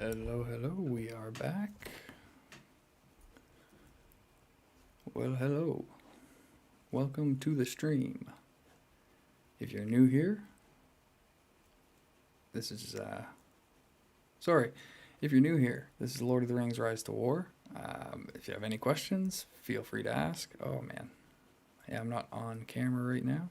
Hello, hello, we are back. Well, hello. Welcome to the stream. If you're new here, this is, sorry. If you're new here, this is Lord of the Rings Rise to War. If you have any questions, feel free to ask. Oh, man. Yeah, I'm not on camera right now.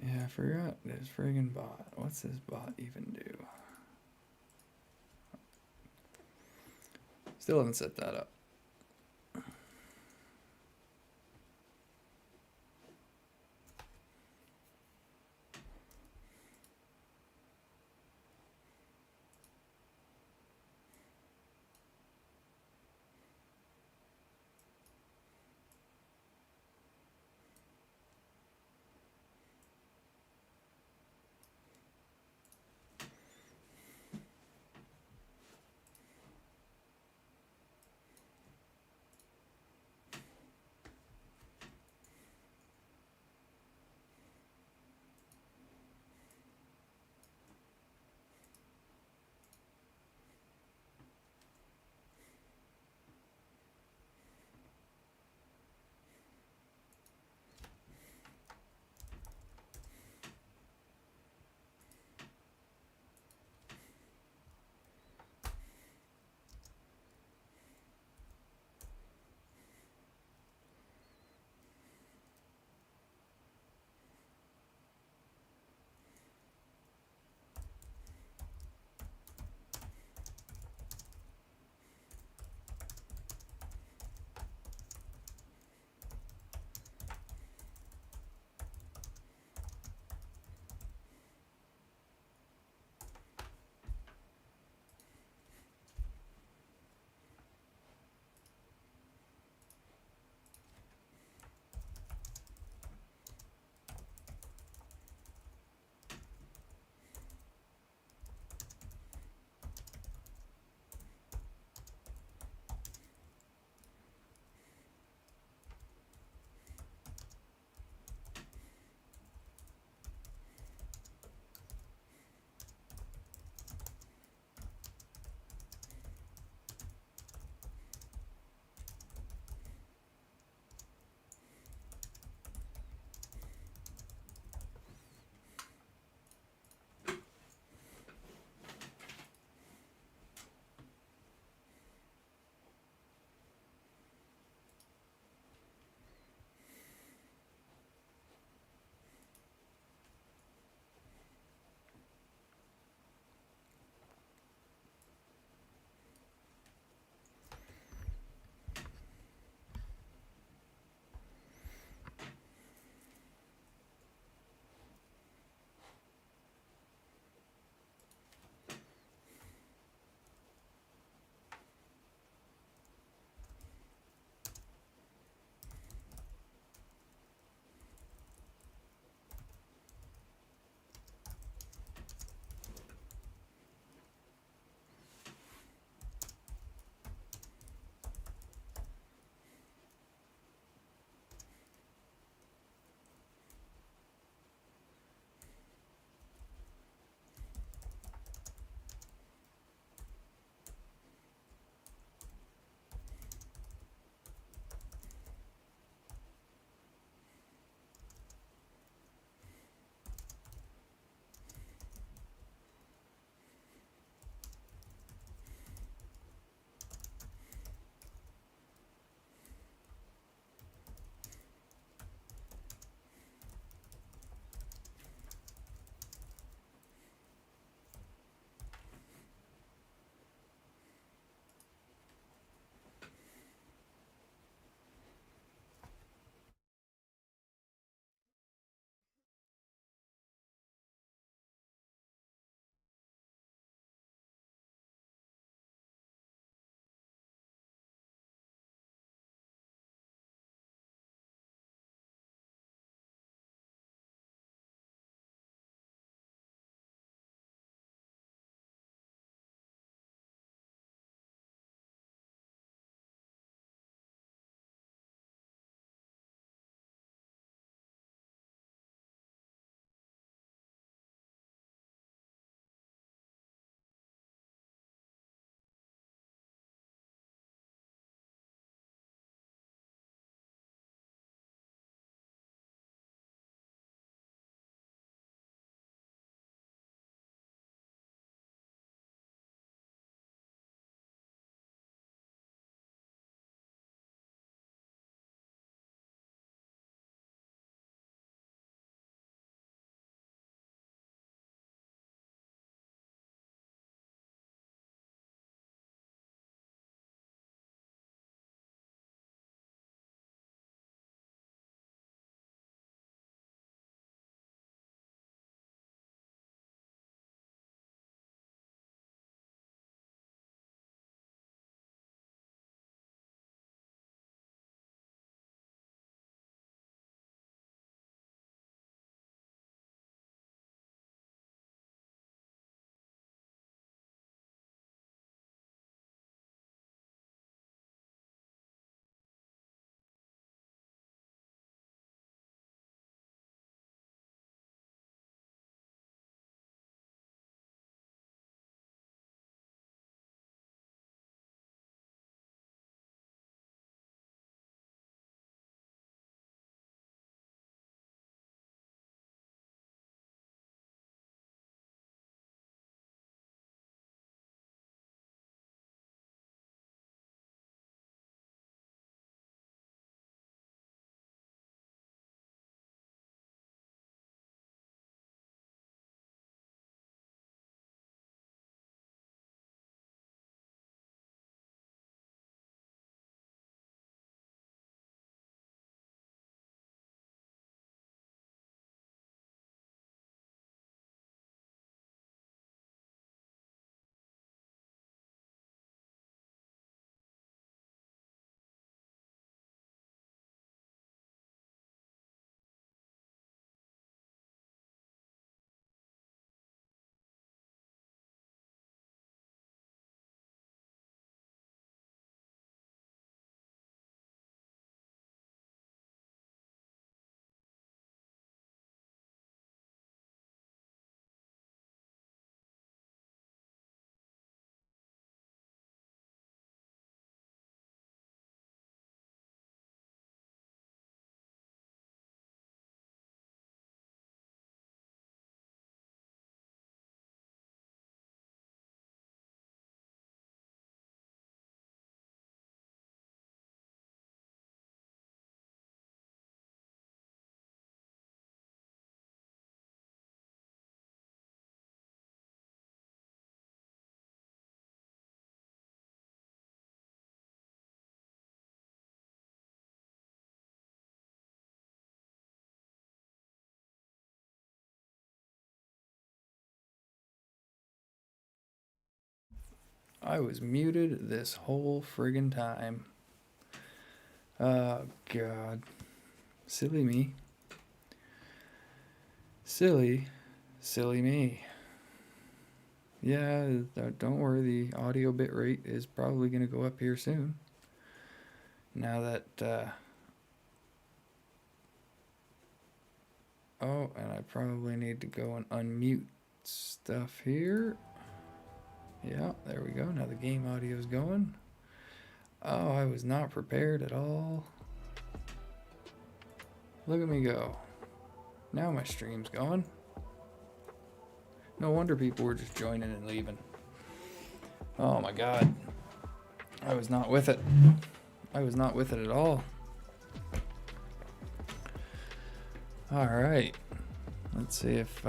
Yeah, I forgot this friggin' bot. What's this bot even do? Still haven't set that up. I was muted this whole friggin' time. Oh, God. Silly me. Silly me. Yeah, don't worry, the audio bit rate is probably going to go up here soon. Now that, oh, and I probably need to go and unmute stuff here. Yeah, there we go. Now the game audio is going. Oh, I was not prepared at all. Look at me go. Now my stream's going. No wonder people were just joining and leaving. Oh my God. I was not with it. I was not with it at all. All right. Let's see if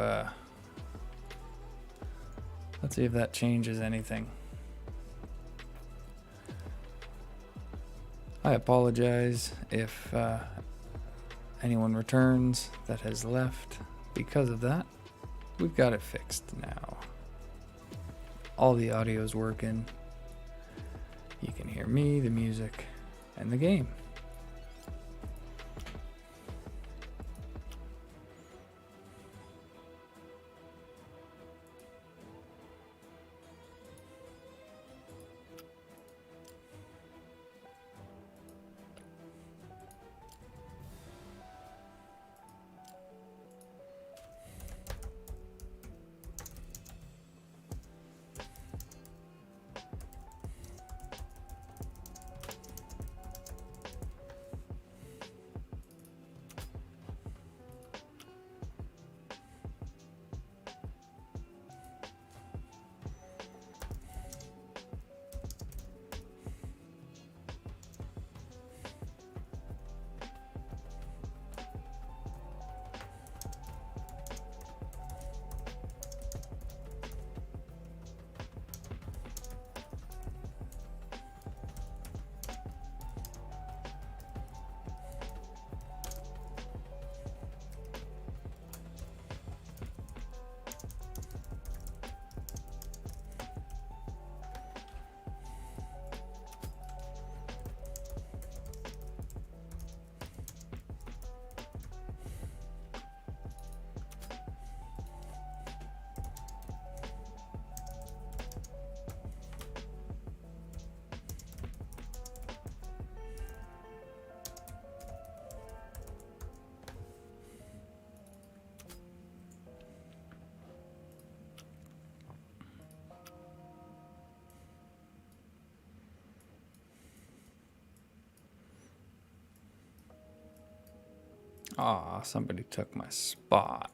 that changes anything. I apologize if anyone returns that has left because of that. We've got it fixed now. All the audio is working. You can hear me, the music, and the game. Aw, somebody took my spot.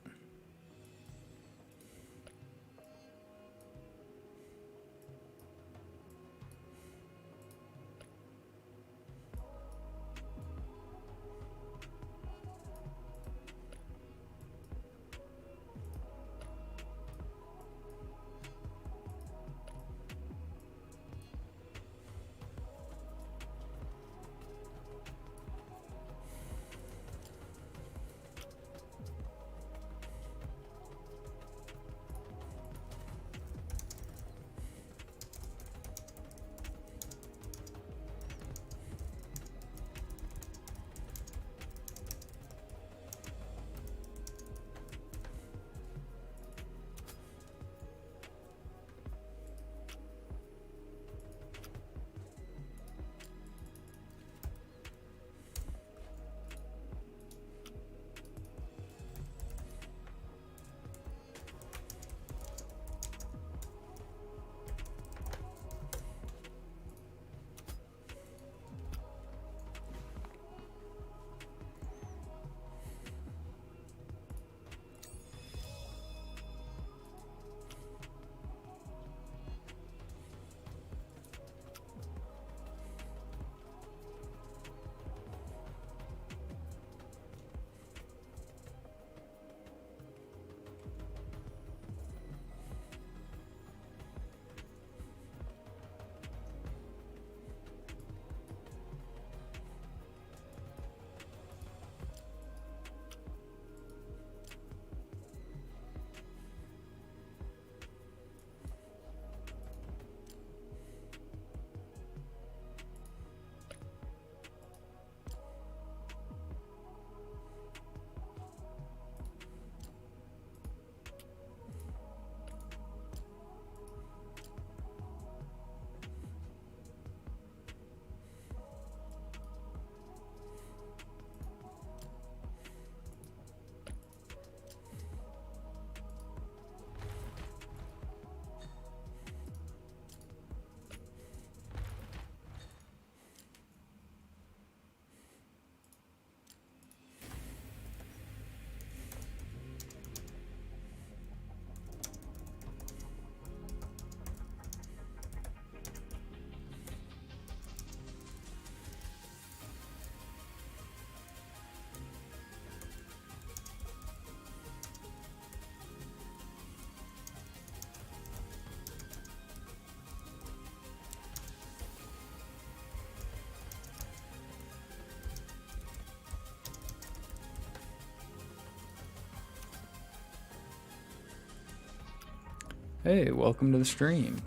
Hey, welcome to the stream.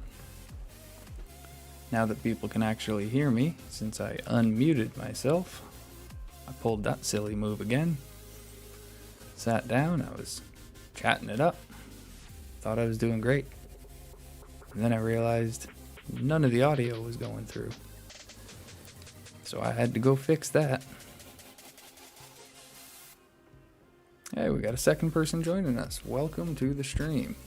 Now that people can actually hear me, since I unmuted myself, I pulled that silly move again. Sat down, I was chatting it up. Thought I was doing great. And then I realized none of the audio was going through. So I had to go fix that. Hey, we got a second person joining us. Welcome to the stream.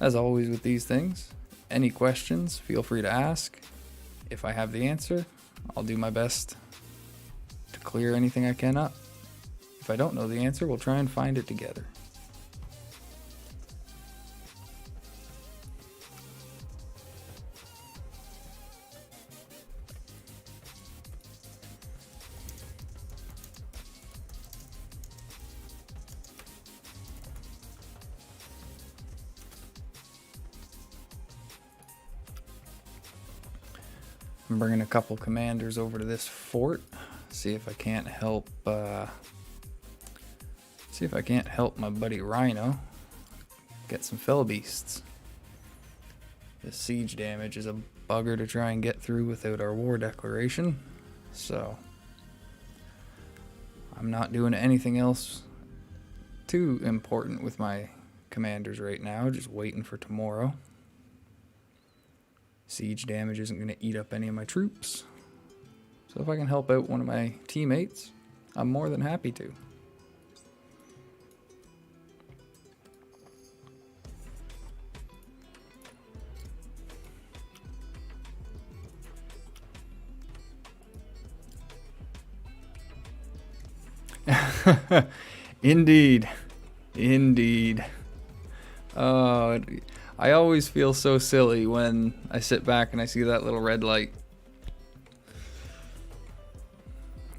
As always with these things, any questions, feel free to ask. If I have the answer, I'll do my best to clear anything I can up. If I don't know the answer, we'll try and find it together. I'm bringing a couple commanders over to this fort. See if I can't help. See if I can't help my buddy Rhino get some fell beasts. This siege damage is a bugger to try and get through without our war declaration, so I'm not doing anything else too important with my commanders right now. Just waiting for tomorrow. Siege damage isn't going to eat up any of my troops. So if I can help out one of my teammates, I'm more than happy to. Indeed. Indeed. Oh, I always feel so silly when I sit back and I see that little red light.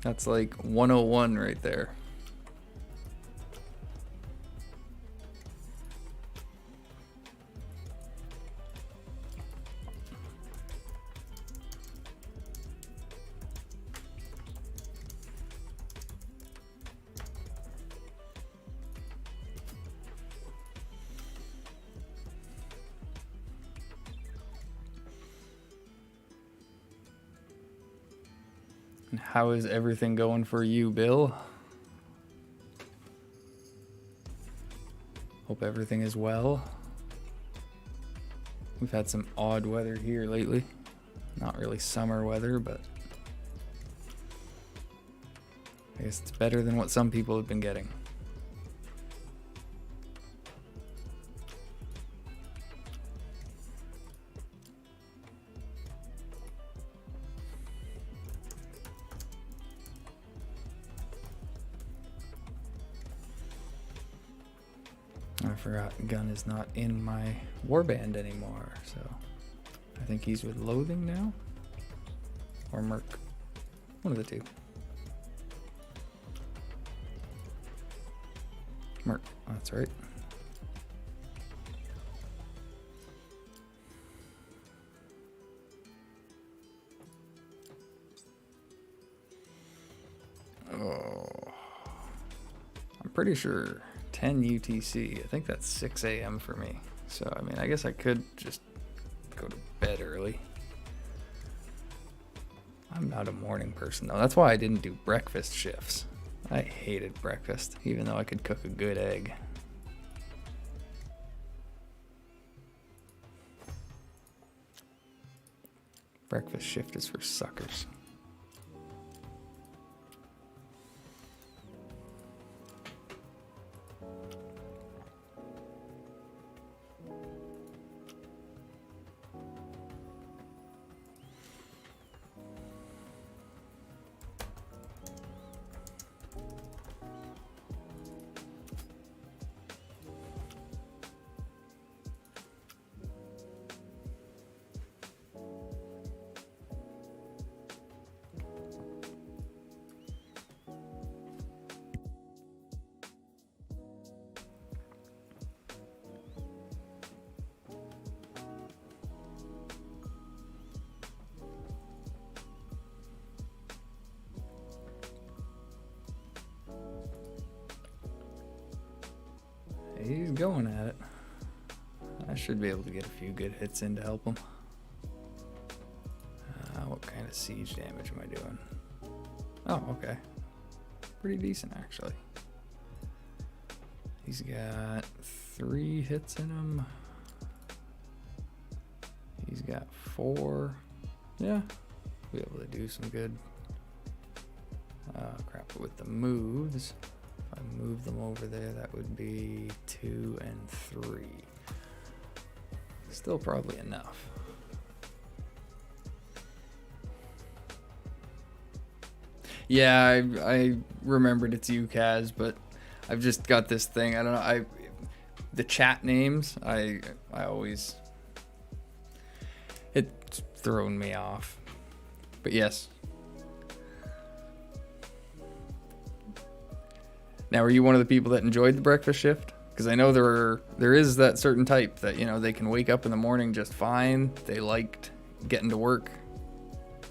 That's like 101 right there. And how is everything going for you, Bill? Hope everything is well. We've had some odd weather here lately. Not really summer weather, but I guess it's better than what some people have been getting. I forgot Gun is not in my warband anymore, so I think he's with Loathing now. Or Merc. One of the two. Merc, that's right. Oh, I'm pretty sure 10 UTC. I think that's 6 a.m. for me. So, I mean, I guess I could just go to bed early. I'm not a morning person, though. That's why I didn't do breakfast shifts. I hated breakfast, even though I could cook a good egg. Breakfast shift is for suckers. He's going at it. should be able to get a few good hits in to help him. What kind of siege damage am I doing? Oh, okay. Pretty decent, actually. He's got 3 hits in him. He's got 4. Yeah, be able to do some good. Crap, with the moves. If I move them over there, that would be 2 and 3. Still probably enough. Yeah, I remembered it's you, Kaz, but I've just got this thing. I don't know. The chat names, I always, it's thrown me off. But yes. Now, are you one of the people that enjoyed the breakfast shift? Because I know there is that certain type that, you know, they can wake up in the morning just fine. They liked getting to work,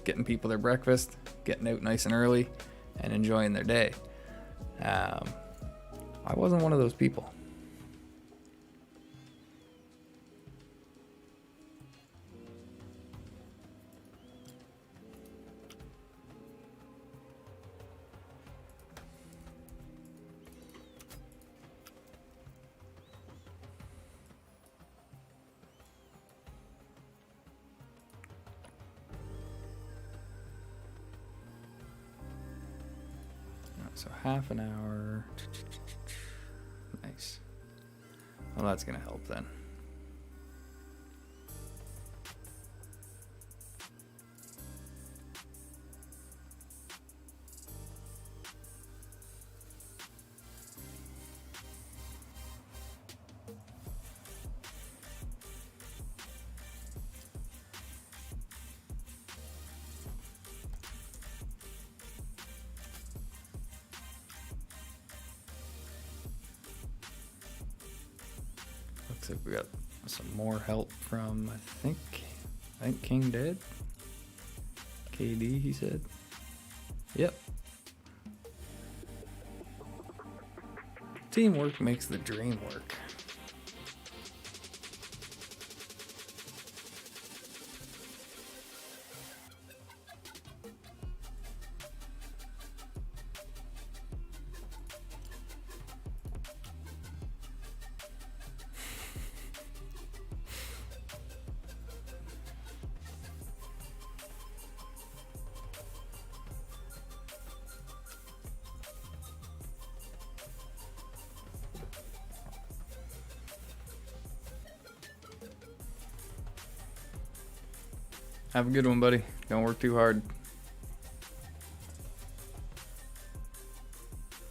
getting people their breakfast, getting out nice and early, and enjoying their day. I wasn't one of those people. So half an hour. Nice. Well, that's gonna help then. Looks like we got some more help from, I think King dead. KD, he said. Yep. Teamwork makes the dream work. Have a good one, buddy. Don't work too hard.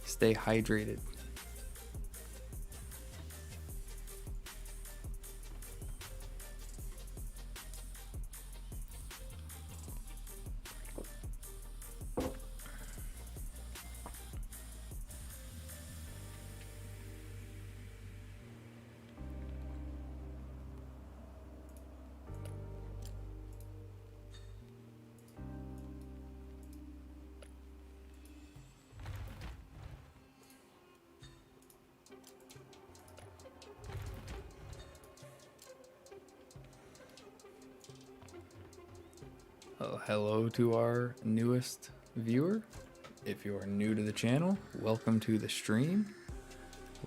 Stay hydrated. Hello to our newest viewer. If you are new to the channel, welcome to the stream.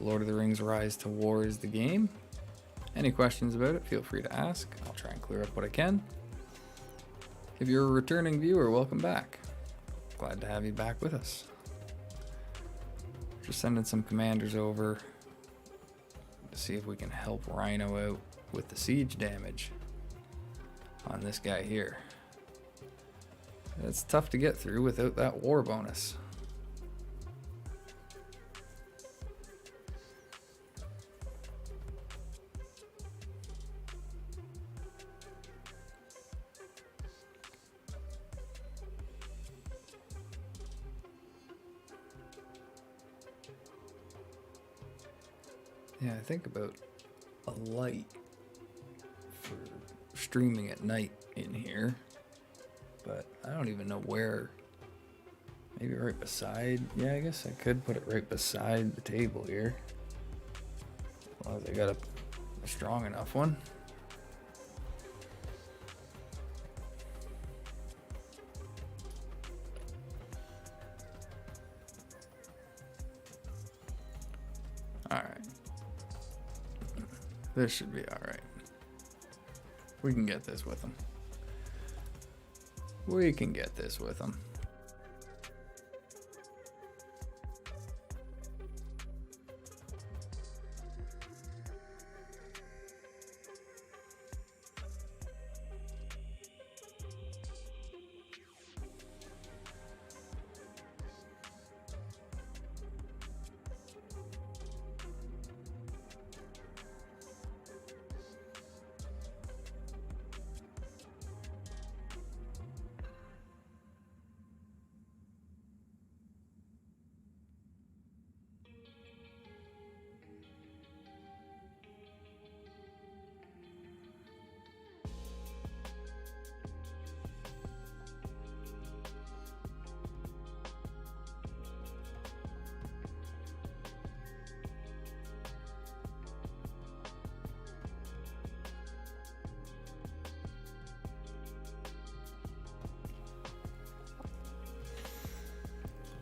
Lord of the Rings Rise to War is the game. Any questions about it, feel free to ask. I'll try and clear up what I can. If you're a returning viewer, welcome back. Glad to have you back with us. Just sending some commanders over to see if we can help Rhino out with the siege damage on this guy here. It's tough to get through without that war bonus. Yeah, I think about a light for streaming at night in here. But I don't even know where. Maybe right beside. Yeah, I guess I could put it right beside the table here. As long as I got a strong enough one. Alright. This should be alright. We can get this with them. We can get this with them.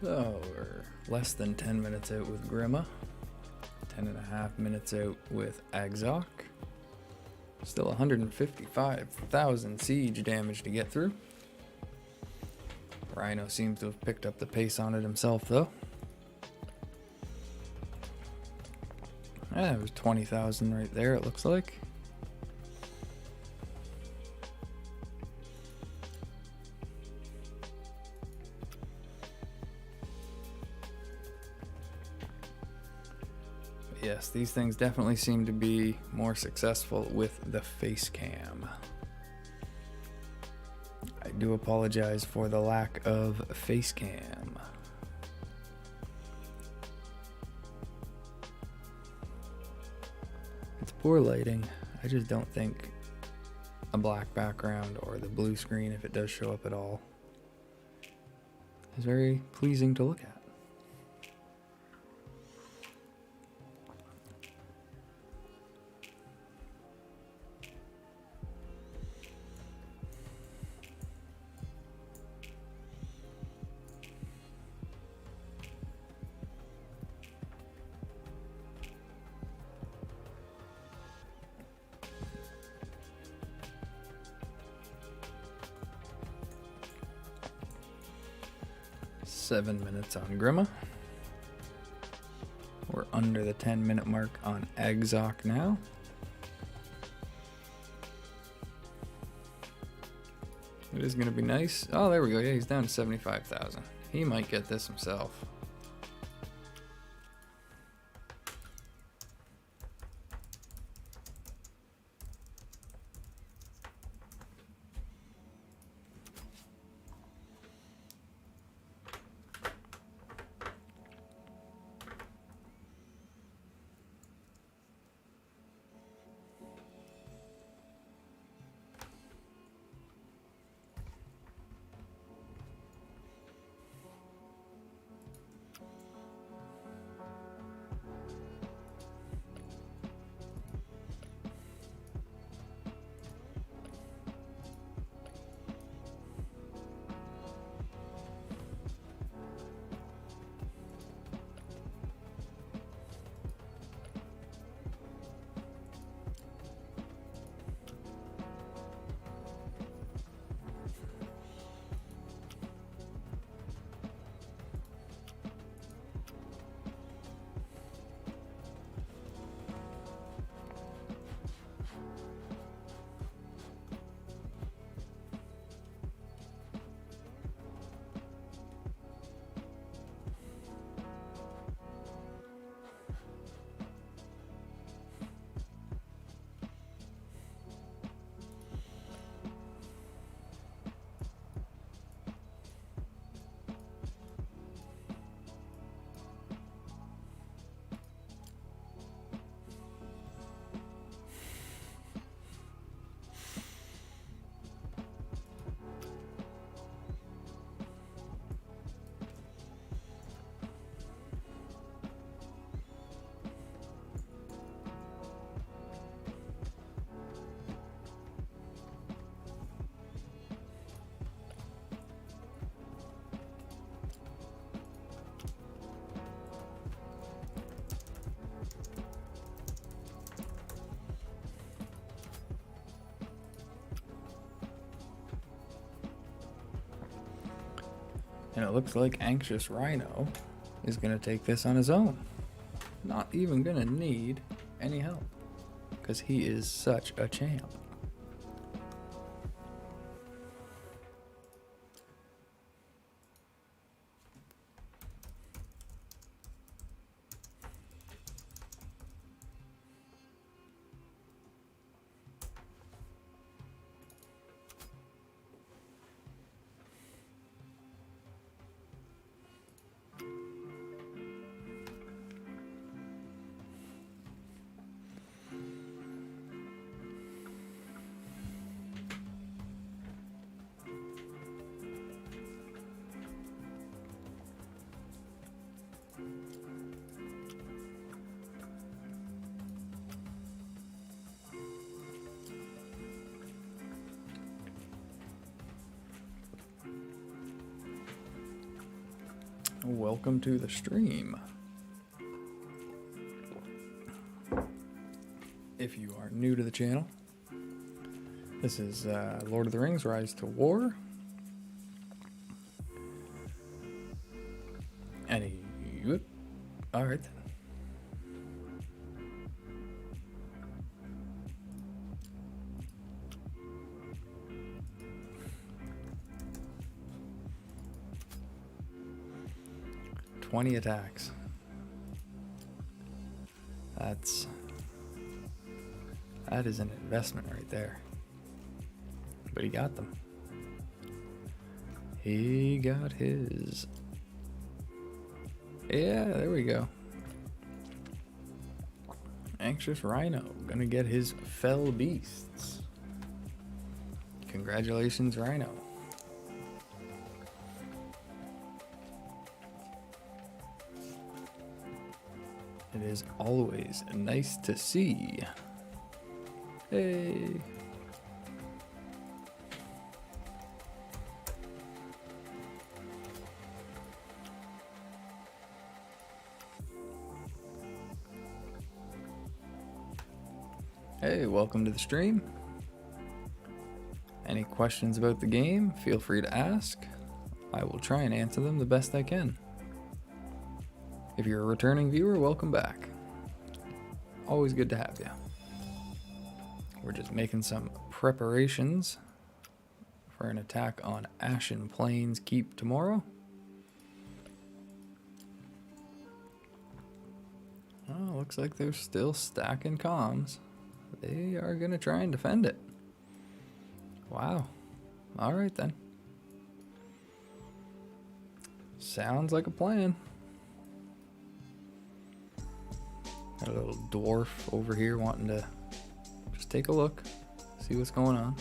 So we're less than 10 minutes out with Grima. 10.5 minutes out with Agzok. Still 155,000 siege damage to get through. Rhino seems to have picked up the pace on it himself, though. It was 20,000 right there, it looks like. Yes, these things definitely seem to be more successful with the face cam. I do apologize for the lack of face cam. It's poor lighting. I just don't think a black background or the blue screen, if it does show up at all, is very pleasing to look at. Seven minutes on Grima. We're under the 10-minute mark on Agzok now. It is going to be nice. Oh, there we go. Yeah, he's down to 75,000. He might get this himself. And it looks like Anxious Rhino is going to take this on his own. Not even going to need any help, because he is such a champ. Welcome to the stream. If you are new to the channel, this is Lord of the Rings Rise to War. Alright then. "20 attacks. That is an investment right there. But he got them. He got his. Yeah, there we go. Anxious Rhino gonna get his fell beasts. Congratulations, Rhino. It is always nice to see. Hey. Hey, welcome to the stream. Any questions about the game, feel free to ask. I will try and answer them the best I can. If you're a returning viewer, welcome back. Always good to have you. We're just making some preparations for an attack on Ashen Plains Keep tomorrow. Oh, looks like they're still stacking comms. They are going to try and defend it. Wow. Alright then. Sounds like a plan. Got a little dwarf over here wanting to just take a look, see what's going on.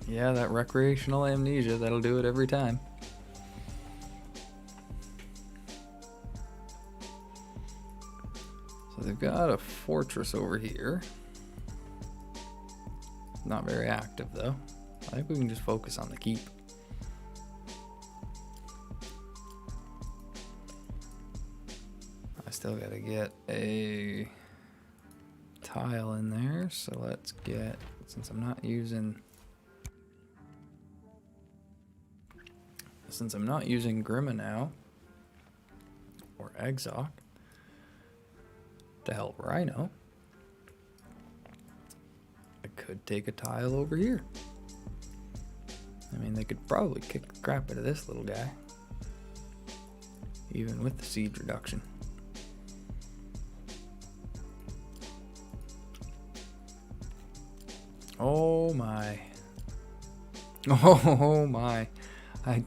Yeah, that recreational amnesia, that'll do it every time. So they've got a fortress over here. Not very active though. I think we can just focus on the keep. I still gotta get a tile in there, so let's get, since I'm not using Grima now, or Exoc, to help Rhino, I could take a tile over here. I mean, they could probably kick the crap out of this little guy, even with the siege reduction. Oh my. Oh my. I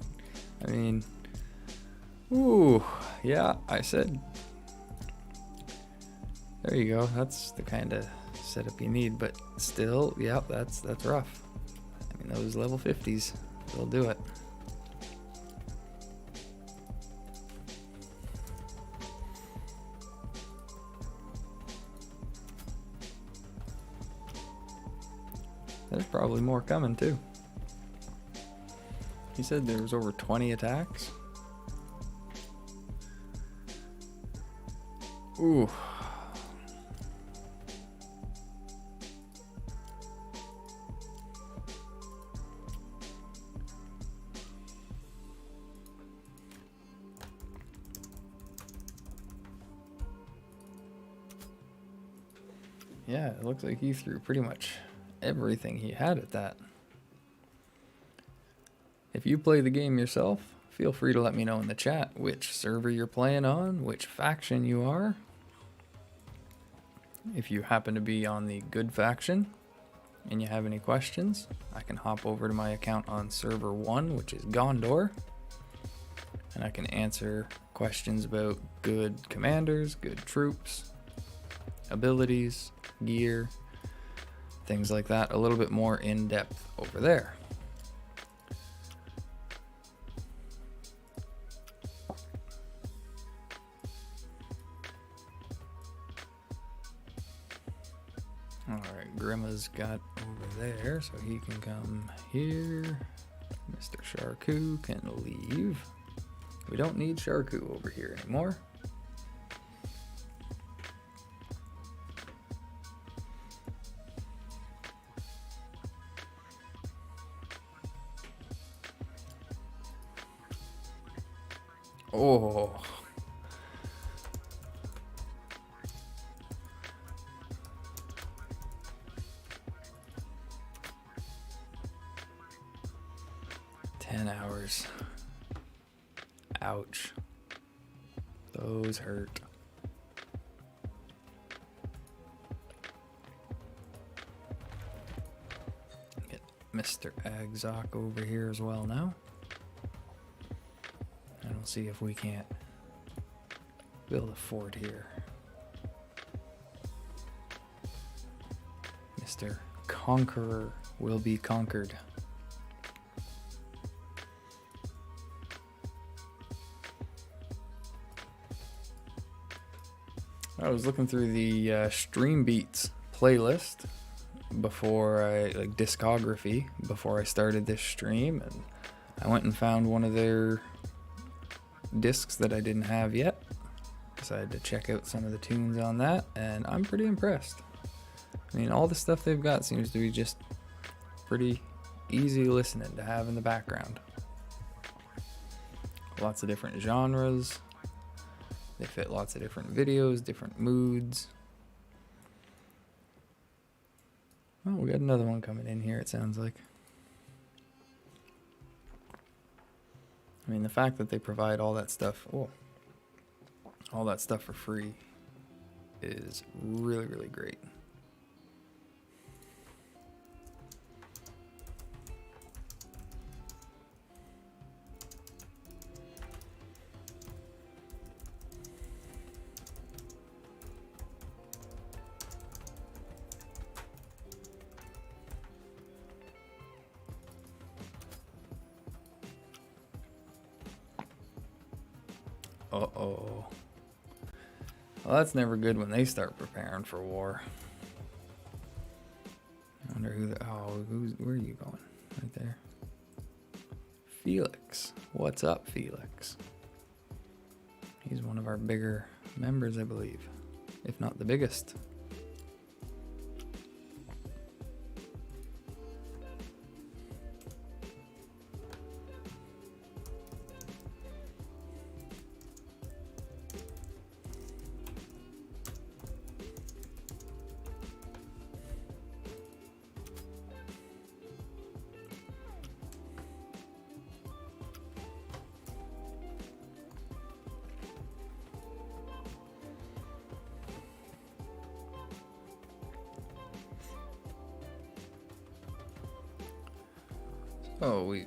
mean, ooh, yeah, I said, there you go. That's the kind of setup you need, but still, yeah, that's rough. I mean, those level 50s, they'll do it. There's probably more coming too. He said there was over 20 attacks. Ooh. Yeah, it looks like he threw pretty much everything he had at that. If you play the game yourself, feel free to let me know in the chat which server you're playing on, which faction you are. If you happen to be on the good faction and you have any questions, I can hop over to my account on server 1, which is Gondor, and I can answer questions about good commanders, good troops, abilities, gear, things like that, a little bit more in depth over there. Alright, Grimma's got over there, so he can come here. Mr. Sharku can leave. We don't need Sharku over here anymore. Oh. $10. Ouch. Those hurt. Get Mr. Agzok over here as well now. And we'll see if we can't build a fort here. Mr. Conqueror will be conquered. I was looking through the Stream Beats playlist before discography before I started this stream, and I went and found one of their discs that I didn't have yet. Decided to check out some of the tunes on that, and I'm pretty impressed. I mean, all the stuff they've got seems to be just pretty easy listening to have in the background. Lots of different genres. They fit lots of different videos, different moods. Oh, we got another one coming in here, it sounds like. I mean, the fact that they provide all that stuff, all that stuff for free is really, really great. Uh-oh. Well, that's never good when they start preparing for war. I wonder where are you going? Right there. Felix. What's up, Felix? He's one of our bigger members, I believe. If not the biggest.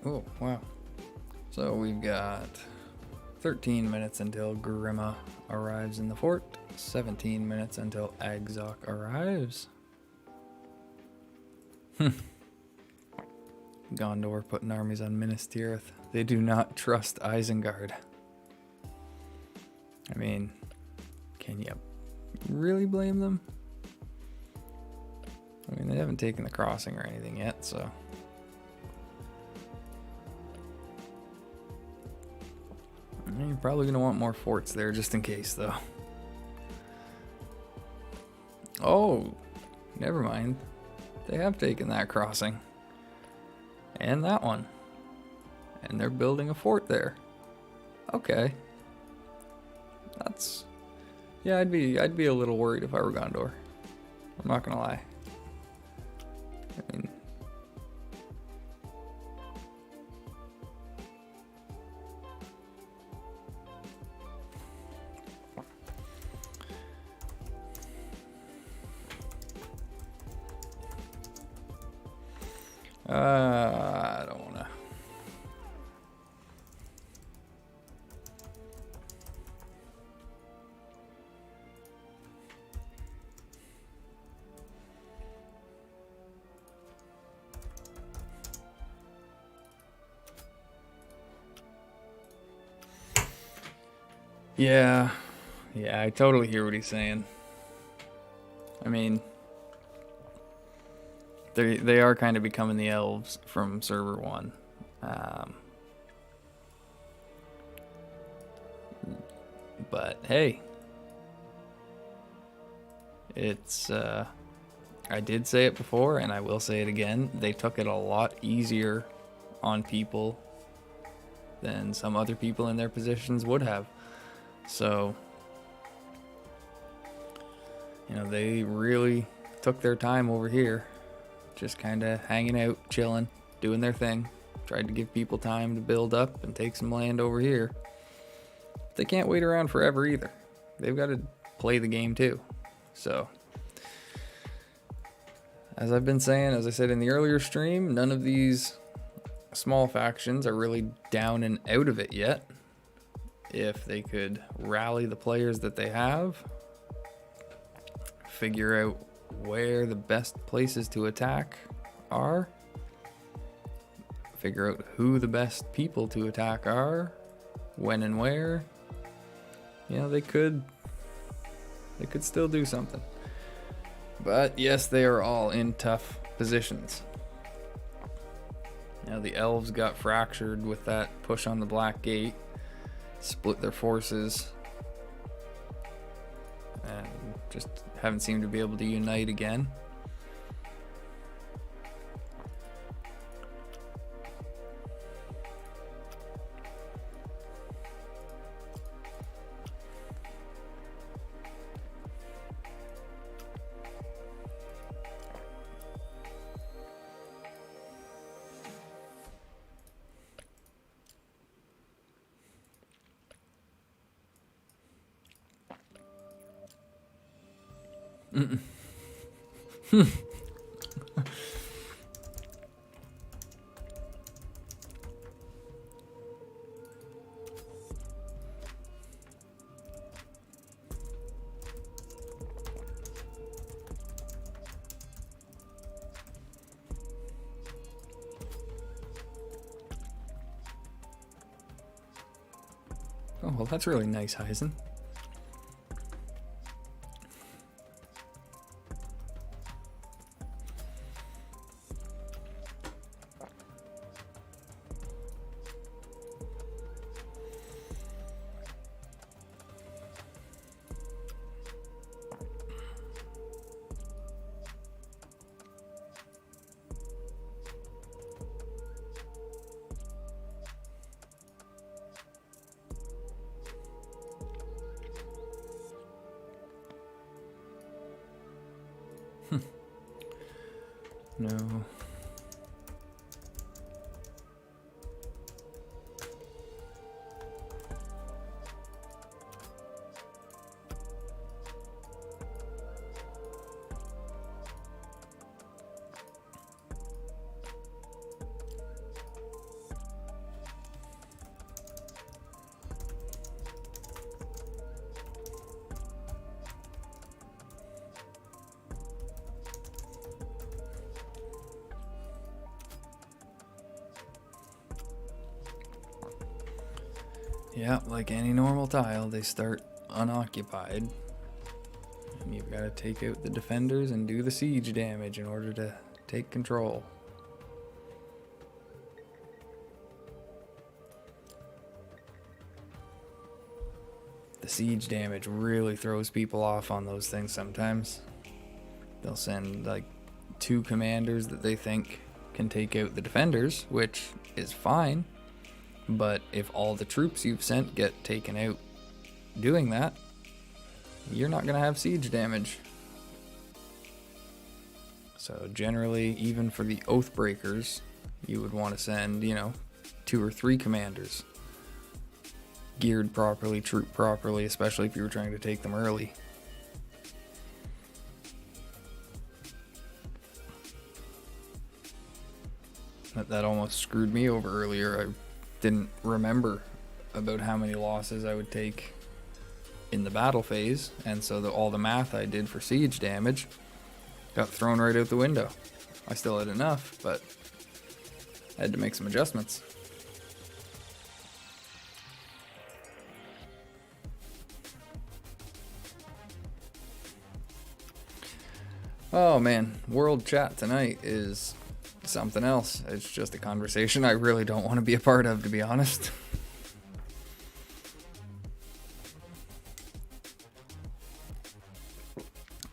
Oh, wow. So we've got 13 minutes until Grimma arrives in the fort, 17 minutes until Agzok arrives. Gondor putting armies on Minas Tirith. They do not trust Isengard. I mean, can you really blame them? I mean, they haven't taken the crossing or anything yet, so... You're probably going to want more forts there just in case, though. Oh, never mind. They have taken that crossing. And that one. And they're building a fort there. Okay. That's... Yeah, I'd be a little worried if I were Gondor. I'm not gonna lie. I mean... I don't wanna... Yeah, I totally hear what he's saying. I mean, they are kind of becoming the elves from server 1. But hey, it's I did say it before and I will say it again, they took it a lot easier on people than some other people in their positions would have. So, you know, they really took their time over here, just kind of hanging out, chilling, doing their thing. Tried to give people time to build up and take some land over here. They can't wait around forever either. They've got to play the game too. So, as I've been saying, as I said in the earlier stream, none of these small factions are really down and out of it yet. If they could rally the players that they have, figure out where the best places to attack are, figure out who the best people to attack are, when and where, you know, they could still do something. But yes, they are all in tough positions. You know, the elves got fractured with that push on the Black Gate, split their forces, and just haven't seemed to be able to unite again. Oh, well, that's really nice, Heisen. No. Yeah, like any normal tile, they start unoccupied. And you've got to take out the defenders and do the siege damage in order to take control. The siege damage really throws people off on those things sometimes. They'll send like 2 commanders that they think can take out the defenders, which is fine. But if all the troops you've sent get taken out doing that, you're not going to have siege damage. So generally, even for the Oathbreakers, you would want to send, 2 or 3 commanders. Geared properly, trooped properly, especially if you were trying to take them early. That almost screwed me over earlier. I didn't remember about how many losses I would take in the battle phase, and so all the math I did for siege damage got thrown right out the window. I still had enough, but I had to make some adjustments. Oh man, world chat tonight is something else. It's just a conversation I really don't want to be a part of, to be honest.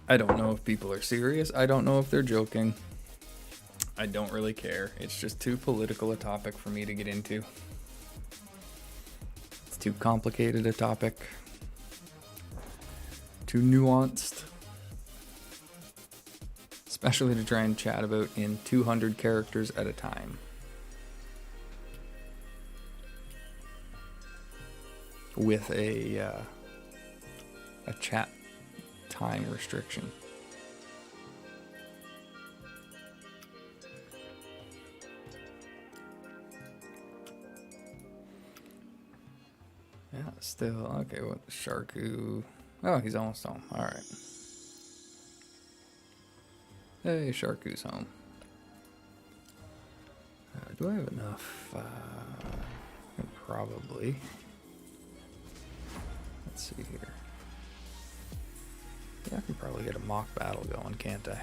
I don't know if people are serious. I don't know if they're joking. I don't really care. It's just too political a topic for me to get into. It's too complicated a topic. Too nuanced. Especially to try and chat about in 200 characters at a time. With a chat time restriction. Yeah, still okay. What Sharku? Oh, he's almost home. All right. Hey, Sharku's home. Do I have enough? Probably. Let's see here. Yeah, I can probably get a mock battle going, can't I?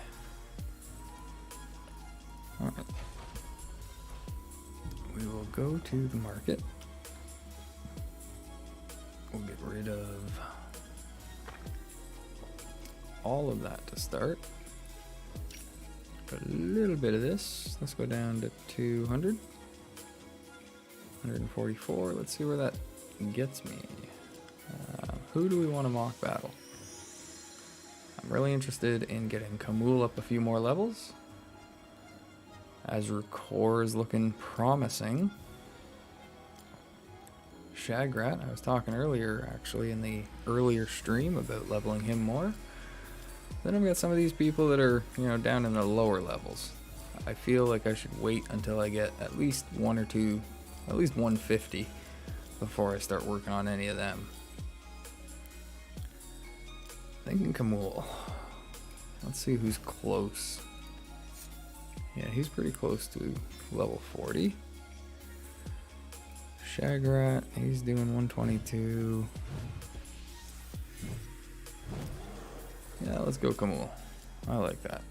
Alright. We will go to the market. We'll get rid of all of that to start. Put a little bit of this. Let's go down to 200. 144. Let's see where that gets me. Who do we want to mock battle? I'm really interested in getting Kamul up a few more levels. Azure Core is looking promising. Shagrat, I was talking earlier, actually, in the earlier stream about leveling him more. Then I've got some of these people that are, down in the lower levels. I feel like I should wait until I get at least 1 or 2, at least 150 before I start working on any of them. Thinking Kamul. Let's see who's close. Yeah, he's pretty close to level 40. Shagrat, he's doing 122. Yeah, let's go Kamul. I like that.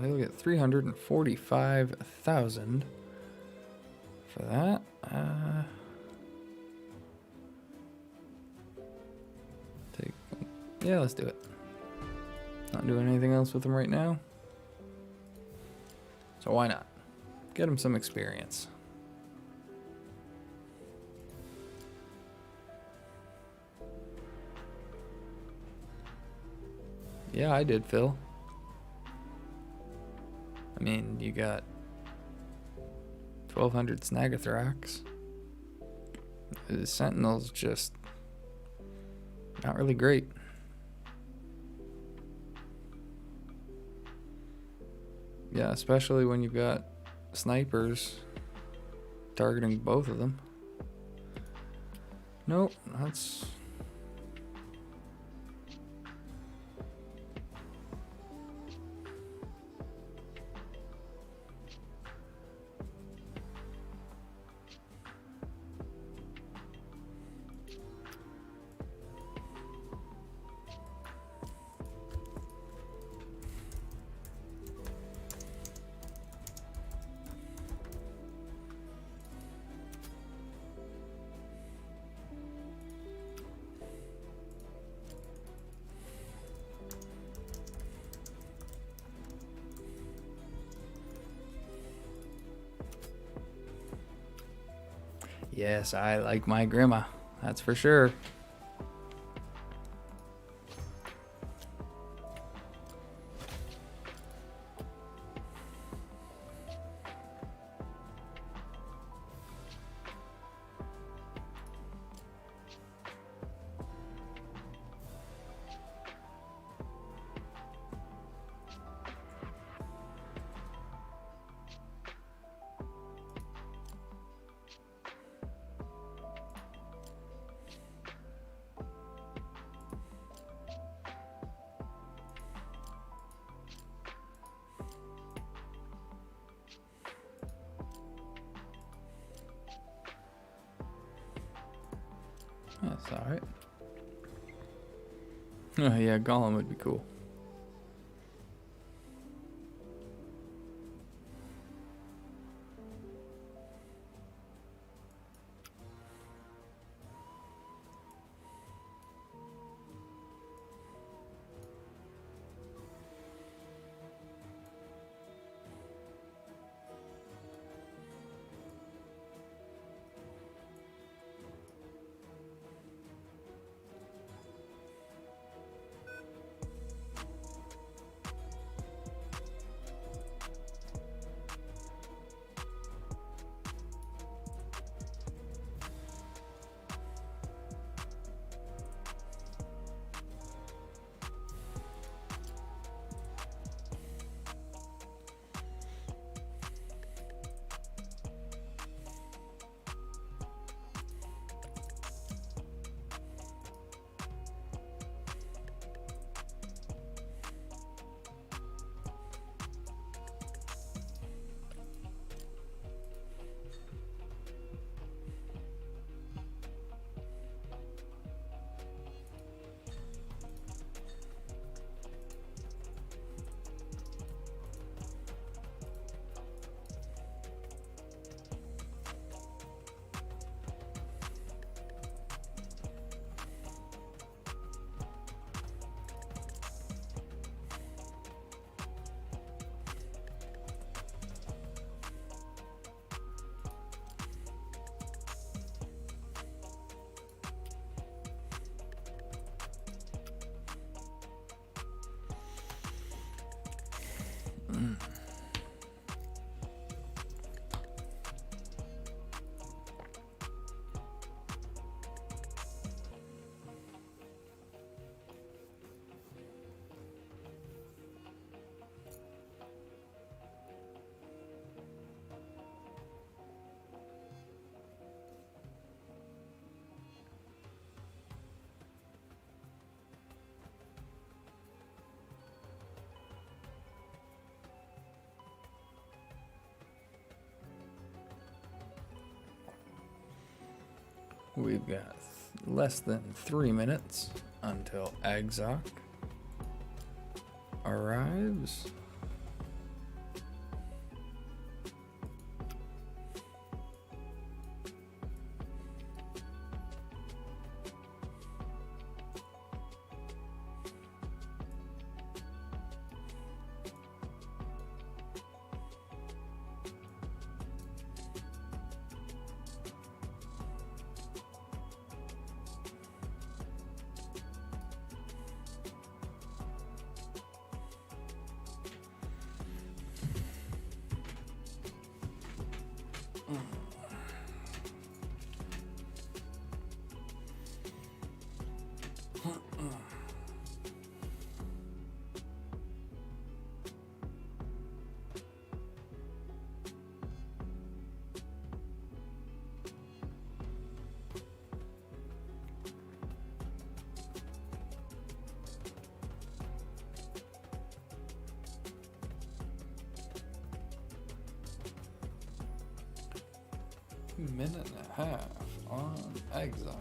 They'll get 345,000 for that. Yeah, let's do it. Not doing anything else with them right now, so why not? Get them some experience. Yeah, I did, Phil. I mean, you got 1,200 Snagathrax. The Sentinel's just not really great. Yeah, especially when you've got snipers targeting both of them. Nope, that's... Yes, I like my grandma. That's for sure. That's alright. Oh yeah, Gollum would be cool. We've got less than 3 minutes until Agzok arrives. Minute and a half on Agzok.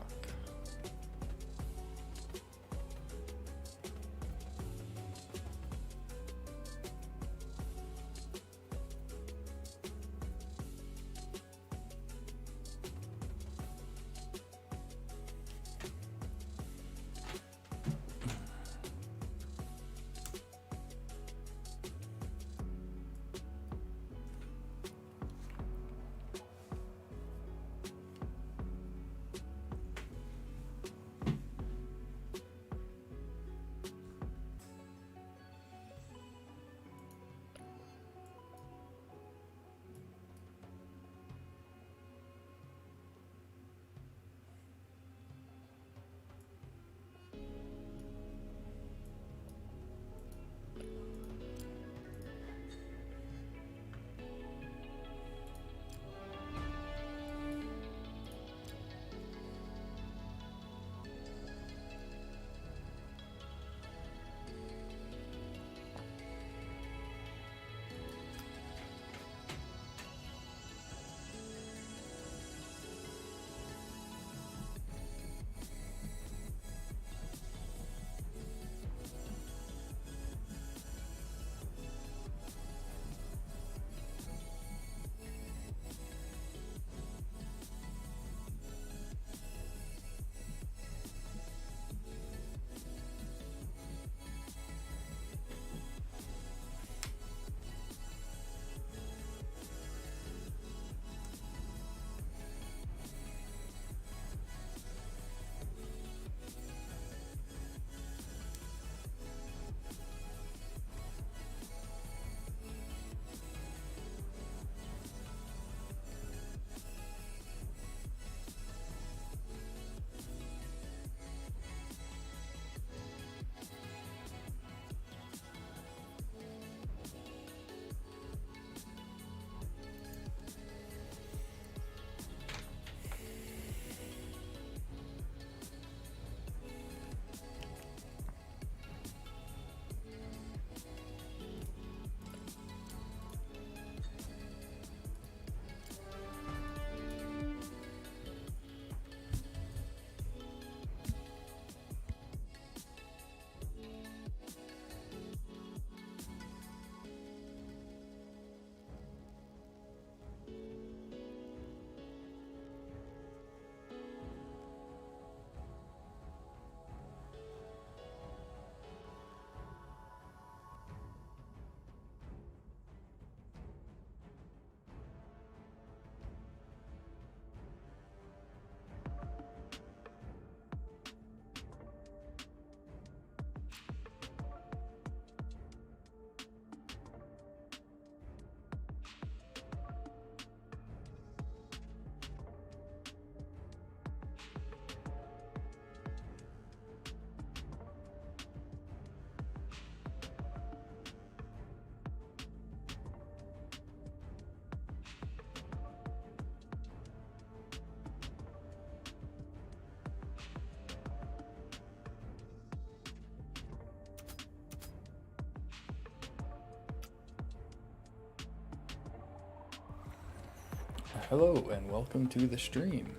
Hello and welcome to the stream.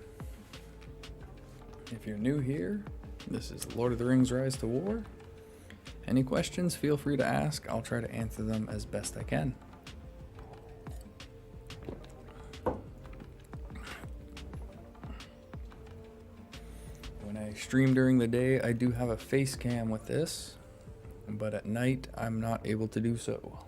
If you're new here, this is Lord of the Rings Rise to War. Any questions, feel free to ask. I'll try to answer them as best I can. When I stream during the day, I do have a face cam with this, but at night I'm not able to do so.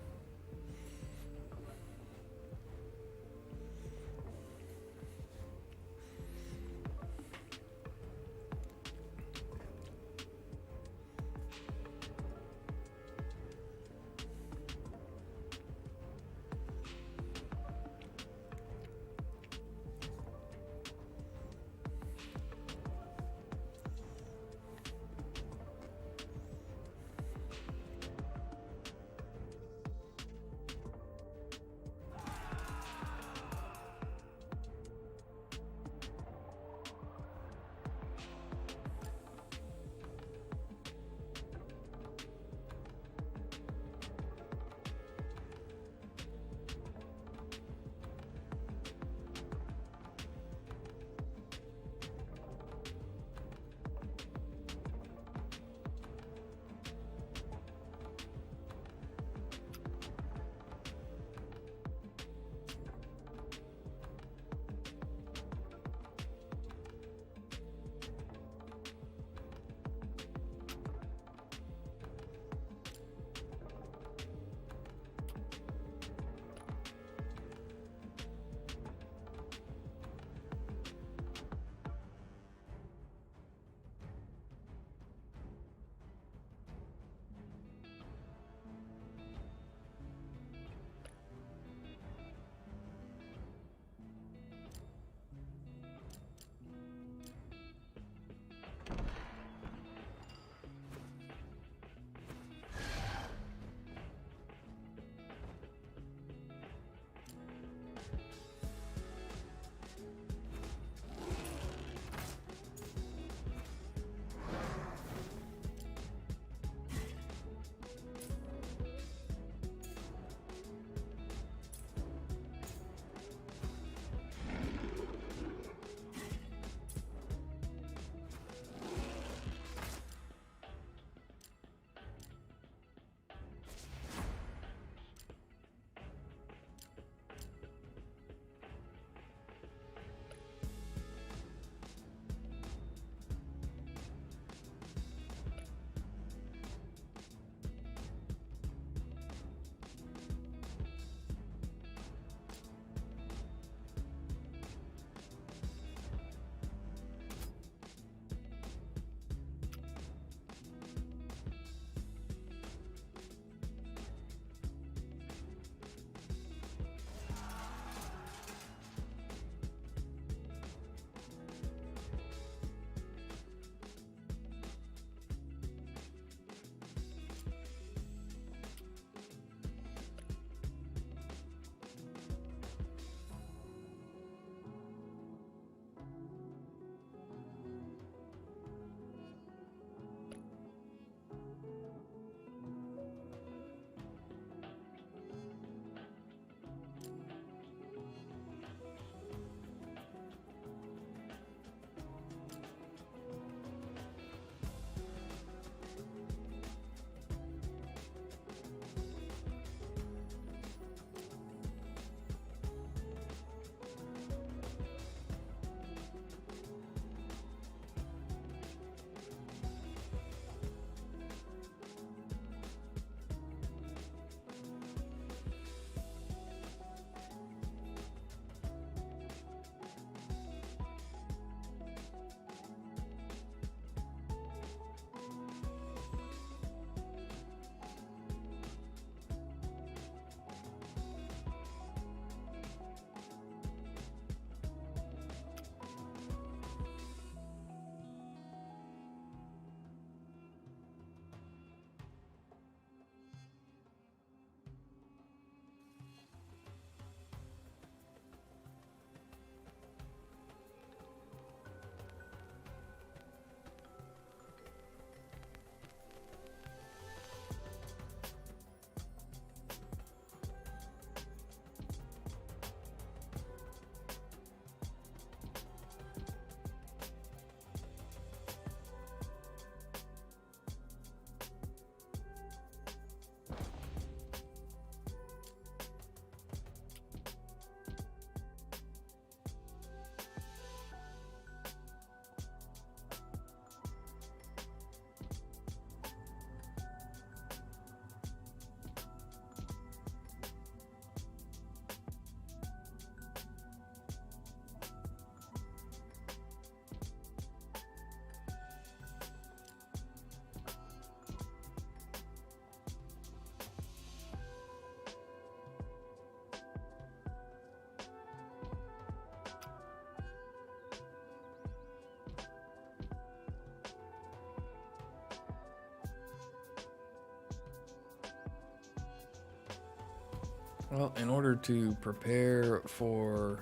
Well, in order to prepare for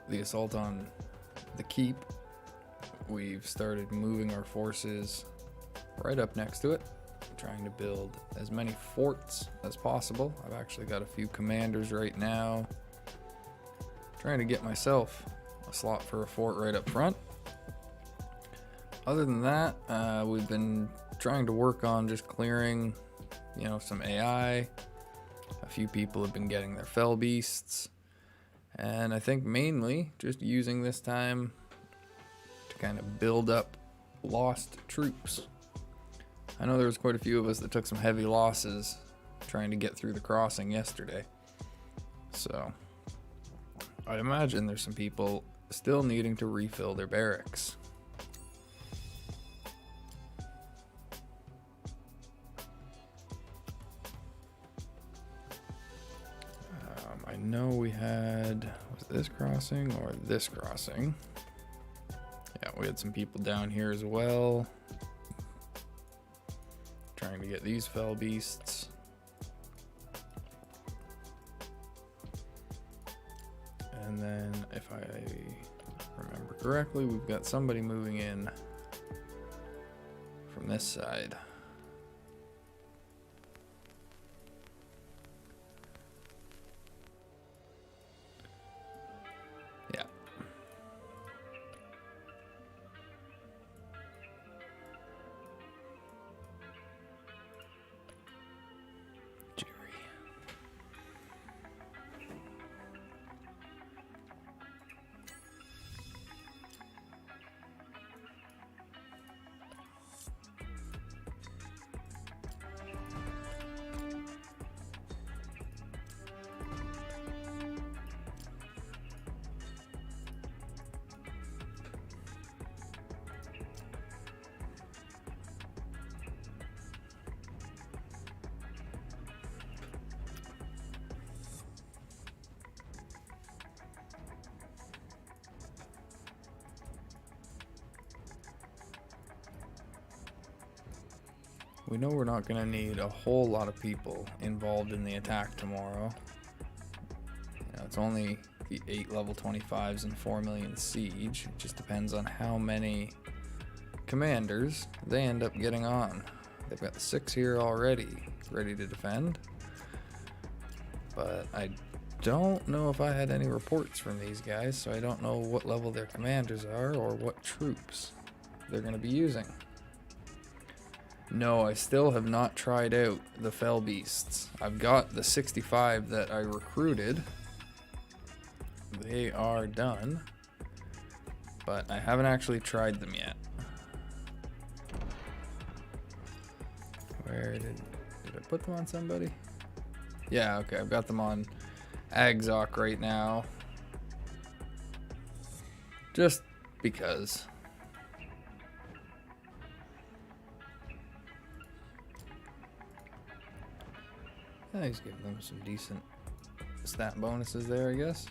the assault on the keep, we've started moving our forces right up next to it, trying to build as many forts as possible. I've actually got a few commanders right now, trying to get myself a slot for a fort right up front. Other than that, we've been trying to work on just clearing, some AI. A few people have been getting their fell beasts, and I think mainly just using this time to kind of build up lost troops. I know there was quite a few of us that took some heavy losses trying to get through the crossing yesterday, so I imagine there's some people still needing to refill their barracks. I know we had, was it this crossing or this crossing? Yeah, we had some people down here as well, trying to get these fell beasts. And then if I remember correctly, we've got somebody moving in from this side. Yeah. Jerry. We know we're not going to need a whole lot of people involved in the attack tomorrow. It's only the 8 level 25s and 4 million siege. It just depends on how many commanders they end up getting on. They've got 6 here already ready to defend, but I don't know if I had any reports from these guys, so I don't know what level their commanders are or what troops they're going to be using. No, I still have not tried out the fell beasts. I've got the 65 that I recruited. They are done, but I haven't actually tried them yet. Where did I put them on somebody? Yeah, okay, I've got them on Agzok right now. Just because. Yeah, he's giving them some decent stat bonuses there, I guess.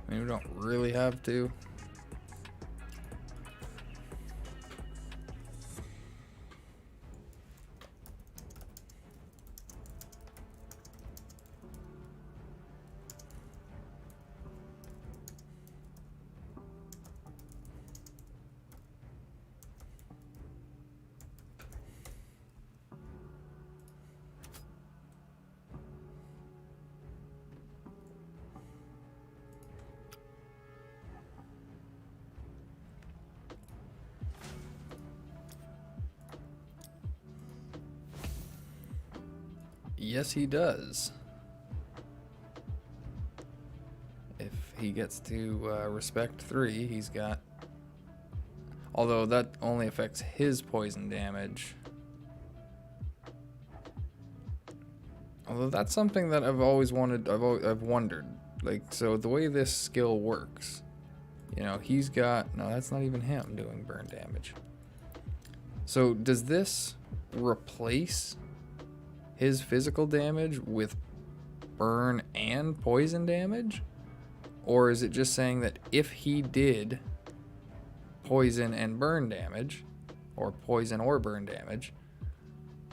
I mean, we don't really have to. Yes, he does. If he gets to respect 3, he's got... Although that only affects his poison damage. Although that's something that I've always wanted, I've wondered. Like, so the way this skill works, he's got... No, that's not even him doing burn damage. So does this replace his physical damage with burn and poison damage? Or is it just saying that if he did poison and burn damage, or poison or burn damage,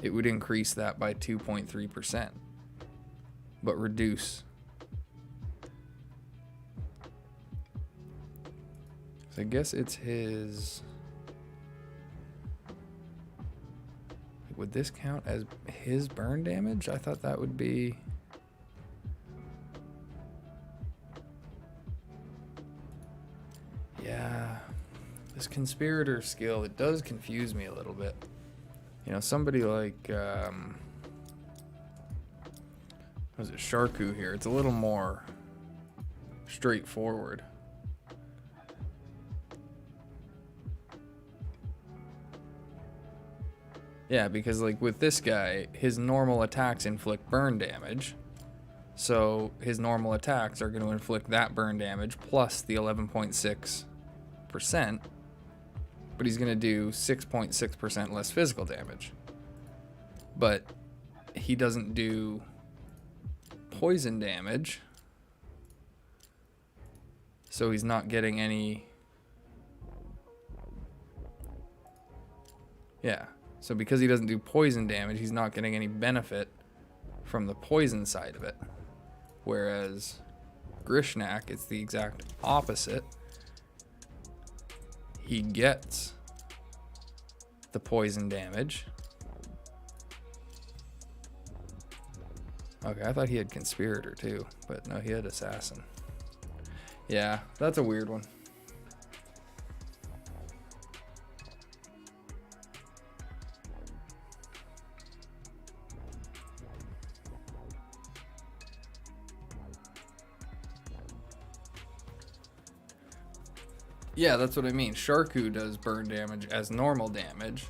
it would increase that by 2.3%, but reduce. So I guess it's his. Would this count as his burn damage? I thought that would be. Yeah. This conspirator skill, it does confuse me a little bit. You know, somebody like, was it Sharku here? It's a little more straightforward. Yeah, because like with this guy, his normal attacks inflict burn damage. So his normal attacks are going to inflict that burn damage plus the 11.6%. But he's going to do 6.6% less physical damage. But he doesn't do poison damage. So he's not getting any. Yeah. So because he doesn't do poison damage, he's not getting any benefit from the poison side of it. Whereas Grishnak, it's the exact opposite. He gets the poison damage. Okay, I thought he had Conspirator too, but no, he had Assassin. Yeah, that's a weird one. Yeah, that's what I mean. Sharku does burn damage as normal damage.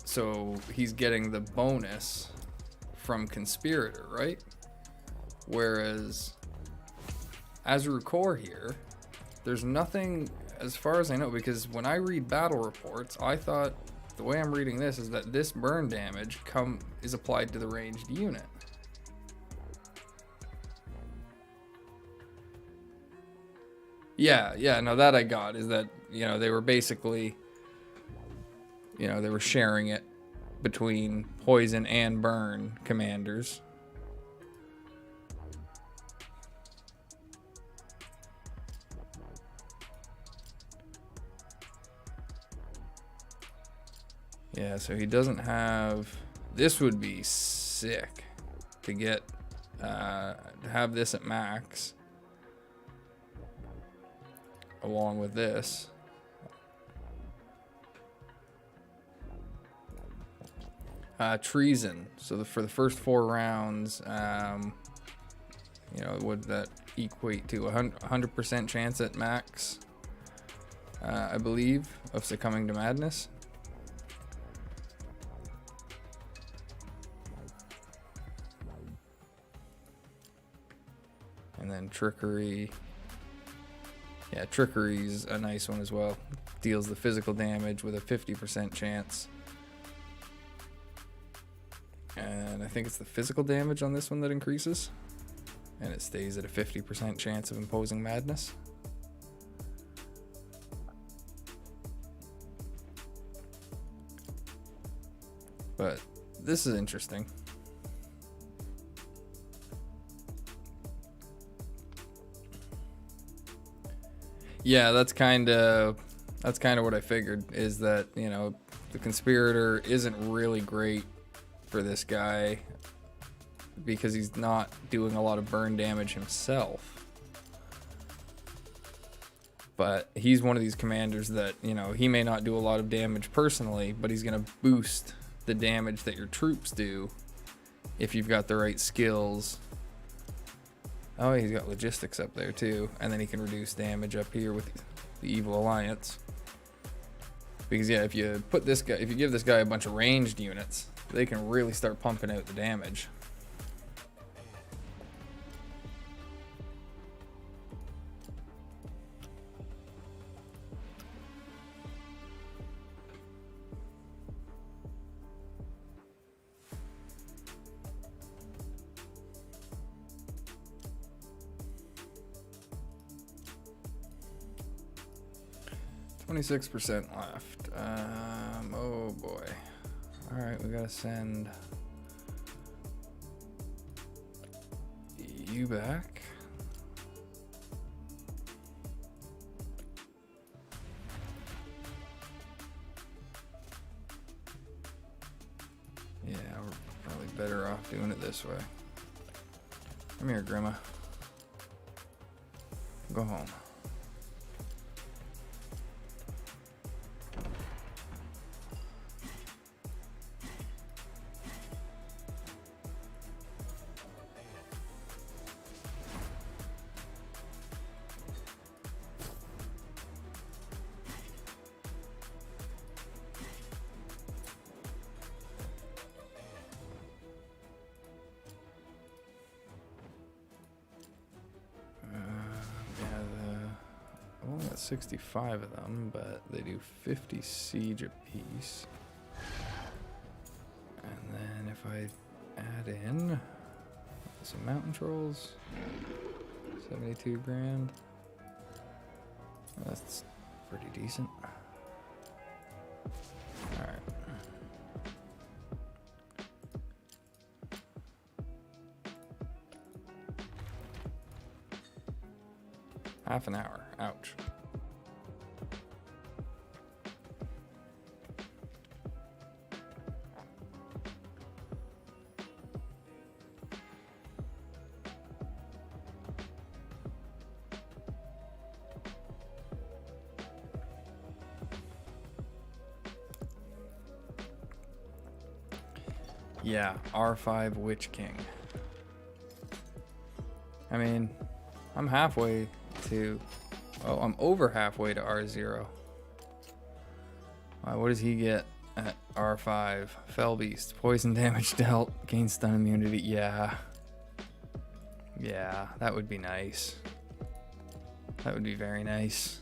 So he's getting the bonus from Conspirator, right? Whereas Azrukor here, there's nothing, as far as I know, because when I read battle reports, I thought the way I'm reading this is that this burn damage is applied to the ranged unit. Yeah, no, that I got, is that, you know, they were basically, you know, they were sharing it between poison and burn commanders. Yeah, so he doesn't have, this would be sick to get, to have this at max. Along with this. Treason. So for the first 4 rounds, you know, would that equate to 100% chance at max, I believe, of succumbing to madness? And then trickery. Yeah, trickery's a nice one as well. Deals the physical damage with a 50% chance. And I think it's the physical damage on this one that increases. And it stays at a 50% chance of imposing madness. But this is interesting. Yeah, that's kind of what I figured, is that, you know, the Conspirator isn't really great for this guy because he's not doing a lot of burn damage himself. But he's one of these commanders that, you know, he may not do a lot of damage personally, but he's going to boost the damage that your troops do if you've got the right skills. Oh, he's got logistics up there too, and then he can reduce damage up here with the Evil Alliance. Because yeah, if you give this guy a bunch of ranged units, they can really start pumping out the damage. 26% left. Oh boy. Alright, we gotta send you back. Yeah, we're probably better off doing it this way. Come here, Grandma. Go home. Only got 65 of them, but they do 50 siege apiece. And then if I add in some mountain trolls, 72 grand. That's pretty decent. Alright. Half an hour. Ouch. Yeah, R5 Witch King. I mean, I'm halfway to... Oh, I'm over halfway to R0. What does he get at R5? Fell Beast. Poison damage dealt. Gain stun immunity. Yeah. Yeah, that would be nice. That would be very nice.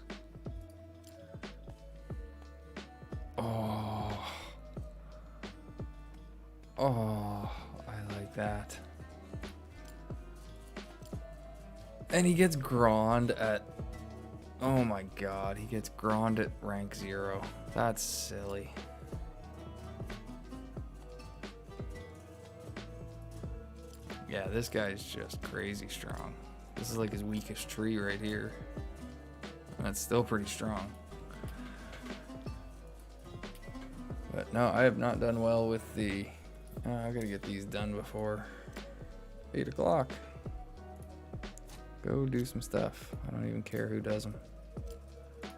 Oh. Oh, I like that. And he gets Grond at... Oh my god, he gets Grond at rank 0. That's silly. Yeah, this guy's just crazy strong. This is like his weakest tree right here. That's still pretty strong. But no, I have not done well with the... I gotta get these done before 8 o'clock. Go do some stuff. I don't even care who does them.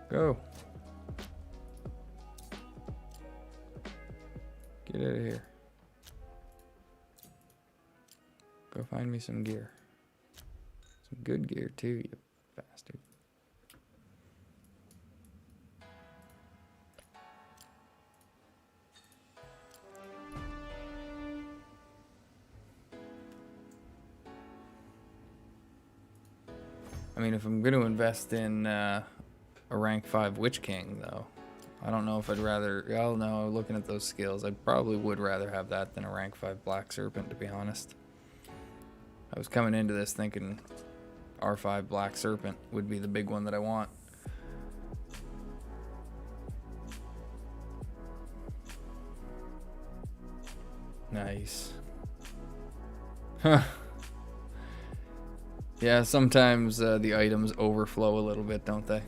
Go. Get out of here. Go find me some gear. Some good gear too, you bastard. I mean, if I'm going to invest in a rank 5 Witch King, though, I don't know if I'd rather... Oh, no, looking at those skills, I probably would rather have that than a rank 5 Black Serpent, to be honest. I was coming into this thinking R5 Black Serpent would be the big one that I want. Nice. Huh. Yeah, sometimes the items overflow a little bit, don't they?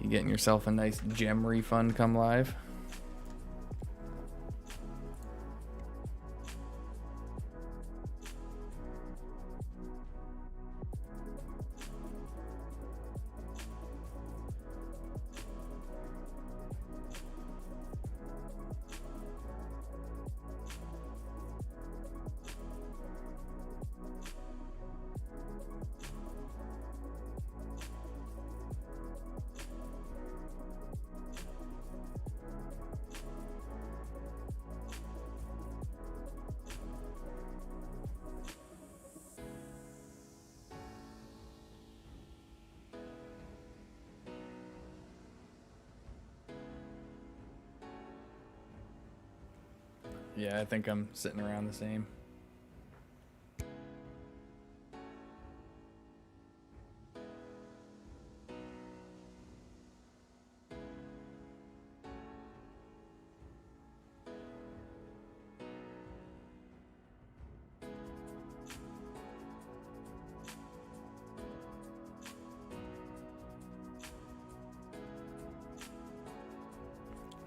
You getting yourself a nice gem refund come live? Yeah, I think I'm sitting around the same.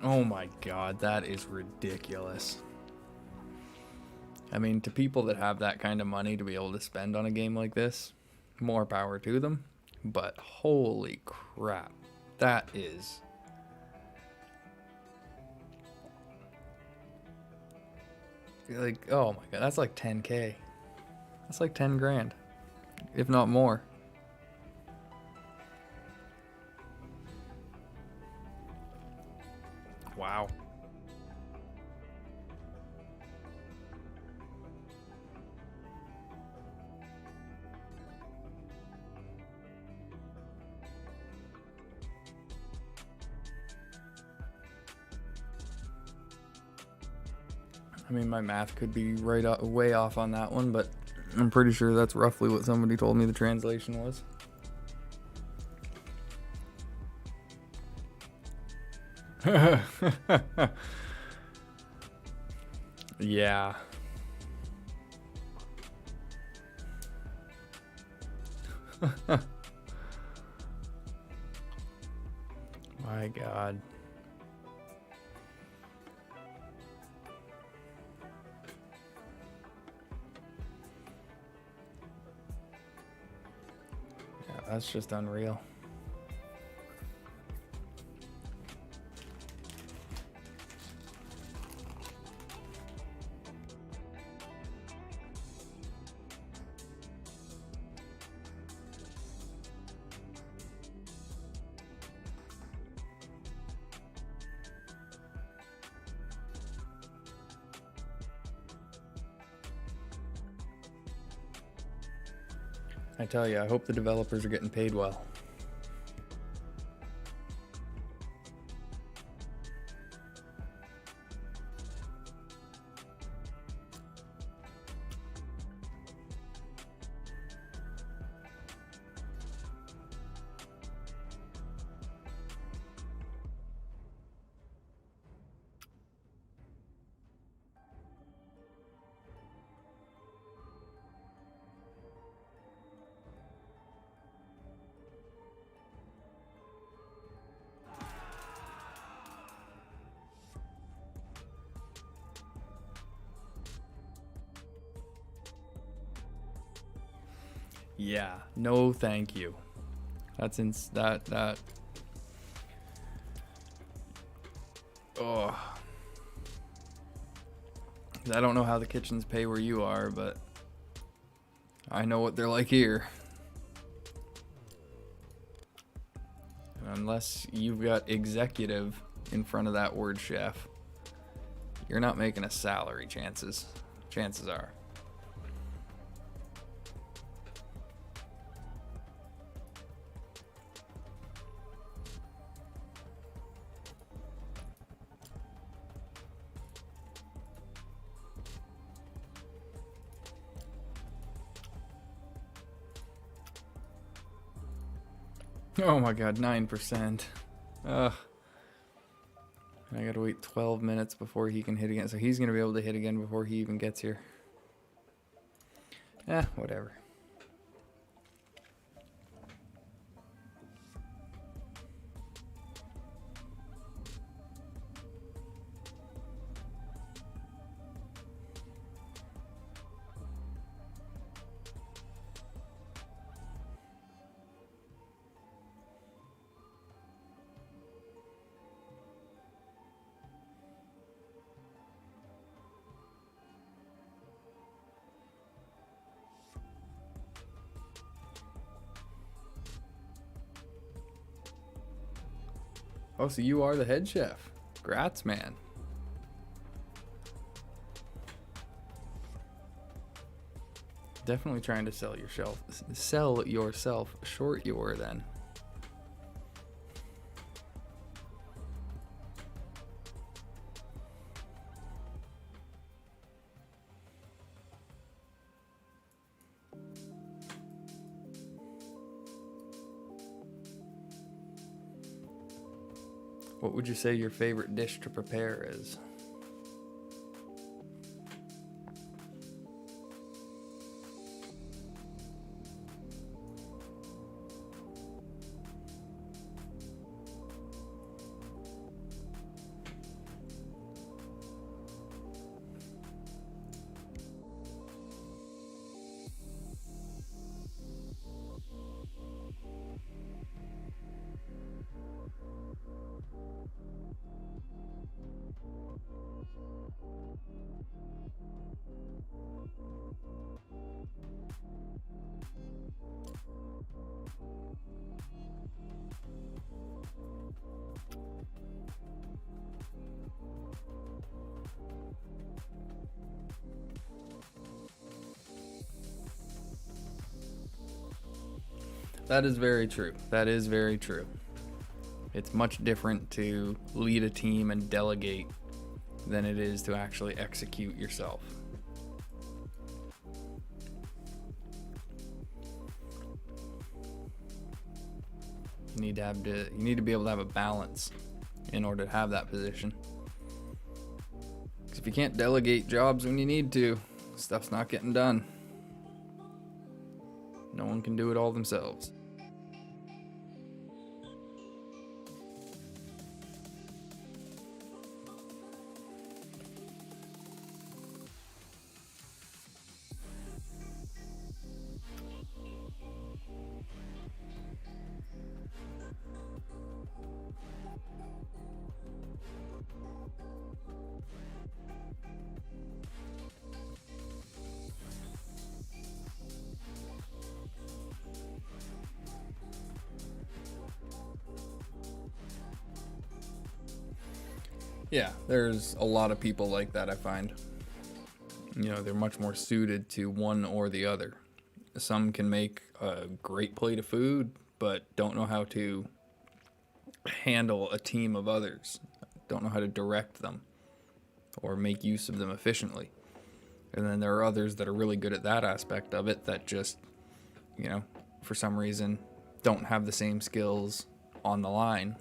Oh my god, that is ridiculous. I mean, to people that have that kind of money to be able to spend on a game like this, more power to them. But holy crap, that is... like, oh my god, that's like 10K. That's like 10 grand, if not more. Wow. I mean, my math could be way off on that one, but I'm pretty sure that's roughly what somebody told me the translation was. Yeah. My god. Yeah, that's just unreal. I tell you, I hope the developers are getting paid well. Yeah, no thank you. That's that. Oh. I don't know how the kitchens pay where you are, but I know what they're like here. Unless you've got executive in front of that word chef, you're not making a salary, chances are. Oh my god, 9%. Ugh. I gotta wait 12 minutes before he can hit again. So he's gonna be able to hit again before he even gets here. Whatever. Oh, so you are the head chef. Grats, man. Definitely trying to sell yourself short, you were then. What would you say your favorite dish to prepare is? That is very true. That is very true. It's much different to lead a team and delegate than it is to actually execute yourself. You need to be able to have a balance in order to have that position. Because if you can't delegate jobs when you need to, stuff's not getting done. No one can do it all themselves. Yeah, there's a lot of people like that, I find. You know, they're much more suited to one or the other. Some can make a great plate of food, but don't know how to handle a team of others, don't know how to direct them or make use of them efficiently. And then there are others that are really good at that aspect of it that just, you know, for some reason don't have the same skills on the line.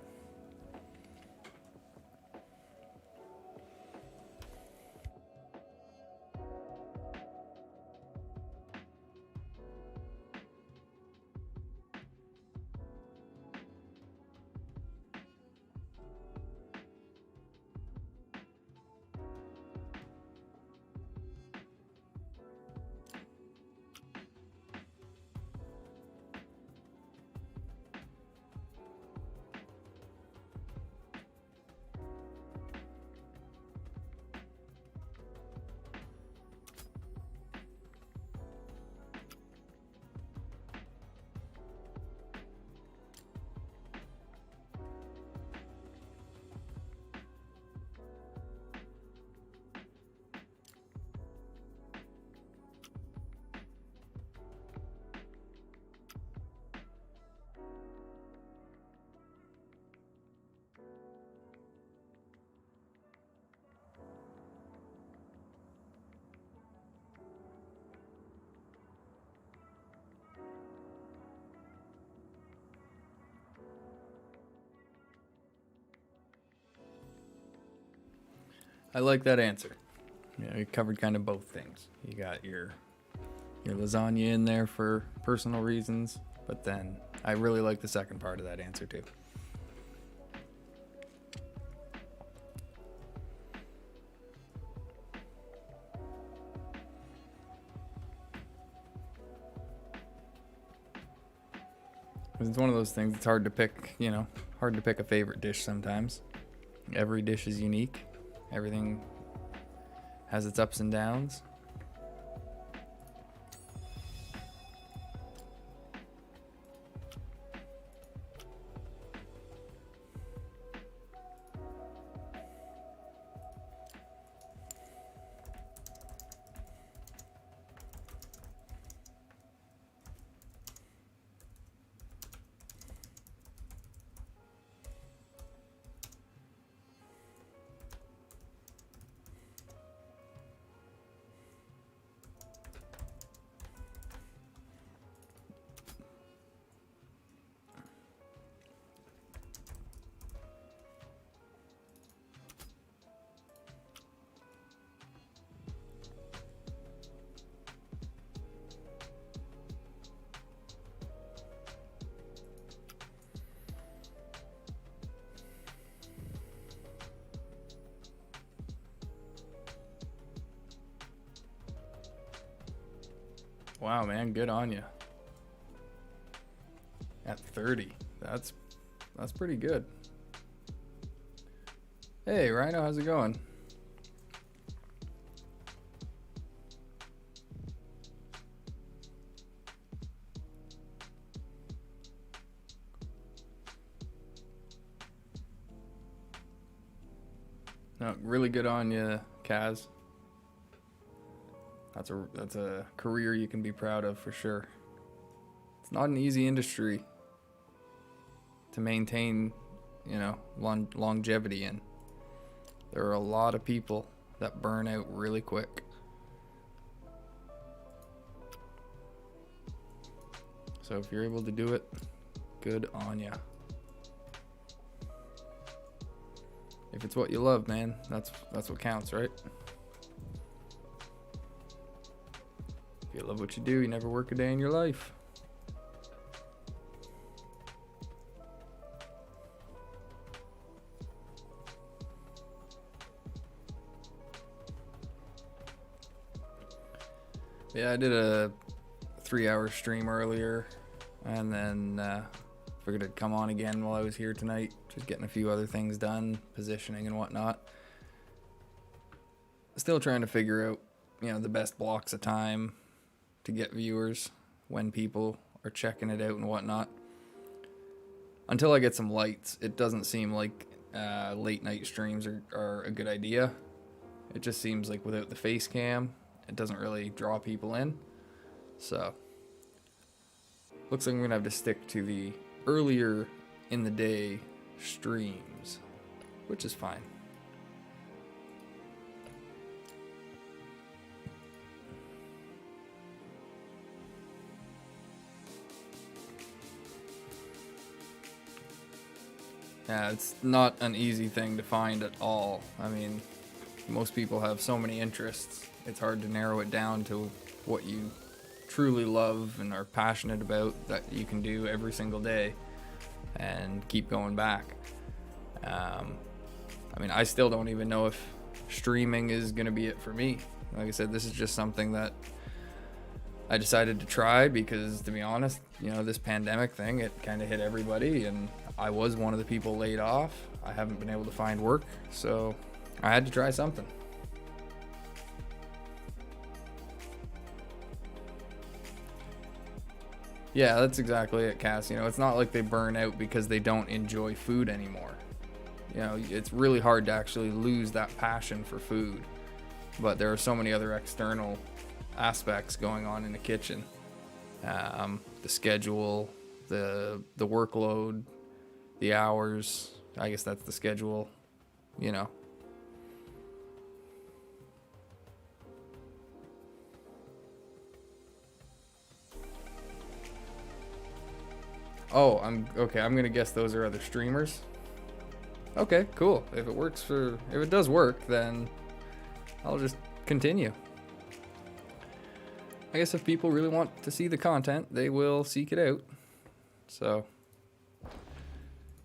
I like that answer. You know, you covered kind of both things. You got your lasagna in there for personal reasons, but then I really like the second part of that answer too. It's one of those things, it's hard to pick, hard to pick a favorite dish sometimes. Every dish is unique. Everything has its ups and downs. Wow, man, good on you. At 30, that's pretty good. Hey, Rhino, how's it going? No, really good on you, Kaz. That's a career you can be proud of for sure. It's not an easy industry to maintain, you know, longevity in. There are a lot of people that burn out really quick. So if you're able to do it, good on ya. If it's what you love, man, that's what counts, right? If you love what you do, you never work a day in your life. Yeah, I did a 3-hour stream earlier, and then figured I'd come on again while I was here tonight, just getting a few other things done, positioning and whatnot. Still trying to figure out, you know, the best blocks of time to get viewers when people are checking it out and whatnot. Until I get some lights, it doesn't seem like late night streams are a good idea. It just seems like without the face cam, it doesn't really draw people in. So looks like I'm gonna have to stick to the earlier in the day streams, which is fine. Yeah, it's not an easy thing to find at all. I mean, most people have so many interests. It's hard to narrow it down to what you truly love and are passionate about that you can do every single day and keep going back. I mean, I still don't even know if streaming is going to be it for me. Like I said, this is just something that I decided to try because, to be honest, you know, this pandemic thing, it kind of hit everybody, and I was one of the people laid off. I haven't been able to find work, so I had to try something. Yeah, that's exactly it, Cass. You know, it's not like they burn out because they don't enjoy food anymore. You know, it's really hard to actually lose that passion for food. But there are so many other external aspects going on in the kitchen. The schedule, the workload, the hours. I guess that's the schedule, you know. Oh, I'm gonna guess those are other streamers. Okay, cool. If it does work, then I'll just continue. I guess if people really want to see the content, they will seek it out. So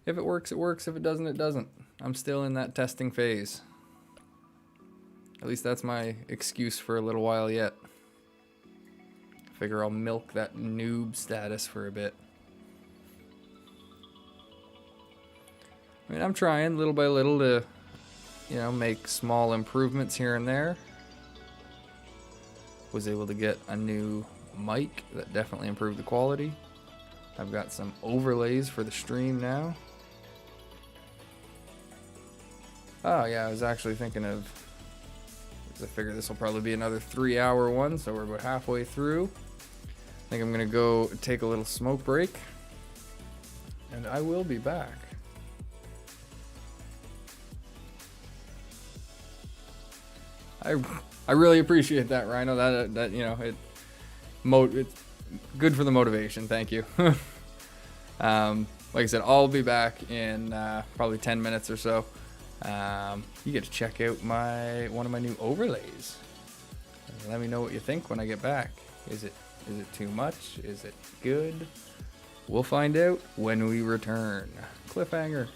if it works, it works. If it doesn't, it doesn't. I'm still in that testing phase. At least that's my excuse for a little while yet. Figure I'll milk that noob status for a bit. I mean, I'm trying little by little to, you know, make small improvements here and there. Was able to get a new mic that definitely improved the quality. I've got some overlays for the stream now. Oh yeah, I was actually thinking of, because I figure this will probably be another 3-hour one, so we're about halfway through. I think I'm gonna go take a little smoke break, and I will be back. I really appreciate that, Rhino. That you know, it's good for the motivation. Thank you. Like I said, I'll be back in probably 10 minutes or so. You get to check out one of my new overlays. Let me know what you think when I get back. Is it too much? Is it good? We'll find out when we return. Cliffhanger.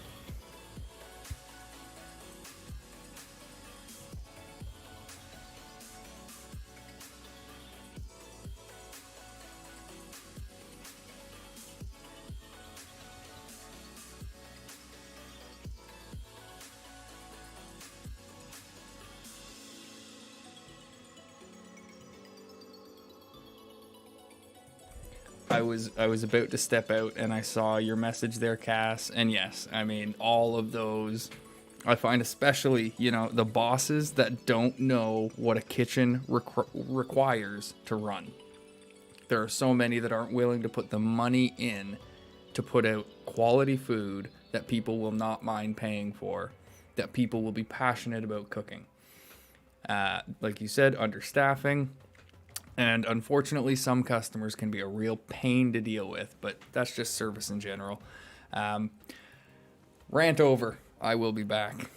I was about to step out and I saw your message there, Cass, and yes, I mean, all of those, I find especially, you know, the bosses that don't know what a kitchen requires to run. there are so many that aren't willing to put the money in to put out quality food that people will not mind paying for, that people will be passionate about cooking. Like you said, understaffing, and unfortunately some customers can be a real pain to deal with, but that's just service in general. Rant over. I will be back.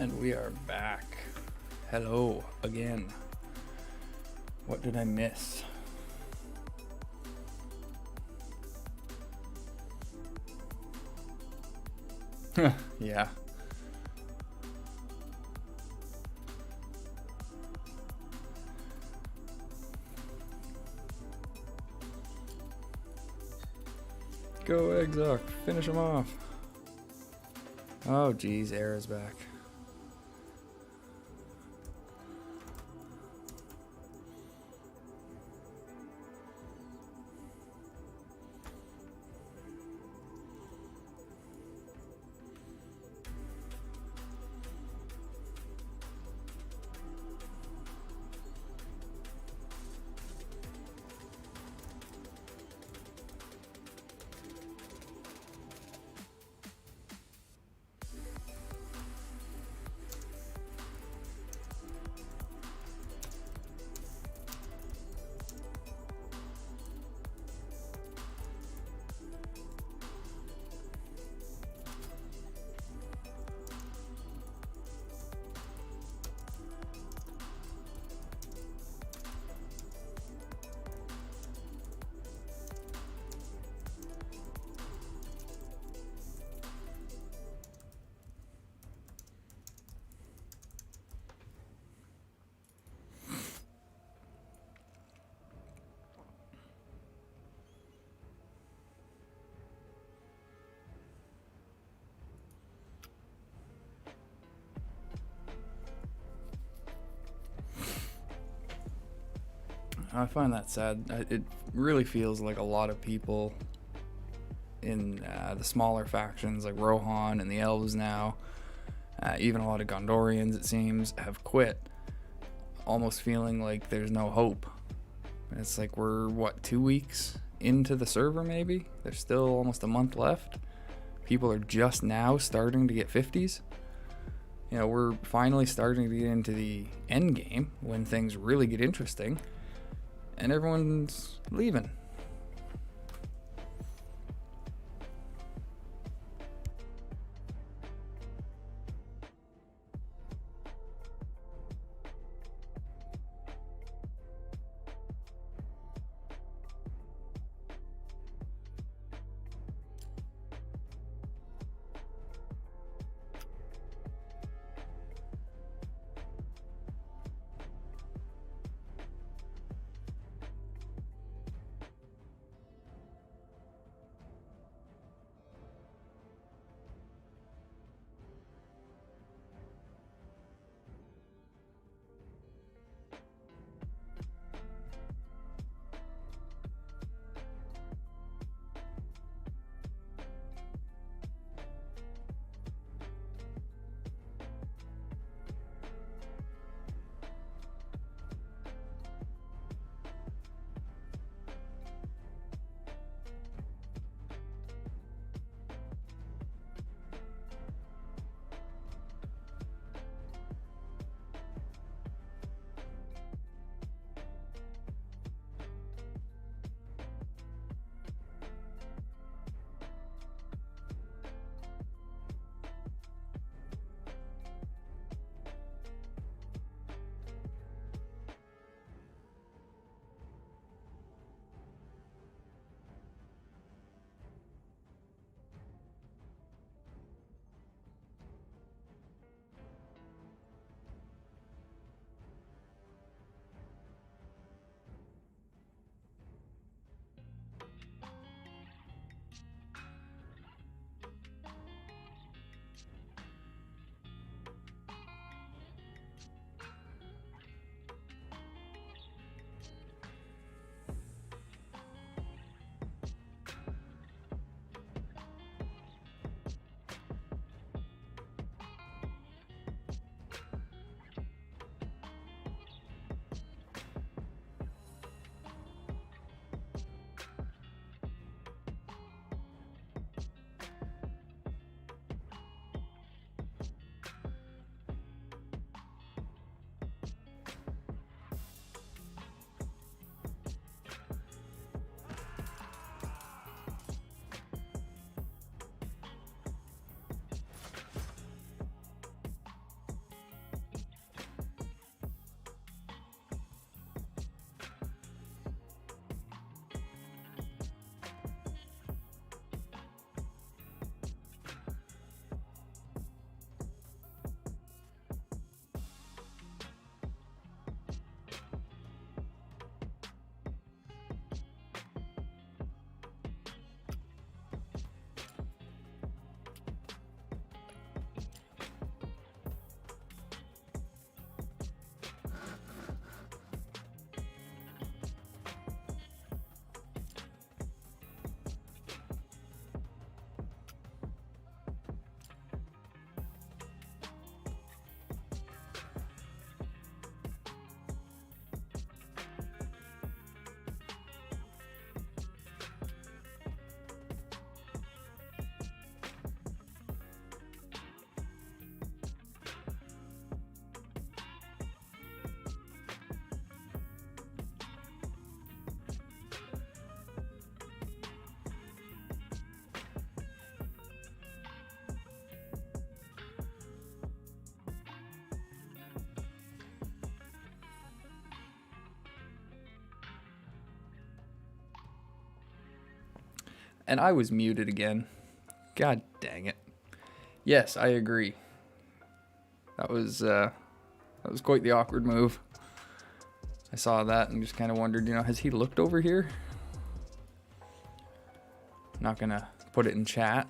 And we are back. Hello again. What did I miss? Yeah. Go Exarch, finish him off. Oh geez, Era's back. I find that sad. It really feels like a lot of people in the smaller factions like Rohan and the Elves now, even a lot of Gondorians it seems, have quit, almost feeling like there's no hope. And it's like we're, what, 2 weeks into the server maybe? There's still almost a month left. People are just now starting to get 50s. You know, we're finally starting to get into the end game when things really get interesting. And everyone's leaving. And I was muted again. God dang it. Yes, I agree. That was quite the awkward move. I saw that and just kind of wondered, has he looked over here? Not gonna put it in chat.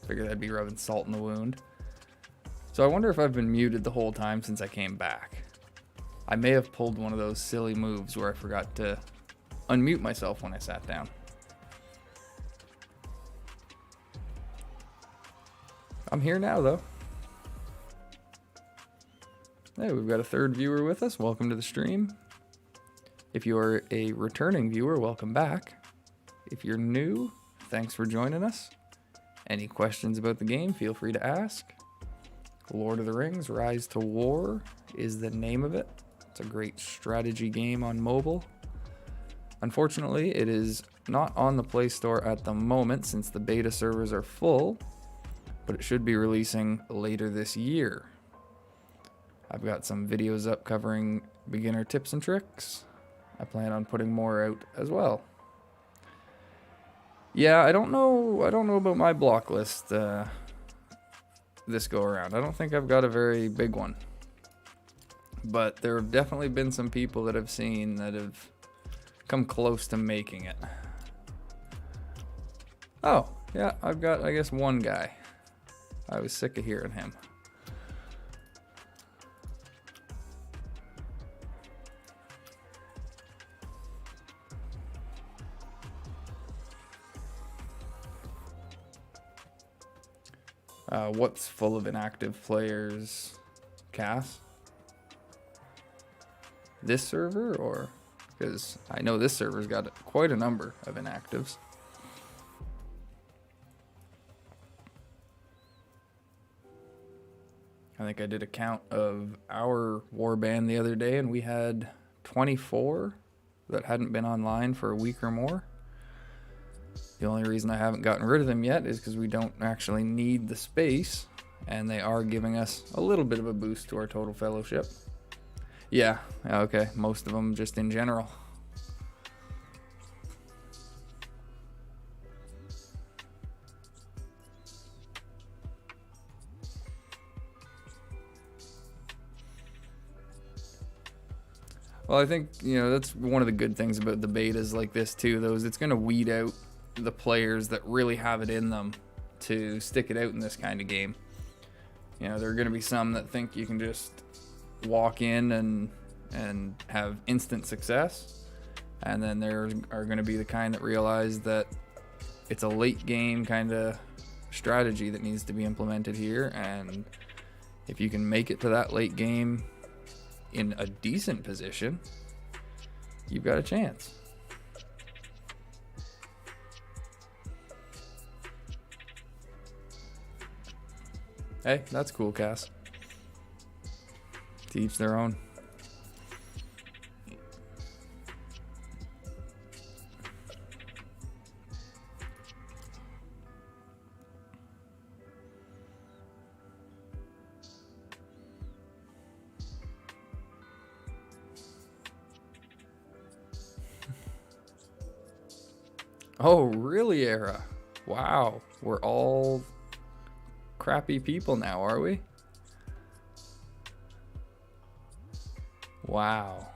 Figured that'd be rubbing salt in the wound. So I wonder if I've been muted the whole time since I came back. I may have pulled one of those silly moves where I forgot to unmute myself when I sat down. I'm here now, though. Hey, we've got a third viewer with us. Welcome to the stream. If you are a returning viewer, welcome back. If you're new, thanks for joining us. Any questions about the game, feel free to ask. Lord of the Rings, Rise to War is the name of it. It's a great strategy game on mobile. Unfortunately, it is not on the Play Store at the moment since the beta servers are full, but it should be releasing later this year. I've got some videos up covering beginner tips and tricks. I plan on putting more out as well. Yeah, I don't know about my block list this go around. I don't think I've got a very big one. But there have definitely been some people that I've seen that have come close to making it. Oh, yeah, I've got, I guess, one guy. I was sick of hearing him. What's full of inactive players? Cass? This server, or? Because I know this server's got quite a number of inactives. I think I did a count of our warband the other day, and we had 24 that hadn't been online for a week or more. The only reason I haven't gotten rid of them yet is because we don't actually need the space, and they are giving us a little bit of a boost to our total fellowship. Yeah, okay, most of them just in general. Well, I think, that's one of the good things about the betas like this too, though, is it's going to weed out the players that really have it in them to stick it out in this kind of game. There are going to be some that think you can just walk in and have instant success, and then there are going to be the kind that realize that it's a late game kind of strategy that needs to be implemented here, and if you can make it to that late game in a decent position, you've got a chance. Hey, that's cool, Cass. To each their own. Oh, really, Era? Wow, we're all crappy people now, are we? Wow.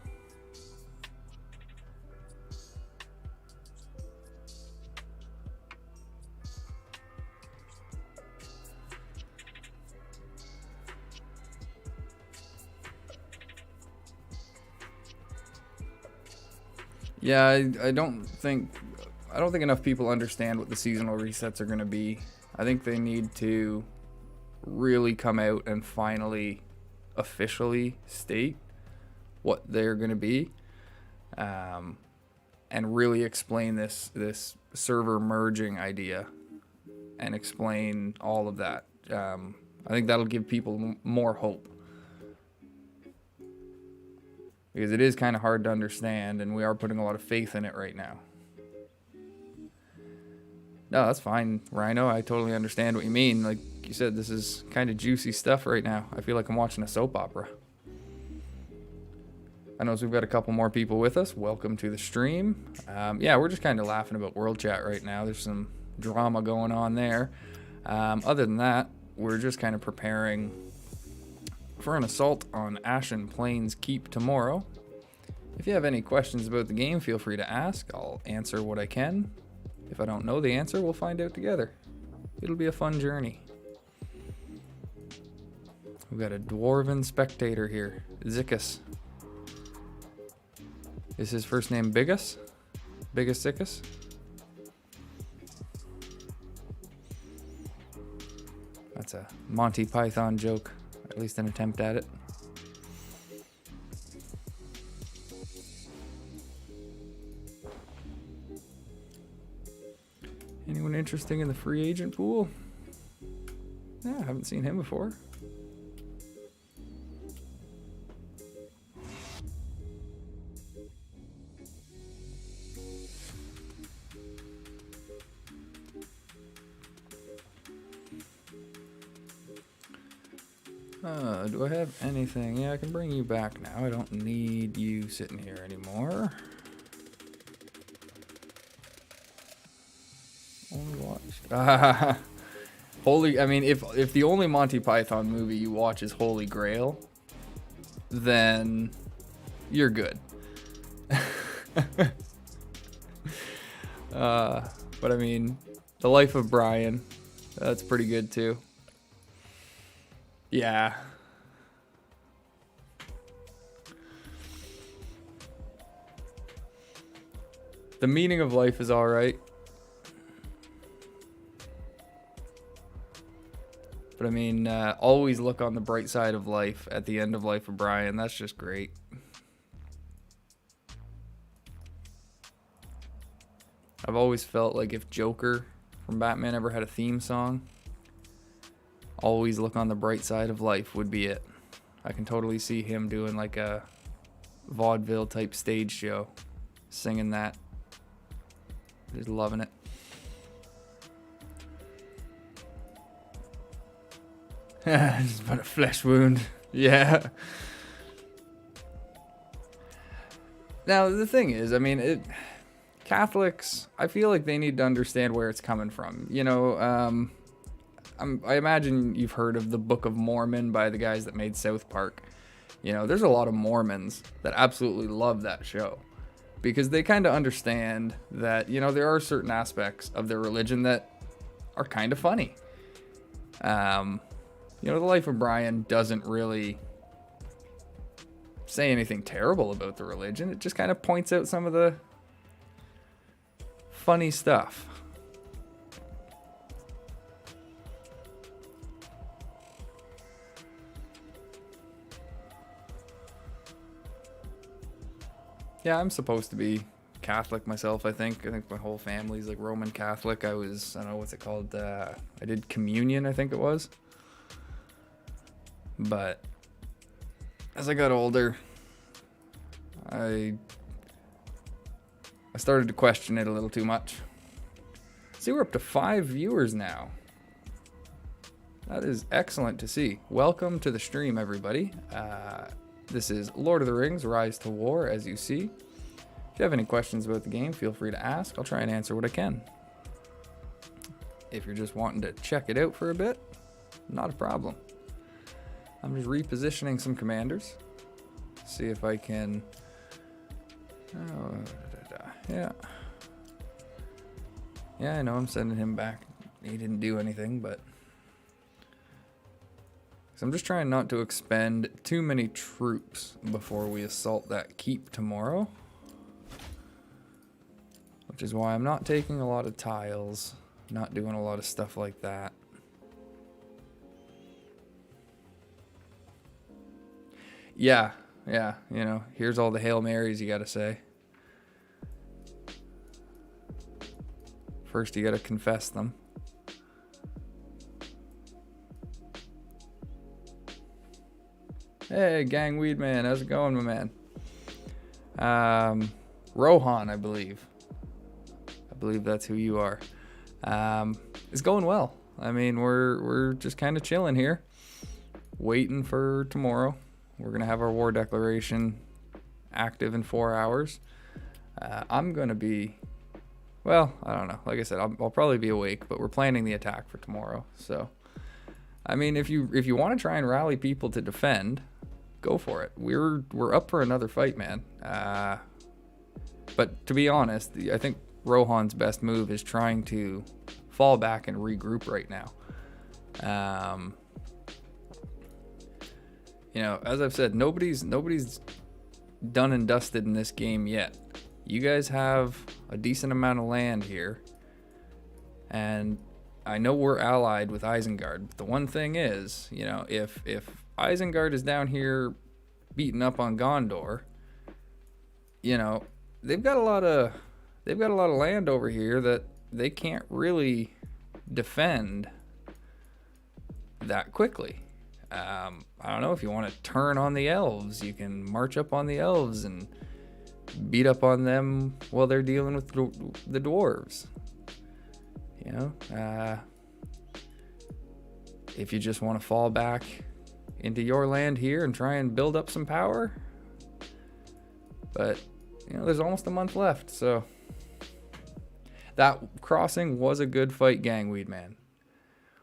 Yeah, I don't think enough people understand what the seasonal resets are going to be. I think they need to really come out and finally officially state what they're going to be, and really explain this server merging idea and explain all of that. I think that'll give people more hope, because it is kind of hard to understand, and we are putting a lot of faith in it right now. No, that's fine, Rhino. I totally understand what you mean. Like you said, this is kind of juicy stuff right now. I feel like I'm watching a soap opera. I know we've got a couple more people with us. Welcome to the stream. Yeah, we're just kind of laughing about World Chat right now. There's some drama going on there. Other than that, we're just kind of preparing for an assault on Ashen Plains Keep tomorrow. If you have any questions about the game, feel free to ask. I'll answer what I can. If I don't know the answer, we'll find out together. It'll be a fun journey. We've got a dwarven spectator here, Zickus. Is his first name Bigus? Bigus Zickus? That's a Monty Python joke, at least an attempt at it. Anyone interesting in the free agent pool? Yeah, I haven't seen him before. Do I have anything? Yeah, I can bring you back now. I don't need you sitting here anymore. Only watched. Holy, I mean, if the only Monty Python movie you watch is Holy Grail, then you're good. But I mean, The Life of Brian, that's pretty good too. Yeah. The Meaning of Life is all right. But I mean, always look on the bright side of life at the end of Life of Brian. That's just great. I've always felt like if Joker from Batman ever had a theme song, always look on the bright side of life would be it. I can totally see him doing like a vaudeville type stage show, singing that. Just loving it. Just about a flesh wound. Yeah. Now, the thing is, I mean, Catholics, I feel like they need to understand where it's coming from. You know, I imagine you've heard of the Book of Mormon by the guys that made South Park. You know, there's a lot of Mormons that absolutely love that show because they kind of understand that, you know, there are certain aspects of their religion that are kind of funny. You know, The Life of Brian doesn't really say anything terrible about the religion. It just kind of points out some of the funny stuff. Yeah, I'm supposed to be Catholic myself, I think. I think my whole family's like Roman Catholic. I don't know, what's it called? I did communion, I think it was. But as I got older, I started to question it a little too much. See, we're up to 5 viewers now. That is excellent to see. Welcome to the stream, everybody. This is Lord of the Rings, Rise to War, as you see. If you have any questions about the game, feel free to ask. I'll try and answer what I can. If you're just wanting to check it out for a bit, not a problem. I'm just repositioning some commanders. See if I can... Yeah. Yeah, I know I'm sending him back. He didn't do anything, but... So I'm just trying not to expend too many troops before we assault that keep tomorrow. Which is why I'm not taking a lot of tiles, not doing a lot of stuff like that. Yeah, you know, here's all the Hail Marys you gotta say. First you gotta confess them. Hey, Gangweed Man, how's it going, my man? Rohan, I believe. I believe that's who you are. It's going well. I mean, we're just kind of chilling here, waiting for tomorrow. We're gonna have our war declaration active in 4 hours. I'm going to be, well, I don't know. Like I said, I'll probably be awake, but we're planning the attack for tomorrow. So, I mean, if you want to try and rally people to defend, go for it. We're up for another fight, man. But to be honest, I think Rohan's best move is trying to fall back and regroup right now. You know, as I've said, nobody's done and dusted in this game yet. You guys have a decent amount of land here, and I know we're allied with Isengard. But the one thing is, you know, if Isengard is down here beating up on Gondor, you know, they've got a lot of land over here that they can't really defend that quickly. I don't know, if you want to turn on the elves, you can march up on the elves and beat up on them while they're dealing with the dwarves. You know, if you just want to fall back into your land here and try and build up some power. But, you know, there's almost a month left, so that crossing was a good fight, Gangweed man.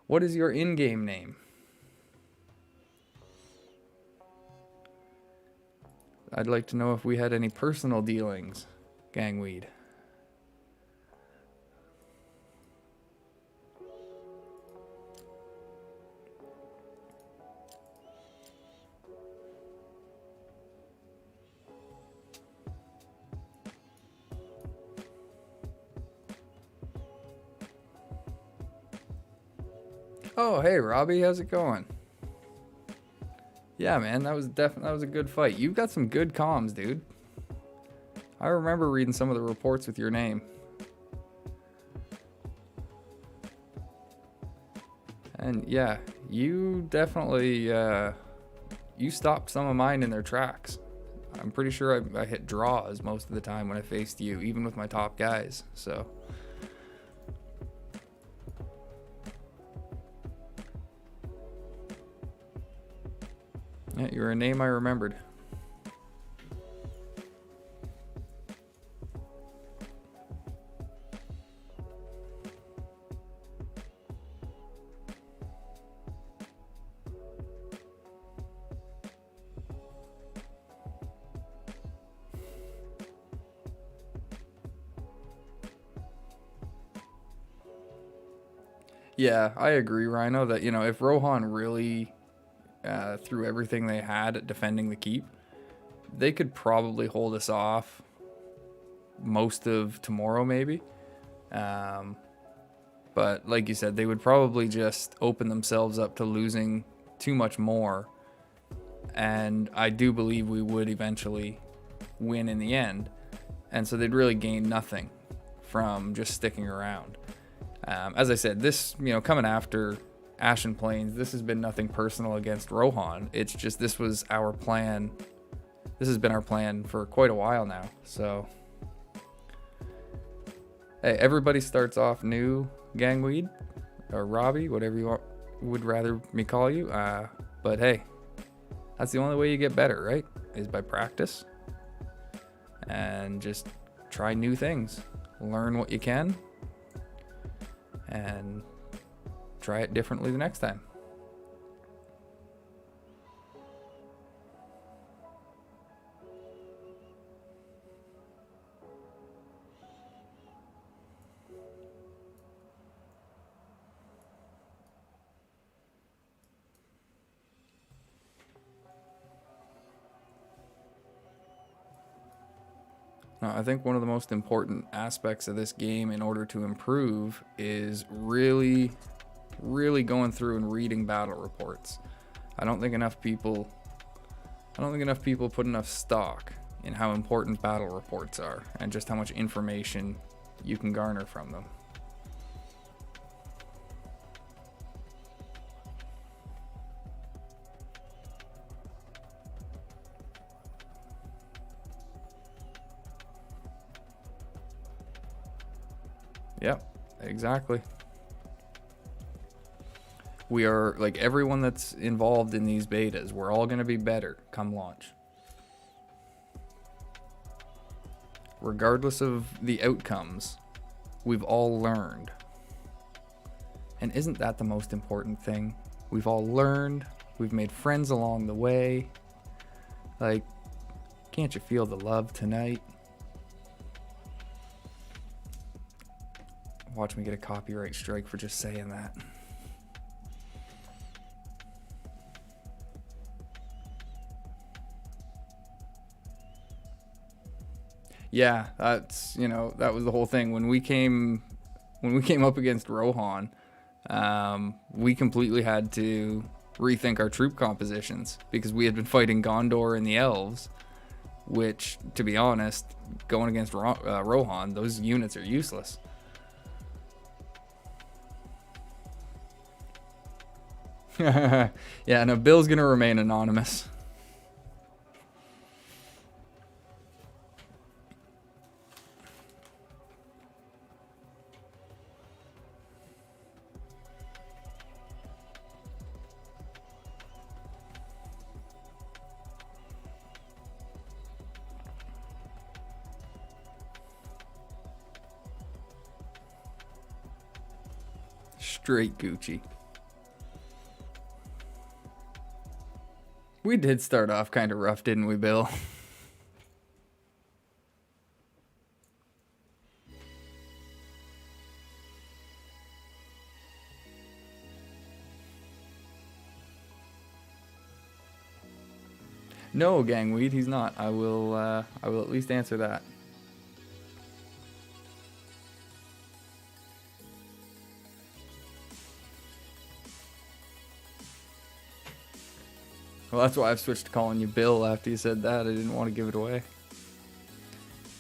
What is your in-game name? I'd like to know if we had any personal dealings, Gangweed. Oh, hey, Robbie, how's it going? Yeah, man, that was a good fight. You've got some good comms, dude. I remember reading some of the reports with your name. And yeah, you definitely you stopped some of mine in their tracks. I'm pretty sure I hit draws most of the time when I faced you, even with my top guys. So yeah, you're a name I remembered. Yeah, I agree, Rhino, that, you know, if Rohan really threw everything they had at defending the keep, they could probably hold us off most of tomorrow, maybe. But like you said, they would probably just open themselves up to losing too much more. And I do believe we would eventually win in the end. And so they'd really gain nothing from just sticking around. As I said, this, you know, coming after Ashen Plains, this has been nothing personal against Rohan. It's just, this was our plan. This has been our plan for quite a while now. So, hey, everybody starts off new, Gangweed, or Robbie, whatever you would rather me call you. But hey, that's the only way you get better, right? Is by practice. And just try new things. Learn what you can. And try it differently the next time. Now, I think one of the most important aspects of this game in order to improve is really going through and reading battle reports. I don't think enough people put enough stock in how important battle reports are and just how much information you can garner from them. Yep, exactly. We are, like, everyone that's involved in these betas, we're all going to be better come launch. regardless of the outcomes, we've all learned. And isn't that the most important thing? We've all learned, we've made friends along the way. Like, can't you feel the love tonight? Watch me get a copyright strike for just saying that. Yeah, that's, you know, that was the whole thing. When we came up against Rohan, we completely had to rethink our troop compositions because we had been fighting Gondor and the elves, which, to be honest, going against Rohan, those units are useless. Yeah, no, Bill's gonna remain anonymous. Straight Gucci. We did start off kind of rough, didn't we, Bill? No, Gangweed, he's not. I will at least answer that. Well, that's why I've switched to calling you Bill after you said that. I didn't want to give it away.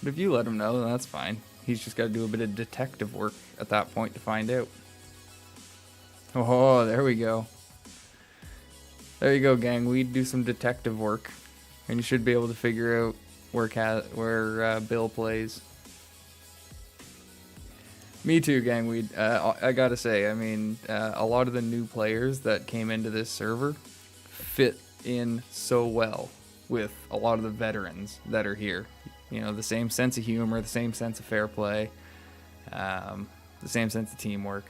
But if you let him know, then that's fine. He's just got to do a bit of detective work at that point to find out. Oh, there we go. There you go, Gangweed. Do some detective work. And you should be able to figure out where Bill plays. Me too, Gangweed. I gotta say, I mean, a lot of the new players that came into this server fit in so well with a lot of the veterans that are here. You know, the same sense of humor, the same sense of fair play, the same sense of teamwork.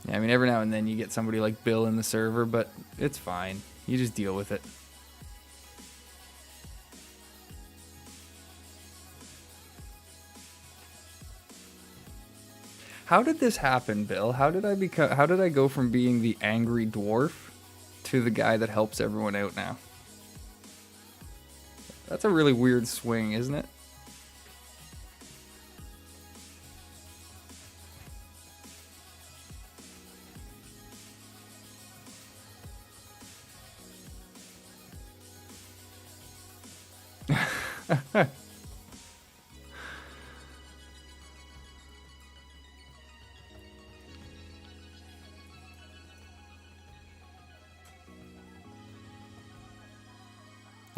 Yeah, I mean, every now and then you get somebody like Bill in the server, but it's fine. You just deal with it. How did this happen, Bill? How did I go from being the angry dwarf to the guy that helps everyone out now? That's a really weird swing, isn't it?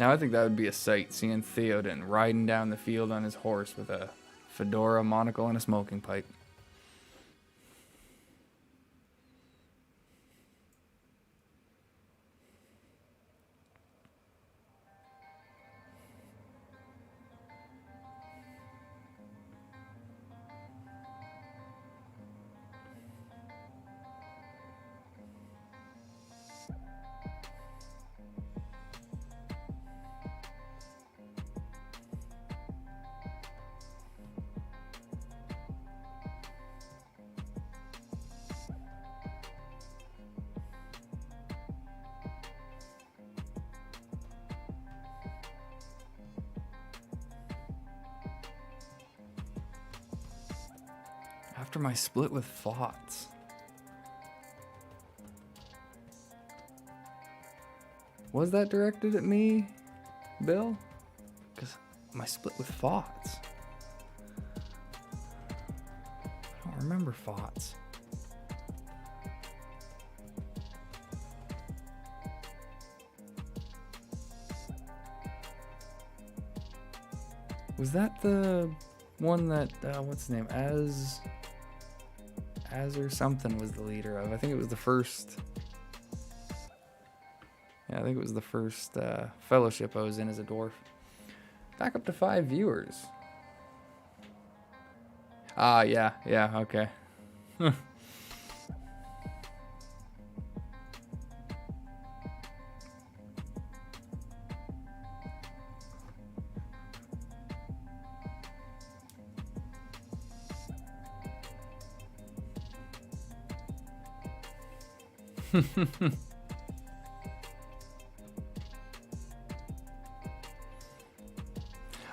Now I think that would be a sight, seeing Theoden riding down the field on his horse with a fedora, monocle, and a smoking pipe. After my split with Fots. Was that directed at me, Bill? Because my split with Fots. I don't remember Fots. Was that the one that, what's his name? Az or something was the leader of. I think it was the first. Yeah, I think it was the first fellowship I was in as a dwarf. Back up to 5 viewers. Ah, yeah, okay.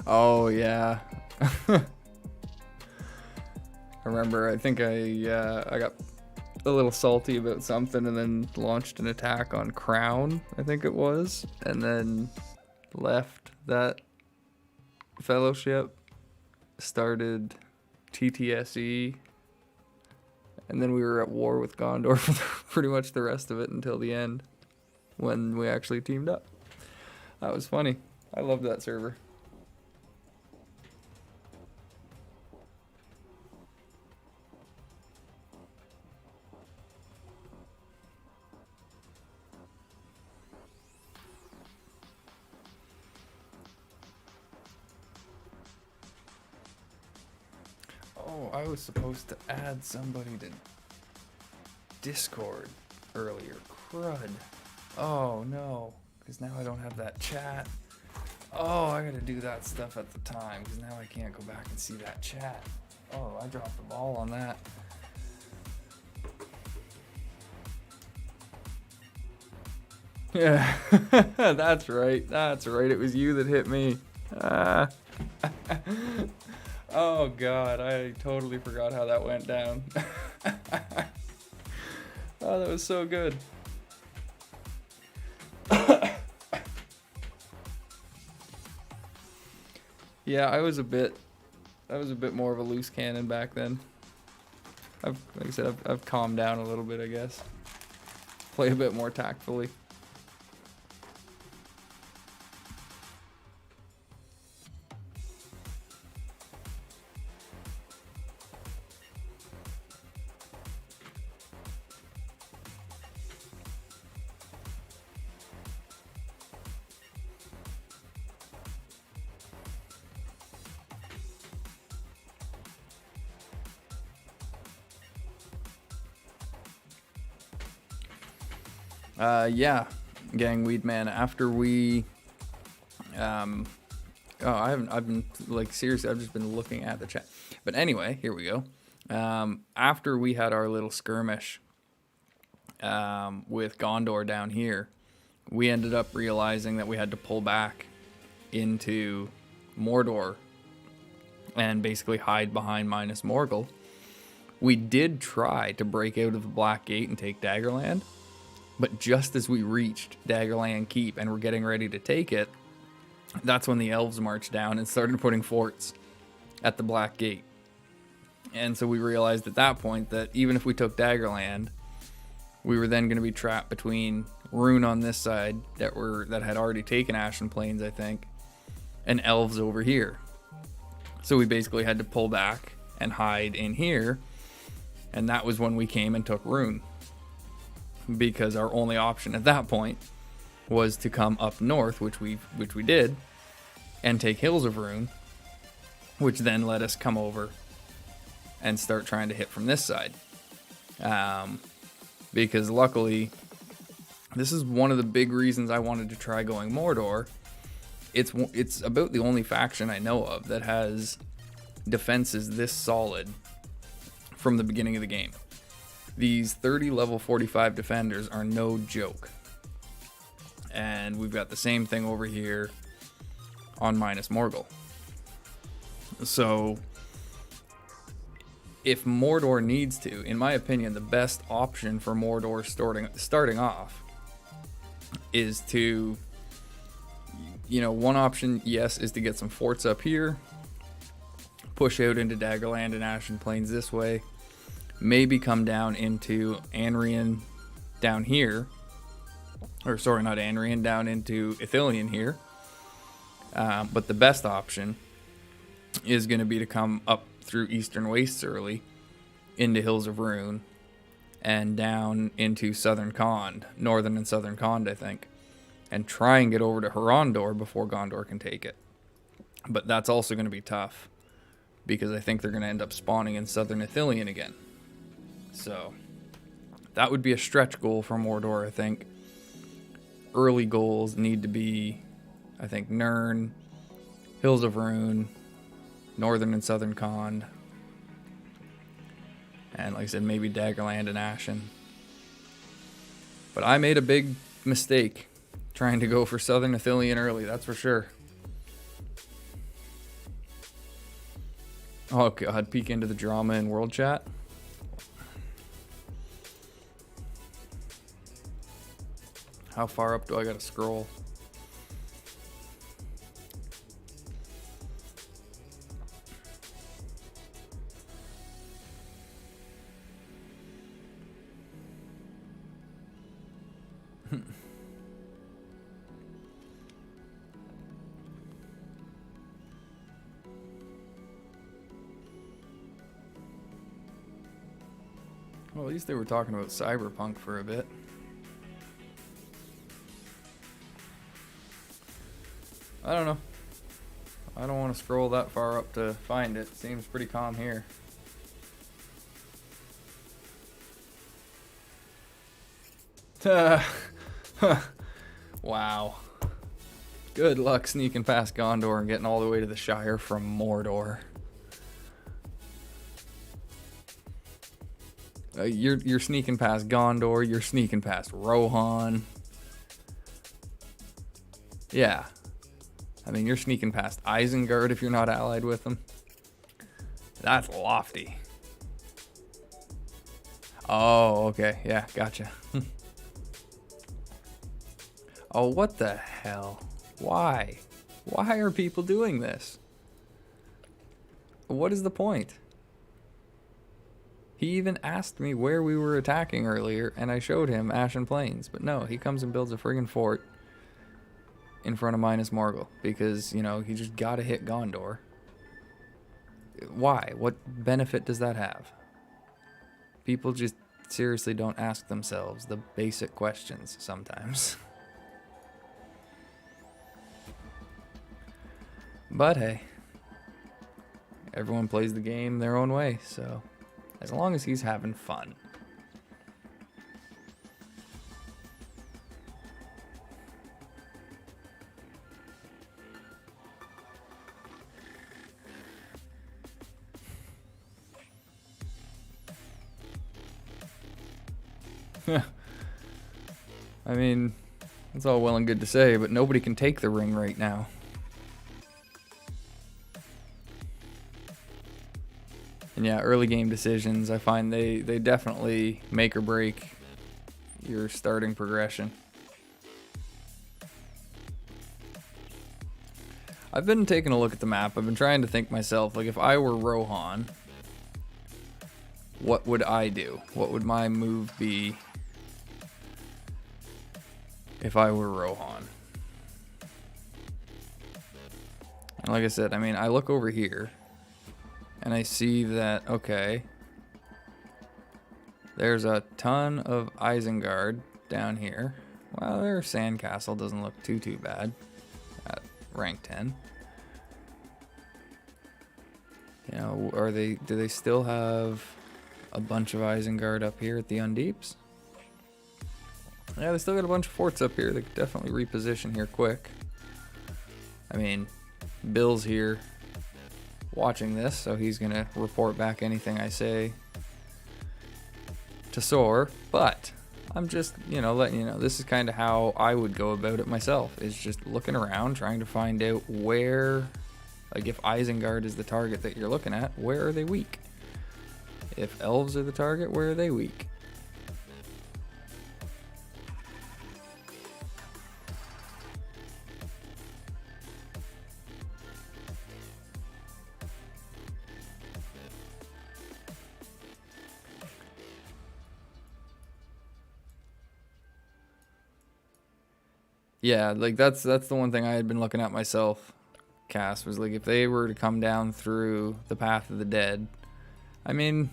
Oh, yeah. I remember, I think I got a little salty about something and then launched an attack on Crown, I think it was, and then left that fellowship, started TTSE, and then we were at war with Gondor for pretty much the rest of it until the end, when we actually teamed up. That was funny. I loved that server. Oh, I was supposed to add somebody to Discord earlier. Crud. Oh, no. Because now I don't have that chat. Oh, I gotta do that stuff at the time. Because now I can't go back and see that chat. Oh, I dropped the ball on that. Yeah. That's right. That's right. It was you that hit me. Oh god, I totally forgot how that went down. Oh, that was so good. Yeah, I was a bit more of a loose cannon back then. Like I said, I've calmed down a little bit, I guess. Play a bit more tactfully. Yeah, Gangweed man. After we, I've been like seriously, I've just been looking at the chat. But anyway, here we go. After we had our little skirmish, with Gondor down here, we ended up realizing that we had to pull back into Mordor and basically hide behind Minas Morgul. We did try to break out of the Black Gate and take Daggerland. But just as we reached Daggerland Keep and were getting ready to take it, that's when the elves marched down and started putting forts at the Black Gate. And so we realized at that point that even if we took Daggerland, we were then going to be trapped between Rune on this side that had already taken Ashen Plains, I think, and elves over here. So we basically had to pull back and hide in here, and that was when we came and took Rune. Because our only option at that point was to come up north, which we did, and take Hills of Rune, which then let us come over and start trying to hit from this side. Because luckily, this is one of the big reasons I wanted to try going Mordor. It's about the only faction I know of that has defenses this solid from the beginning of the game. These 30 level 45 defenders are no joke. And we've got the same thing over here on Minas Morgul. So, if Mordor needs to, in my opinion, the best option for Mordor starting off is to, one option, yes, is to get some forts up here, push out into Daggerland and Ashen Plains this way, maybe come down into Anrian down here, or sorry, not Anrian, down into Ithilien here. But the best option is going to be to come up through Eastern Wastes early, into Hills of Rune, and down into Southern Khand, Northern and Southern Khand, I think. and try and get over to Horondor before Gondor can take it. But that's also going to be tough, because I think they're going to end up spawning in southern Ithilien again. So that would be a stretch goal for Mordor, I think. Early goals need to be, I think, Nirn, Hills of Rune, Northern and Southern Khand, and like I said, maybe Daggerland and Ashen. But I made a big mistake trying to go for Southern Ithilien early, that's for sure. Oh god, peek into the drama in World Chat. How far up do I gotta scroll? Well, at least they were talking about Cyberpunk for a bit. I don't know. I don't want to scroll that far up to find it. Seems pretty calm here. Wow. Good luck sneaking past Gondor and getting all the way to the Shire from Mordor. You're sneaking past Gondor. You're sneaking past Rohan. Yeah. I mean, you're sneaking past Isengard if you're not allied with them. That's lofty. Oh, okay. Yeah, gotcha. Oh, what the hell? Why? Why are people doing this? What is the point? He even asked me where we were attacking earlier, and I showed him Ashen Plains. But no, he comes and builds a friggin' fort in front of Minas Morgul because, you know, he just gotta hit Gondor. Why? What benefit does that have? People just seriously don't ask themselves the basic questions sometimes. But hey, everyone plays the game their own way, so as long as he's having fun. I mean, that's all well and good to say, but nobody can take the ring right now. And yeah, early game decisions, I find they definitely make or break your starting progression. I've been taking a look at the map. I've been trying to think myself, like if I were Rohan, what would I do? What would my move be if I were Rohan? And like I said, I mean, I look over here and I see that, okay, there's a ton of Isengard down here. Well, their sandcastle doesn't look too bad at rank 10. You know, do they still have a bunch of Isengard up here at the Undeeps? Yeah, they still got a bunch of forts up here. They could definitely reposition here quick. I mean, Bill's here watching this, so he's gonna report back anything I say to Soar, but I'm just, you know, letting you know, this is kind of how I would go about it myself, is just looking around, trying to find out where, like if Isengard is the target that you're looking at, where are they weak? If elves are the target, where are they weak? Yeah, like that's the one thing I had been looking at myself, Cass, was like if they were to come down through the Path of the Dead, I mean,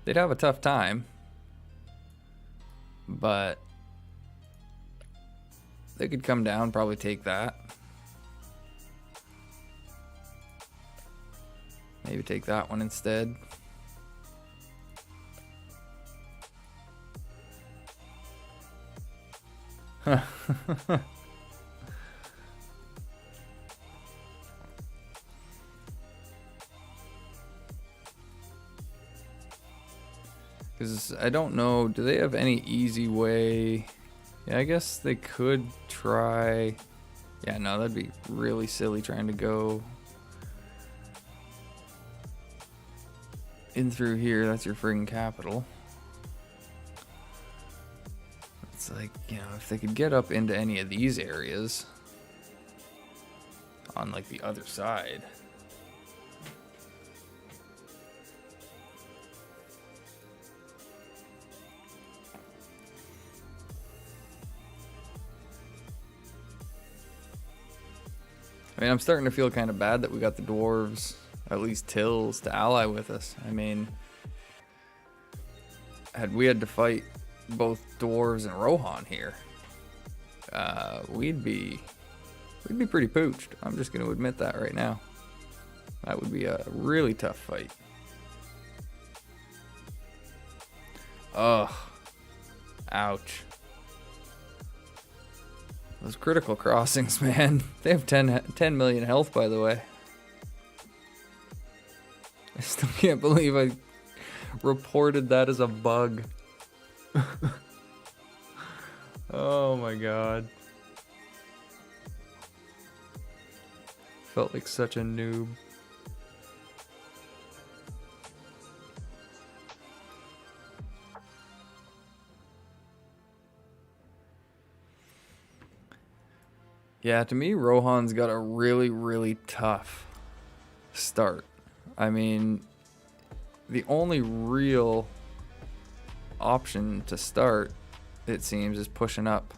they'd have a tough time, but they could come down, probably take that. Maybe take that one instead. Huh. Because I don't know, do they have any easy way? Yeah, I guess they could try. Yeah, no, that'd be really silly trying to go in through here. That's your friggin' capital. It's like, you know, if they could get up into any of these areas on like the other side. I mean, I'm starting to feel kind of bad that we got the dwarves, at least Tills, to ally with us. I mean, had we had to fight both dwarves and Rohan here, we'd be pretty pooched. I'm just going to admit that right now. That would be a really tough fight. Ugh. Ouch. Those critical crossings, man. They have 10 million health, by the way. I still can't believe I reported that as a bug. Oh my god. Felt like such a noob. Yeah, to me, Rohan's got a really, really tough start. I mean, the only real option to start, it seems, is pushing up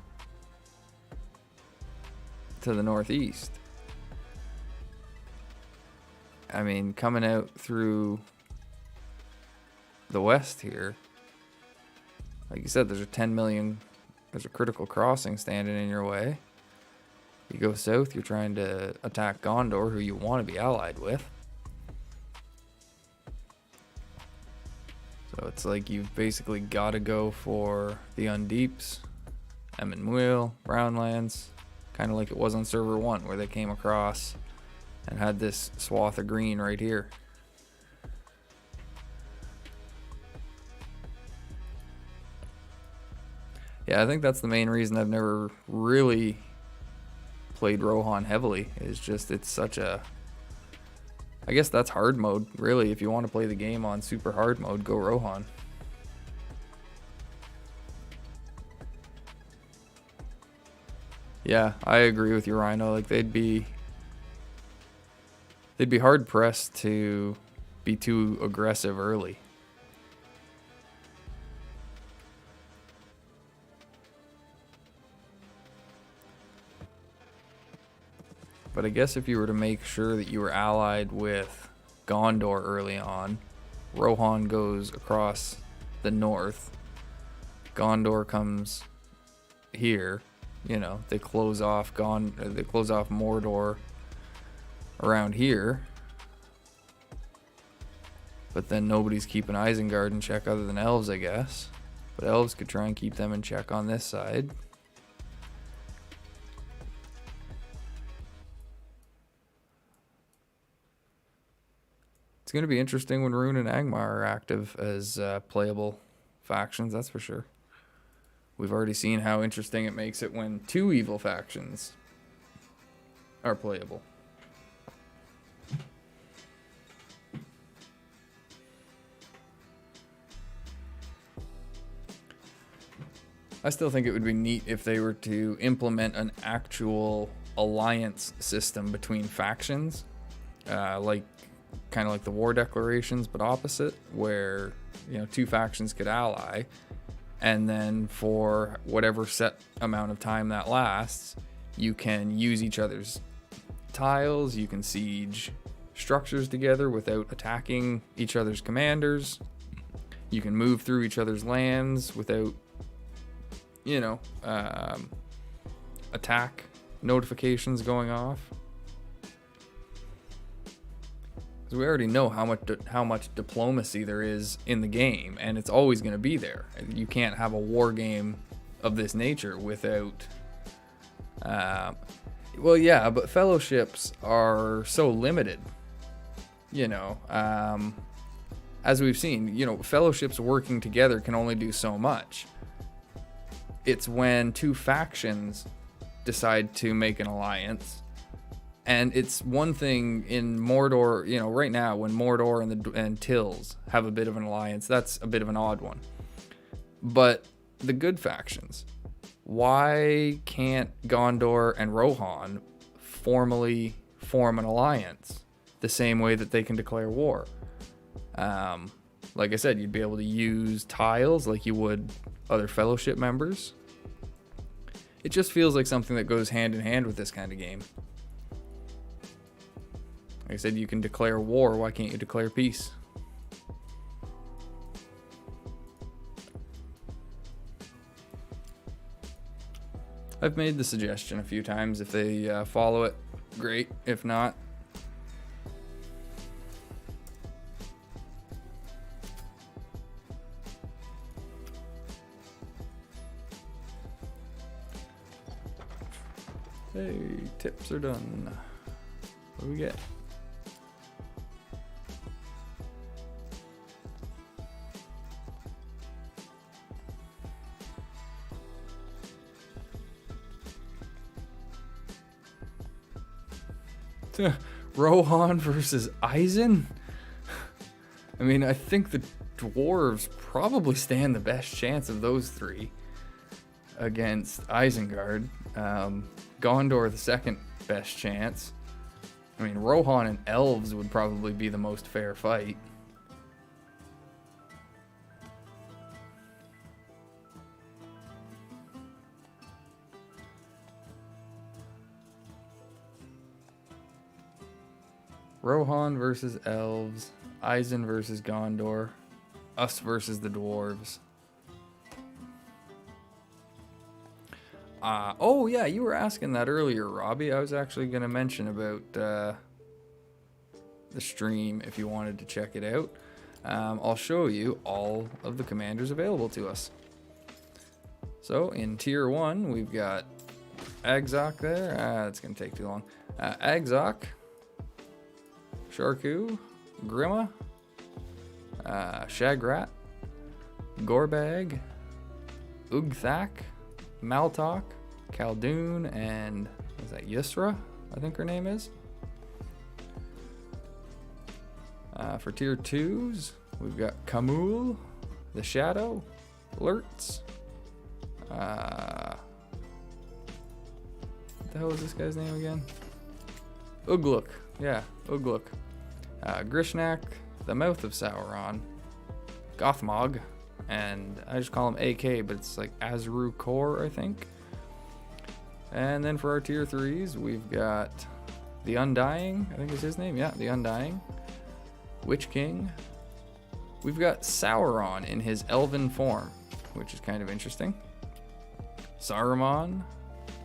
to the northeast. I mean, coming out through the west here, like you said, there's a critical crossing standing in your way. You go south, you're trying to attack Gondor, who you want to be allied with. So it's like you've basically got to go for the Undeeps, Emyn Brownlands, kind of like it was on server 1, where they came across and had this swath of green right here. Yeah, I think that's the main reason I've never really played Rohan heavily, is just it's such a, I guess that's hard mode, really. If you want to play the game on super hard mode, go Rohan. Yeah, I agree with you, Rhino. Like, they'd be hard pressed to be too aggressive early. But I guess if you were to make sure that you were allied with Gondor early on, Rohan goes across the north, Gondor comes here, you know, they close off Mordor around here, but then nobody's keeping Isengard in check other than elves, I guess. But elves could try and keep them in check on this side. It's going to be interesting when Rune and Angmar are active as playable factions, that's for sure. We've already seen how interesting it makes it when 2 evil factions are playable. I still think it would be neat if they were to implement an actual alliance system between factions, kind of like the war declarations, but opposite, where, you know, 2 factions could ally, and then for whatever set amount of time that lasts, you can use each other's tiles, you can siege structures together without attacking each other's commanders, you can move through each other's lands without, you know, attack notifications going off. Because we already know how much diplomacy there is in the game, and it's always going to be there. You can't have a war game of this nature without... well, yeah, but fellowships are so limited. You know, as we've seen, you know, fellowships working together can only do so much. It's when two factions decide to make an alliance. And it's one thing in Mordor, you know, right now when Mordor and Tills have a bit of an alliance, that's a bit of an odd one. But the good factions, why can't Gondor and Rohan formally form an alliance the same way that they can declare war? Like I said, you'd be able to use tiles like you would other fellowship members. It just feels like something that goes hand in hand with this kind of game. Like I said, you can declare war. Why can't you declare peace? I've made the suggestion a few times. If they follow it, great. If not, hey, tips are done. What do we get? Rohan versus Eisen? I mean, I think the dwarves probably stand the best chance of those three against Isengard. Gondor the second best chance. I mean, Rohan and elves would probably be the most fair fight. Rohan versus elves, Eisen versus Gondor, us versus the dwarves. Oh yeah, you were asking that earlier, Robbie. I was actually going to mention about the stream if you wanted to check it out. I'll show you all of the commanders available to us. So in tier 1, we've got Agzok there. That's going to take too long. Agzok, Sharku, Grima, Shagrat, Gorbag, Ugthak, Maltok, Khaldun, and is that Yusra? I think her name is. For tier 2s, we've got Kamul, the Shadow, Lurtz. What the hell is this guy's name again? Ugluk. Yeah, Ugluk. Grishnak, the Mouth of Sauron, Gothmog, and I just call him AK, but it's like Azru Kor, I think. And then for our tier 3s, we've got the Undying, I think is his name. Yeah, the Undying. Witch King. We've got Sauron in his elven form, which is kind of interesting. Saruman,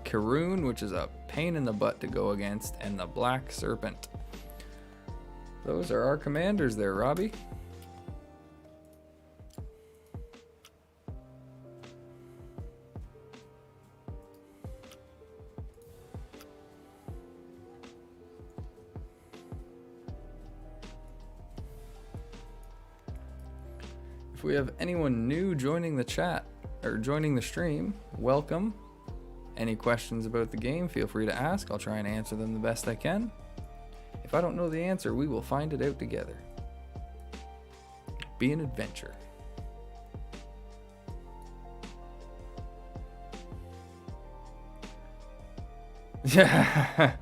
Karun, which is a pain in the butt to go against, and the Black Serpent. Those are our commanders there, Robbie. If we have anyone new joining the chat or joining the stream, welcome. Any questions about the game, feel free to ask. I'll try and answer them the best I can. If I don't know the answer, we will find it out together. Be an adventure. Yeah.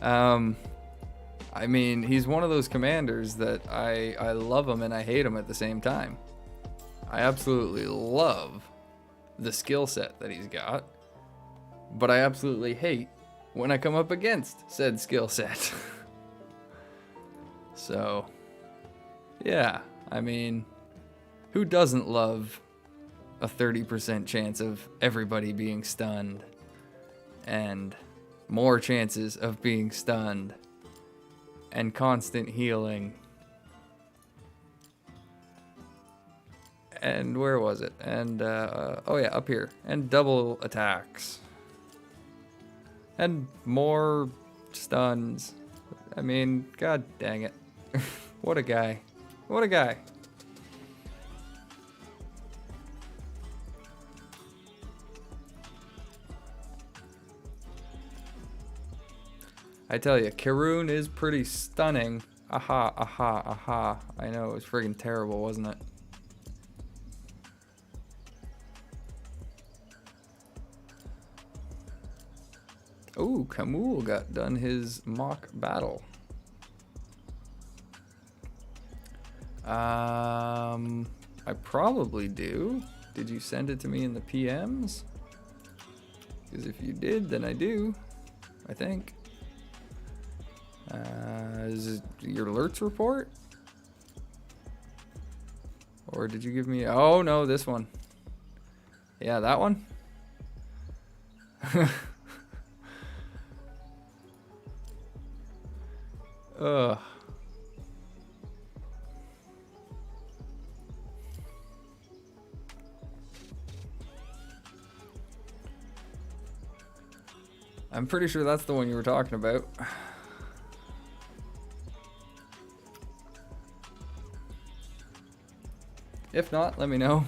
I mean, he's one of those commanders that I love him and I hate him at the same time. I absolutely love the skill set that he's got, but I absolutely hate when I come up against said skill set. So, yeah, I mean, who doesn't love a 30% chance of everybody being stunned and more chances of being stunned and constant healing. And where was it? And oh yeah, up here. And double attacks. And more stuns. I mean, god dang it. What a guy. What a guy. I tell you, Karoon is pretty stunning. Aha, aha, aha. I know, it was friggin' terrible, wasn't it? Ooh, Kamul got done his mock battle. I probably do. Did you send it to me in the PMs? Because if you did, then I do. I think. Is it your alerts report? Or did you give me... Oh, no, this one. Yeah, that one? Ugh. I'm pretty sure that's the one you were talking about. If not, let me know.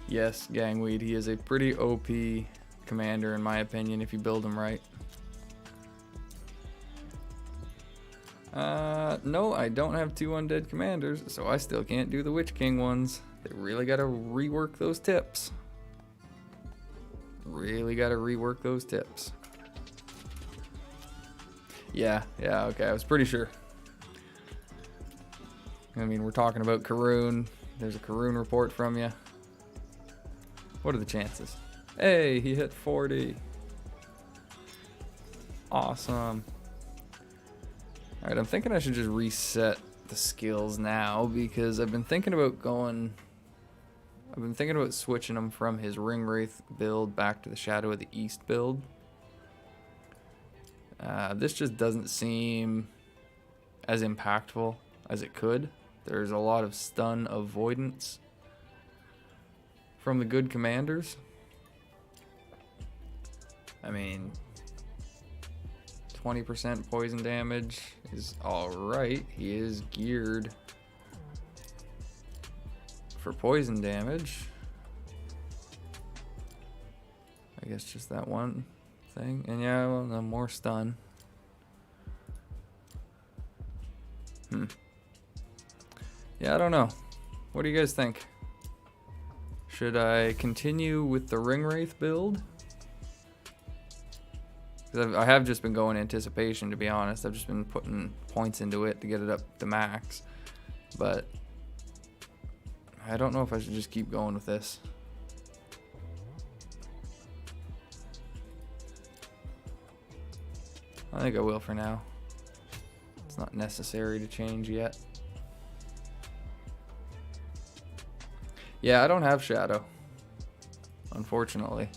Yes, Gangweed, he is a pretty OP commander in my opinion if you build him right. No, I don't have 2 undead commanders, so I still can't do the Witch King ones. They really gotta rework those tips. Really gotta rework those tips. Yeah, okay, I was pretty sure. I mean, we're talking about Karoon. There's a Karoon report from you. What are the chances? Hey, he hit 40. Awesome. Alright, I'm thinking I should just reset the skills now because I've been thinking about switching him from his Ring Wraith build back to the Shadow of the East build. This just doesn't seem as impactful as it could. There's a lot of stun avoidance from the good commanders. I mean, 20% poison damage is alright. He is geared for poison damage. I guess just that one thing. And yeah, well, no more stun. Yeah, I don't know. What do you guys think? Should I continue with the Ring Wraith build? Because I have just been going anticipation, to be honest. I've just been putting points into it to get it up to max. But I don't know if I should just keep going with this. I think I will for now. It's not necessary to change yet. Yeah, I don't have Shadow, unfortunately.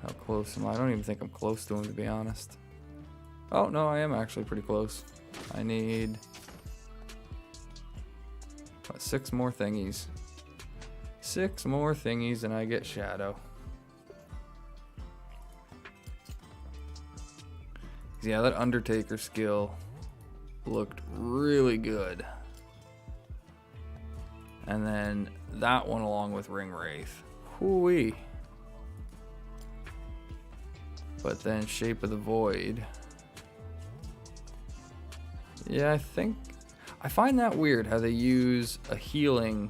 How close am I? I don't even think I'm close to him, to be honest. Oh, no, I am actually pretty close. I need... what, 6 more thingies. 6 more thingies and I get Shadow. Yeah, that Undertaker skill looked really good. And then that one along with Ring Wraith. Hoo-wee. But then Shape of the Void. Yeah, I find that weird how they use a healing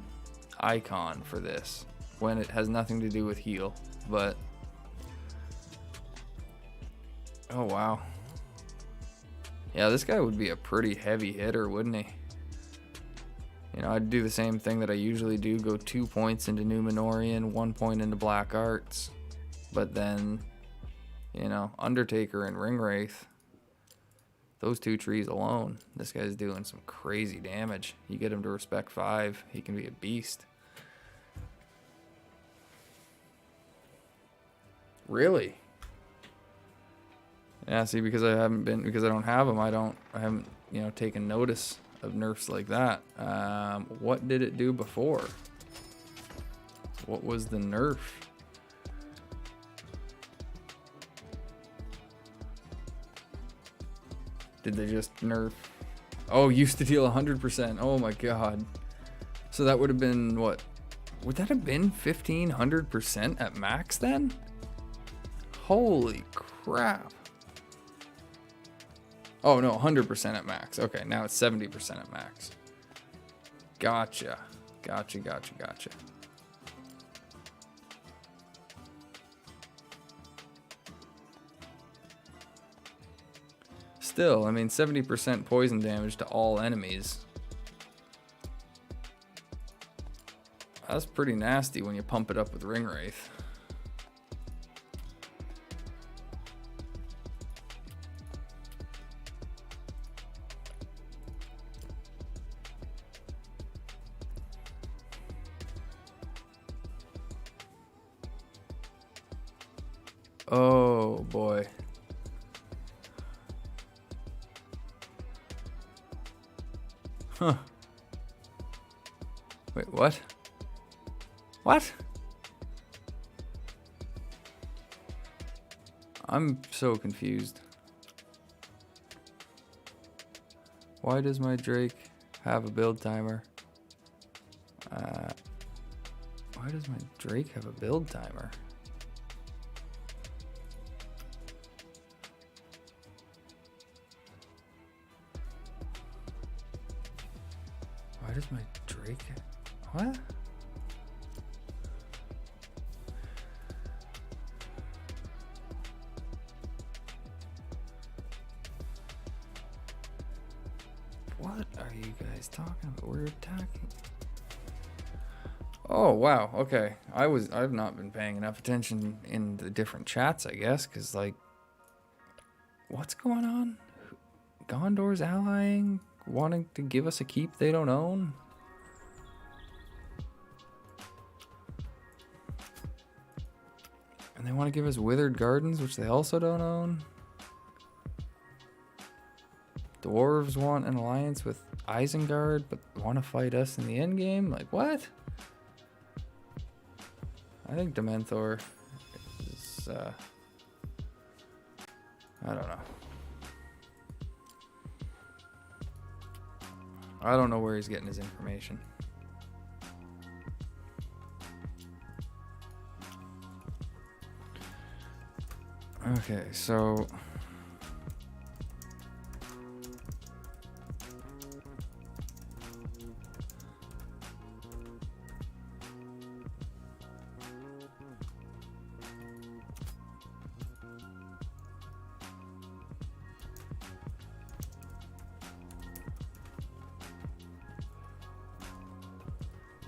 icon for this when it has nothing to do with heal. But oh wow. Yeah, this guy would be a pretty heavy hitter, wouldn't he? You know, I'd do the same thing that I usually do, go 2 points into Numenorian, 1 point into Black Arts. But then, you know, Undertaker and Ring Wraith. those 2 trees alone, this guy's doing some crazy damage. You get him to respect 5, he can be a beast. Really? Yeah, see, because I don't have them, I haven't, you know, taken notice of nerfs like that. What did it do before? What was the nerf? Did they just nerf? Oh, used to deal 100%. Oh my god. So that would have been what? Would that have been 1500% at max then? Holy crap. Oh no, 100% at max. Okay, now it's 70% at max. Gotcha. Gotcha. Still, I mean, 70% poison damage to all enemies. That's pretty nasty when you pump it up with Ring Wraith. Oh boy. Huh. Wait, what? What? I'm so confused. Why does my Drake have a build timer? Why does my Drake have a build timer? Why does my Drake... What? What are you guys talking about? We're attacking. Oh, wow. Okay. I've not been paying enough attention in the different chats, I guess, because, like, what's going on? Gondor's allying, wanting to give us a keep they don't own? And they want to give us Withered Gardens, which they also don't own? Dwarves want an alliance with Isengard, but want to fight us in the endgame? Like, what? I think Dementor is, I don't know. I don't know where he's getting his information. Okay, so...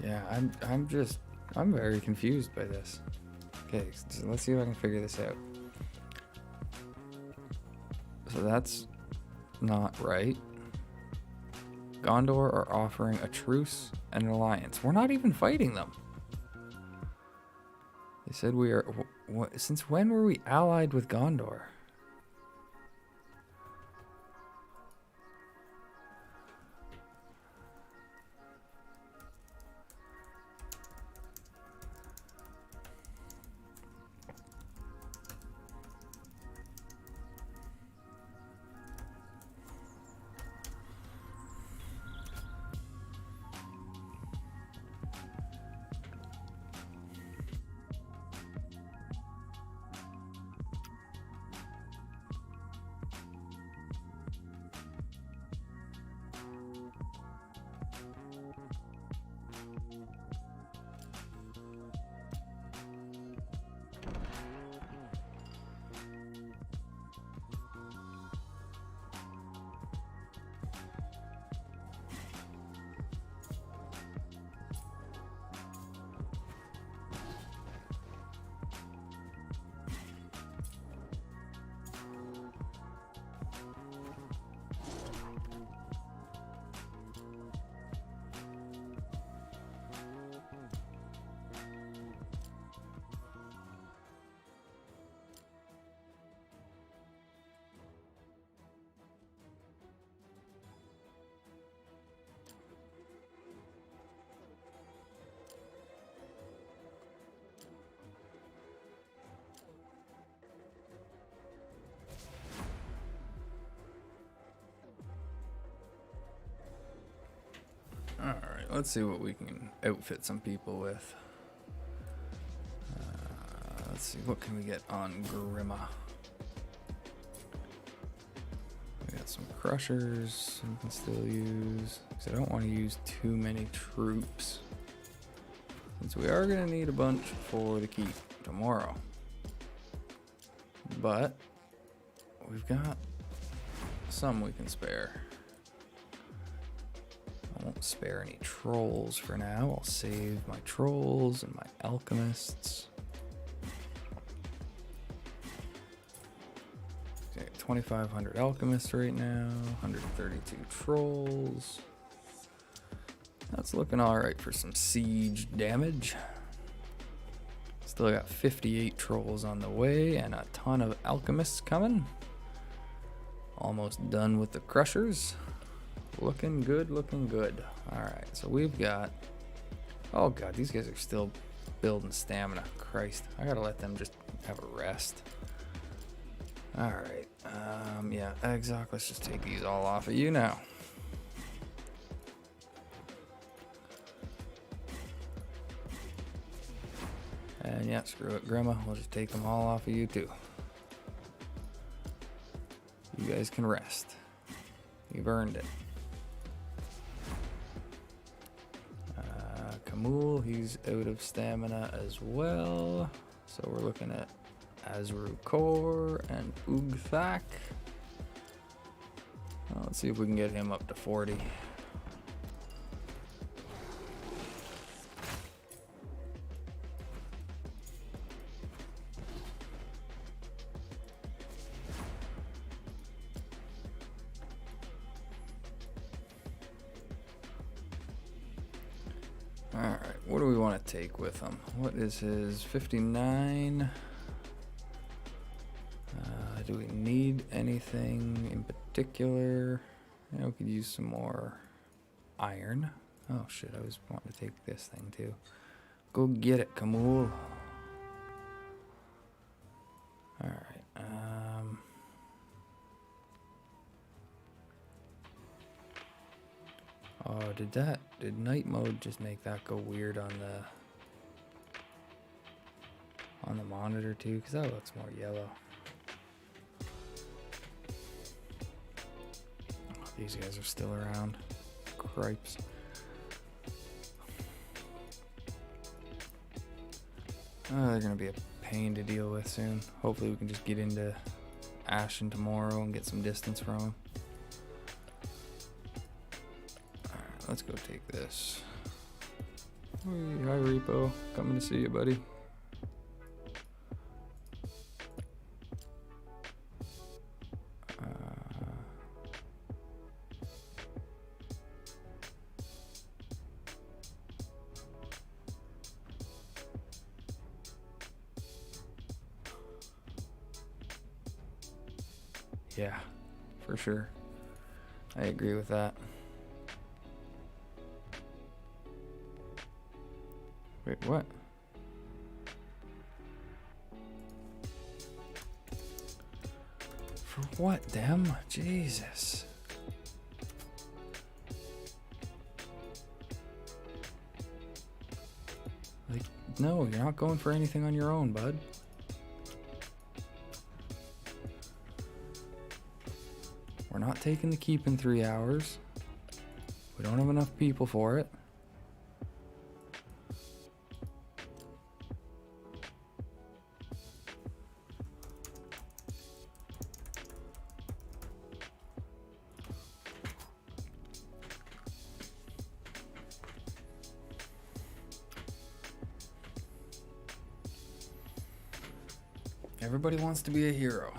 yeah, I'm very confused by this. Okay, so let's see if I can figure this out. So that's not right. Gondor are offering a truce and an alliance. We're not even fighting them. They said we are... Since when were we allied with Gondor? let's see what we can outfit some people with. Let's see, what can we get on Grima? We got some crushers we can still use, because I don't want to use too many troops, since we are going to need a bunch for the keep tomorrow. But we've got some we can spare. I won't spare any trolls for now. I'll save my trolls and my alchemists. Okay, 2,500 alchemists right now, 132 trolls. That's looking alright for some siege damage. Still got 58 trolls on the way and a ton of alchemists coming. Almost done with the crushers. Looking good, looking good. Alright, so we've got... Oh god, these guys are still building stamina. Christ, I gotta let them just have a rest. Alright, yeah, Exoc, let's just take these all off of you now. And yeah, screw it, Grima, we'll just take them all off of you too. You guys can rest. You've earned it. Kamul, he's out of stamina as well. So we're looking at Azrukor and Ugthak. Let's see if we can get him up to 40. Alright, what do we want to take with him? What is his 59? Do we need anything in particular? Yeah, we could use some more iron. Oh shit, I was wanting to take this thing too. Go get it, Kamul. Alright, oh, did night mode just make that go weird on the monitor too? Because that looks more yellow. Oh, these guys are still around. Cripes. Oh, they're gonna be a pain to deal with soon. Hopefully we can just get into Ashen tomorrow and get some distance from them. Let's go take this. Hey, hi Repo, coming to see you, buddy. Yeah, for sure. I agree with that. Wait, what? For what, Dem? Jesus. Like, no, you're not going for anything on your own, bud. We're not taking the keep in 3 hours. We don't have enough people for it. Everybody wants to be a hero.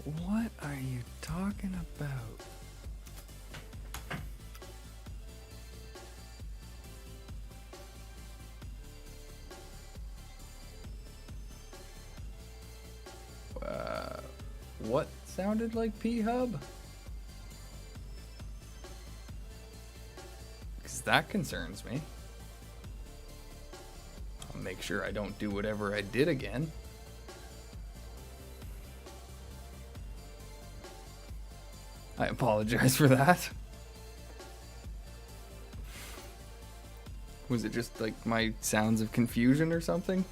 What are you talking about? What sounded like P-Hub? Because that concerns me. I'll make sure I don't do whatever I did again. I apologize for that. Was it just like my sounds of confusion or something?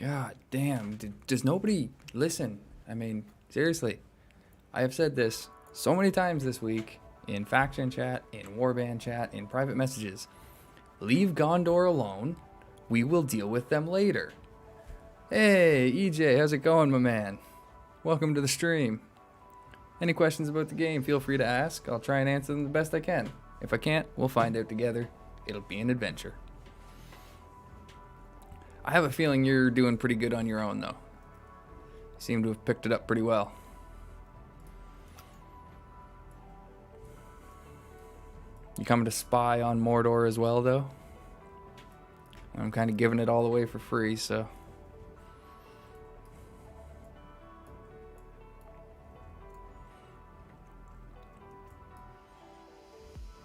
God damn, does nobody listen? I mean, seriously, I have said this so many times this week in faction chat, in warband chat, in private messages. Leave Gondor alone. We will deal with them later. Hey, EJ, how's it going, my man? Welcome to the stream. Any questions about the game, feel free to ask. I'll try and answer them the best I can. If I can't, we'll find out together. It'll be an adventure. I have a feeling you're doing pretty good on your own, though. You seem to have picked it up pretty well. You coming to spy on Mordor as well, though? I'm kind of giving it all away for free, so...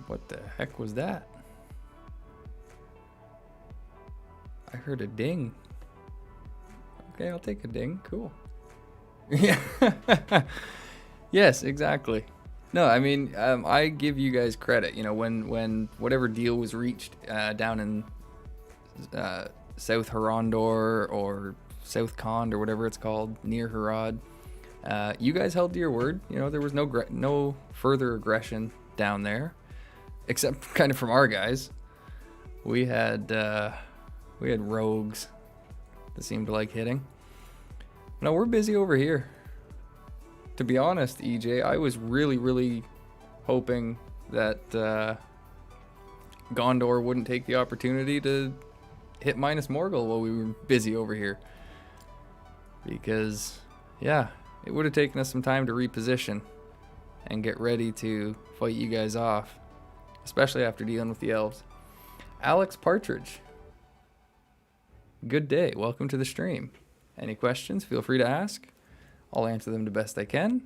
What the heck was that? I heard a ding. Okay, I'll take a ding. Cool. Yeah. Yes, exactly. No, I mean, I give you guys credit. You know, when whatever deal was reached down in South Harondor or South Kond or whatever it's called, near Harad, you guys held to your word. You know, there was no further aggression down there, except kind of from our guys. We had rogues that seemed to like hitting. No, we're busy over here. To be honest, EJ, I was really hoping that Gondor wouldn't take the opportunity to hit Minas Morgul while we were busy over here. Because, yeah, it would have taken us some time to reposition and get ready to fight you guys off. Especially after dealing with the elves. Alex Partridge. Good day. Welcome to the stream. Any questions? Feel free to ask. I'll answer them the best I can.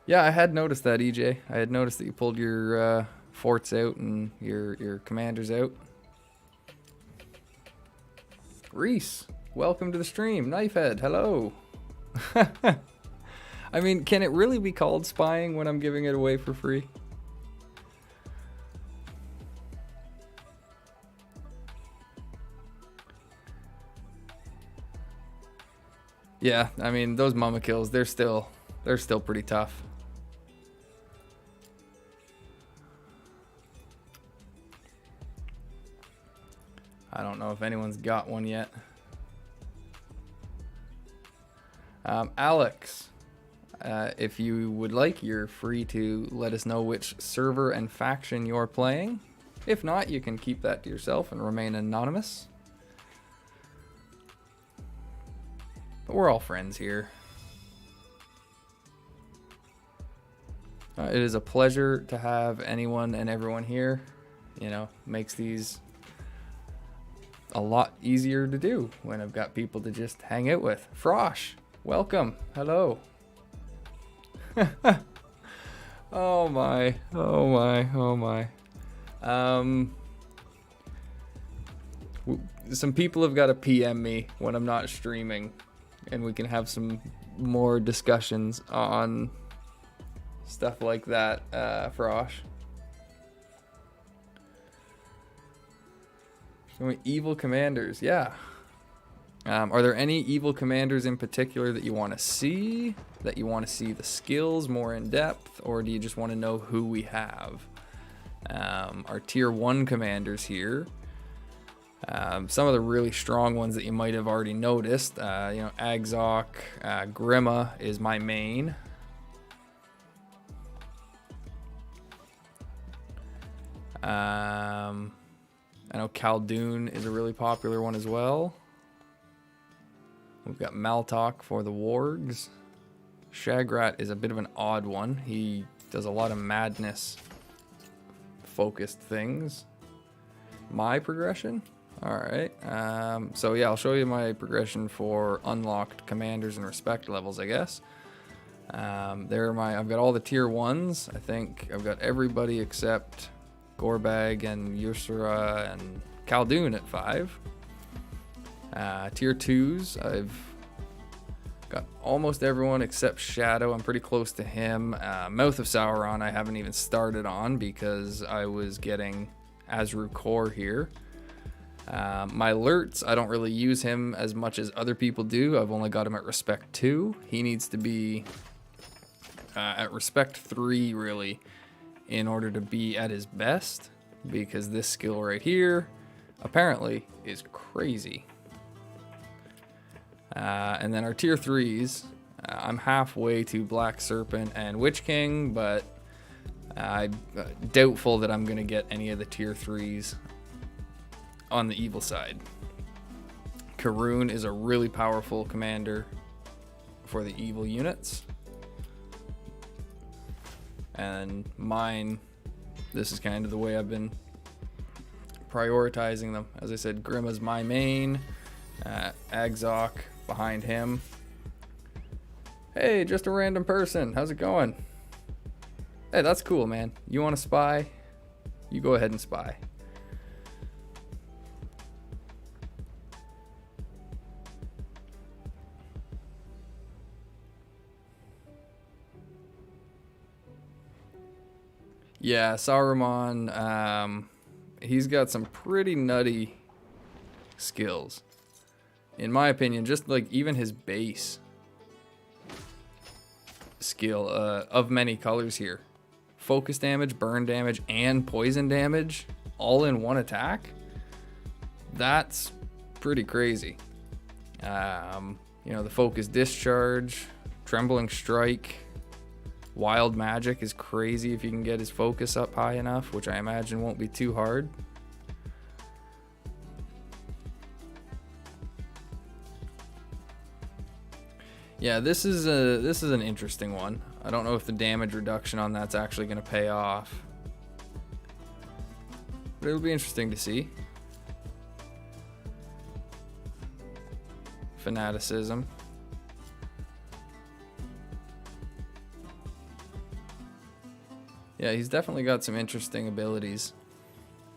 Yeah, I had noticed that, EJ. I had noticed that you pulled your forts out and your commanders out. Reese, welcome to the stream. Knifehead, hello. I mean, can it really be called spying when I'm giving it away for free? Yeah, I mean, those mama kills, they're still pretty tough. I don't know if anyone's got one yet. Alex, if you would like, you're free to let us know which server and faction you're playing. If not, you can keep that to yourself and remain anonymous. But we're all friends here. It is a pleasure to have anyone and everyone here. You know, makes these a lot easier to do when I've got people to just hang out with. Frosh, welcome. Hello. Oh my. Oh my. Oh my. Some people have got to PM me when I'm not streaming, and we can have some more discussions on stuff like that, Frosh. Evil commanders, yeah. Are there any evil commanders in particular that you want to see? That you want to see the skills more in depth? Or do you just want to know who we have? Our tier 1 commanders here. Some of the really strong ones that you might have already noticed. Agzok, Grima is my main. I know Khaldun is a really popular one as well. We've got Maltok for the wargs. Shagrat is a bit of an odd one. He does a lot of madness focused things. My progression? Alright. So yeah, I'll show you my progression for unlocked commanders and respect levels, I guess. I've got all the tier 1s. I think I've got everybody except Gorbag and Yusura and Khaldun at 5. Tier 2s, I've got almost everyone except Shadow. I'm pretty close to him. Mouth of Sauron I haven't even started on because I was getting Azru Core here. My alerts, I don't really use him as much as other people do. I've only got him at respect 2. He needs to be at respect 3 really in order to be at his best, because this skill right here apparently is crazy. And then our tier 3s, I'm halfway to Black Serpent and Witch King, but I'm doubtful that I'm going to get any of the tier 3s on the evil side. Karun is a really powerful commander for the evil units. And mine, this is kind of the way I've been prioritizing them. As I said, Grima's my main. Agzok behind him. Hey, just a random person. How's it going? Hey, that's cool, man. You want to spy? You go ahead and spy. Yeah, Saruman, he's got some pretty nutty skills. In my opinion, just like even his base skill of many colors here. Focus damage, burn damage, and poison damage all in one attack. That's pretty crazy. The focus discharge, trembling strike, wild magic is crazy if you can get his focus up high enough, which I imagine won't be too hard. Yeah, this is an interesting one. I don't know if the damage reduction on that's actually going to pay off, but it'll be interesting to see. Fanaticism. Yeah, he's definitely got some interesting abilities.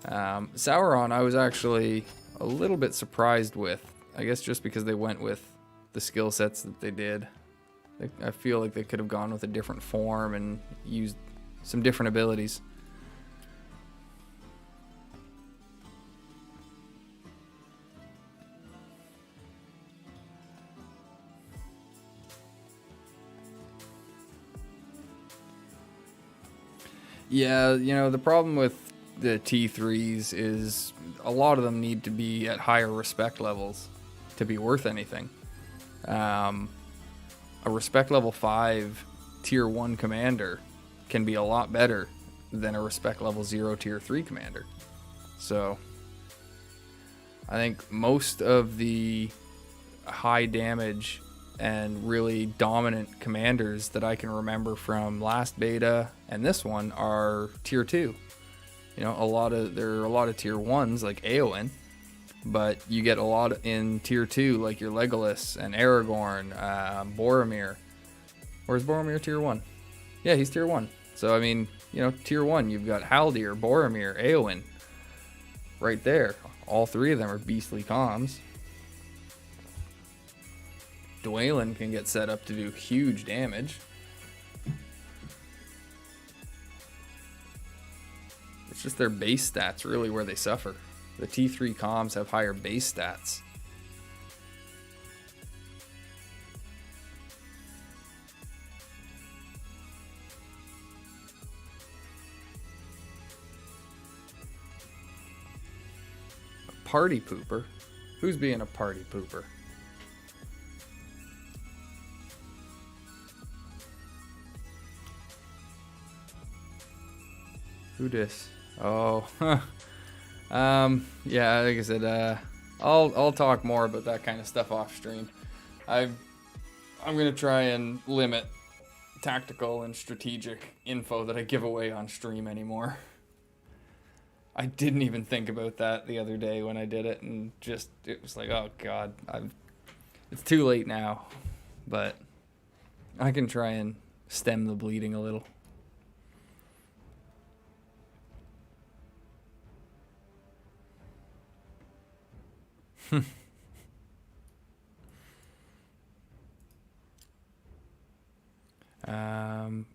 Sauron, I was actually a little bit surprised with. I guess just because they went with the skill sets that they did. I feel like they could have gone with a different form and used some different abilities. Yeah, the problem with the T3s is a lot of them need to be at higher respect levels to be worth anything. A respect level 5 tier 1 commander can be a lot better than a respect level 0 tier 3 commander. So I think most of the high damage and really dominant commanders that I can remember from last beta and this one are tier 2. There are a lot of tier 1s like Eowyn, but you get a lot in tier 2 like your Legolas and Aragorn, Boromir. Where's Boromir tier 1? Yeah, he's tier 1. So I mean, tier 1, you've got Haldir, Boromir, Eowyn right there. All three of them are beastly comms. Dwaylen can get set up to do huge damage. It's just their base stats really where they suffer. The T3 comms have higher base stats. A party pooper? Who's being a party pooper? Who dis? Oh, yeah, like I said, I'll talk more about that kind of stuff off stream. I'm gonna try and limit tactical and strategic info that I give away on stream anymore. I didn't even think about that the other day when I did it, and just it was like, oh god, it's too late now, but I can try and stem the bleeding a little.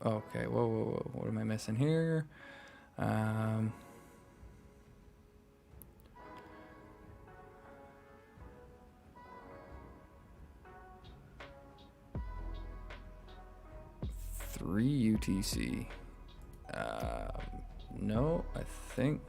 Okay, whoa, what am I missing here? 3 UTC. No, I think.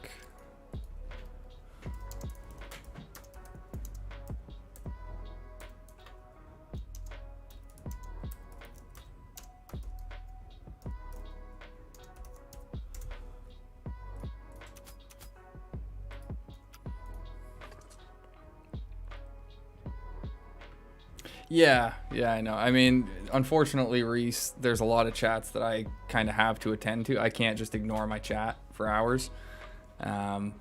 Yeah, I know. I mean, unfortunately, Reese, there's a lot of chats that I kind of have to attend to. I can't just ignore my chat for hours. You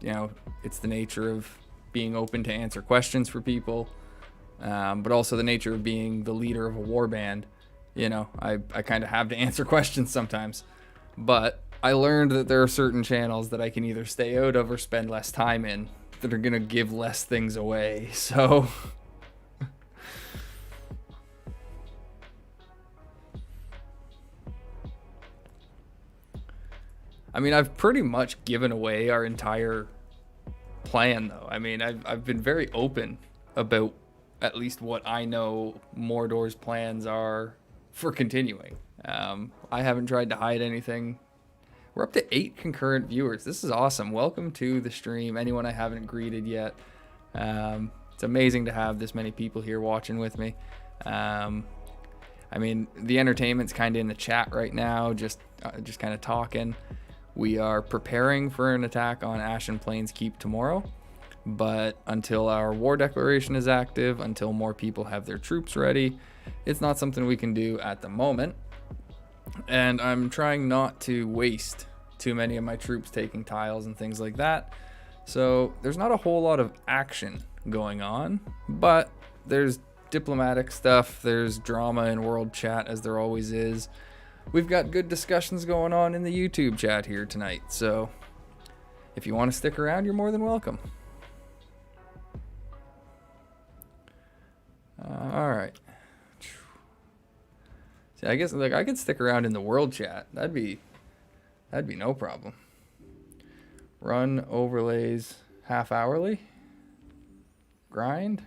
know, it's the nature of being open to answer questions for people, but also the nature of being the leader of a war band. You know, I kind of have to answer questions sometimes. But I learned that there are certain channels that I can either stay out of or spend less time in that are going to give less things away. So... I mean, I've pretty much given away our entire plan, though. I mean, I've been very open about at least what I know Mordor's plans are for continuing. I haven't tried to hide anything. We're up to 8 concurrent viewers. This is awesome. Welcome to the stream. Anyone I haven't greeted yet. It's amazing to have this many people here watching with me. I mean, the entertainment's kind of in the chat right now, just kind of talking. We are preparing for an attack on Ashen Plains Keep tomorrow, but until our war declaration is active, until more people have their troops ready, it's not something we can do at the moment. And I'm trying not to waste too many of my troops taking tiles and things like that. So there's not a whole lot of action going on, but there's diplomatic stuff, there's drama in world chat, as there always is. We've got good discussions going on in the YouTube chat here tonight, so if you want to stick around, you're more than welcome. All right. See, I guess like I could stick around in the world chat. That'd be no problem. Run overlays half hourly. Grind.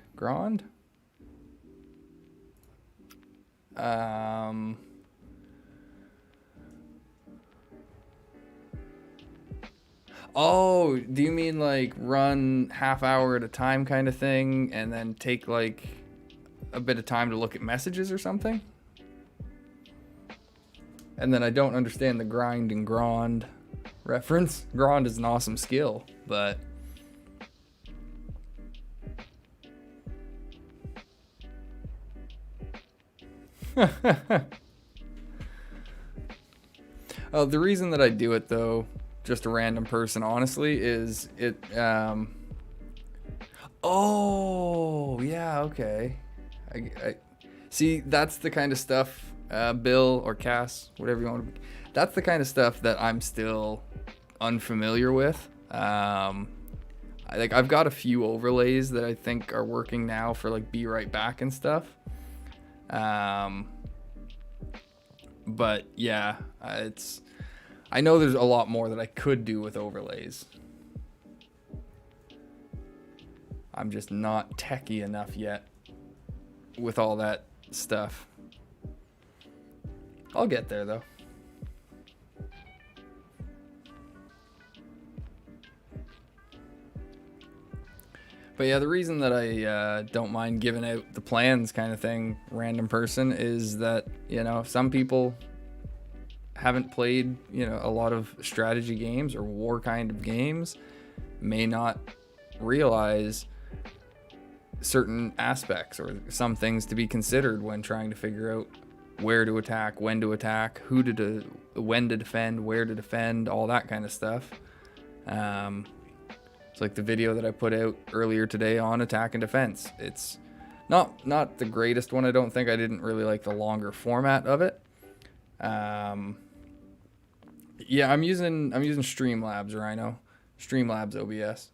Oh, do you mean like run half hour at a time kind of thing and then take like a bit of time to look at messages or something? And then I don't understand the grind and grond reference. Grond is an awesome skill, but... Oh, the reason that I do it though, just a random person, honestly, is it, oh, yeah, okay. I see, that's the kind of stuff, Bill or Cass, whatever you want to be, that's the kind of stuff that I'm still unfamiliar with. I've got a few overlays that I think are working now for like Be Right Back and stuff. But yeah, I know there's a lot more that I could do with overlays. I'm just not techie enough yet with all that stuff. I'll get there though. But yeah, the reason that I don't mind giving out the plans kind of thing, random person, is that, you know, some people haven't played, you know, a lot of strategy games or war kind of games, may not realize certain aspects or some things to be considered when trying to figure out where to attack, when to attack, when to defend, where to defend, all that kind of stuff. It's like the video that I put out earlier today on attack and defense. It's not the greatest one, I don't think. I didn't really like the longer format of it. Yeah, I'm using Streamlabs Rhino, Streamlabs OBS.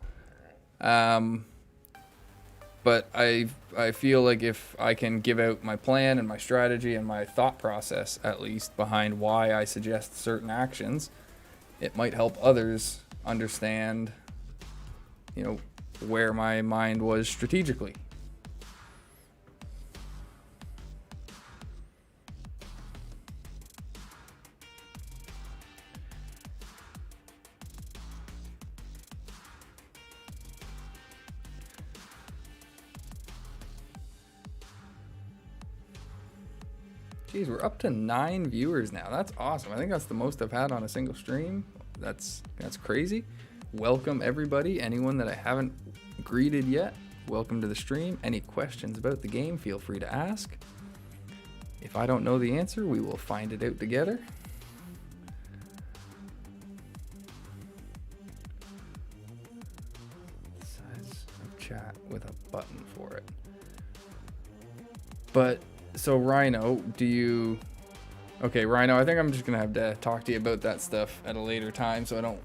But I feel like if I can give out my plan and my strategy and my thought process, at least, behind why I suggest certain actions, it might help others understand, you know, where my mind was strategically. Jeez, we're up to 9 viewers now. That's awesome. I think that's the most I've had on a single stream. That's crazy. Welcome everybody. Anyone that I haven't greeted yet, welcome to the stream. Any questions about the game, feel free to ask. If I don't know the answer, we will find it out together. Size of chat with a button for it. But so Rhino, okay, Rhino, I think I'm just gonna have to talk to you about that stuff at a later time so I don't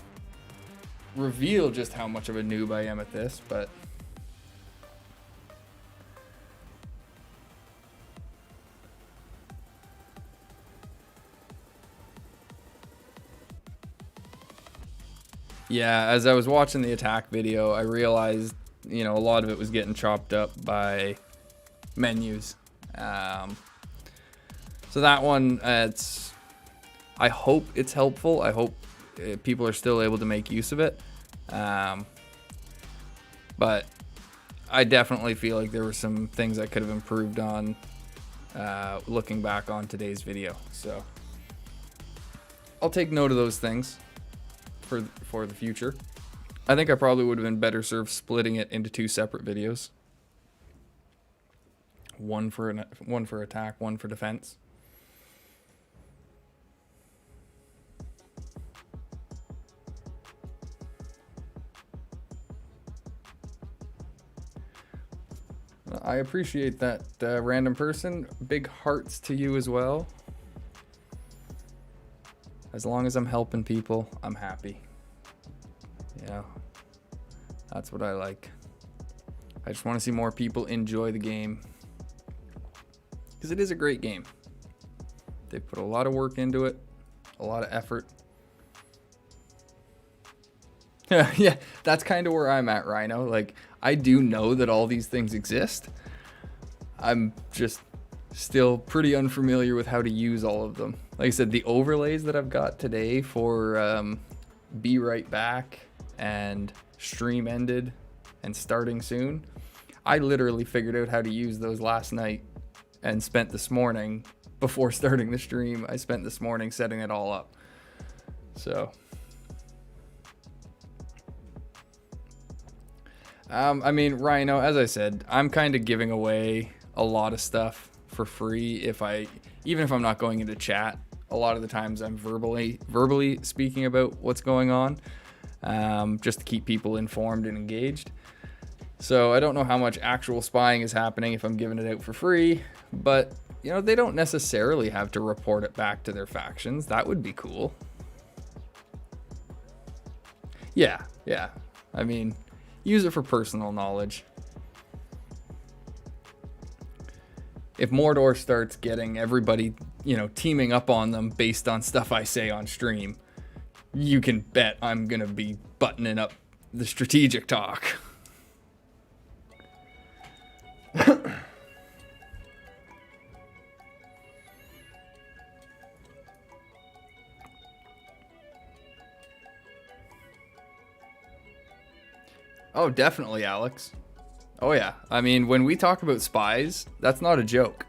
reveal just how much of a noob I am at this, but yeah, as I was watching the attack video, I realized, you know, a lot of it was getting chopped up by menus. So that one, I hope it's helpful. I hope people are still able to make use of it. But I definitely feel like there were some things I could have improved on looking back on today's video. So I'll take note of those things for the future. I think I probably would have been better served splitting it into 2 separate videos. One for attack, one for defense. I appreciate that, random person. Big hearts to you as well. As long as I'm helping people, I'm happy. Yeah, that's what I like. I just want to see more people enjoy the game. Because it is a great game. They put a lot of work into it, a lot of effort. Yeah, that's kind of where I'm at, Rhino. Like, I do know that all these things exist. I'm just still pretty unfamiliar with how to use all of them. Like I said, the overlays that I've got today for Be Right Back and Stream Ended and Starting Soon, I literally figured out how to use those last night and spent this morning, before starting the stream, I spent this morning setting it all up. So I mean, Rhino, as I said, I'm kind of giving away a lot of stuff for free. Even if I'm not going into chat, a lot of the times I'm verbally speaking about what's going on, just to keep people informed and engaged. So I don't know how much actual spying is happening if I'm giving it out for free, but you know, they don't necessarily have to report it back to their factions. That would be cool. Yeah. I mean, use it for personal knowledge. If Mordor starts getting everybody, you know, teaming up on them based on stuff I say on stream, you can bet I'm gonna be buttoning up the strategic talk. Oh, definitely, Alex. Oh yeah. I mean, when we talk about spies, that's not a joke.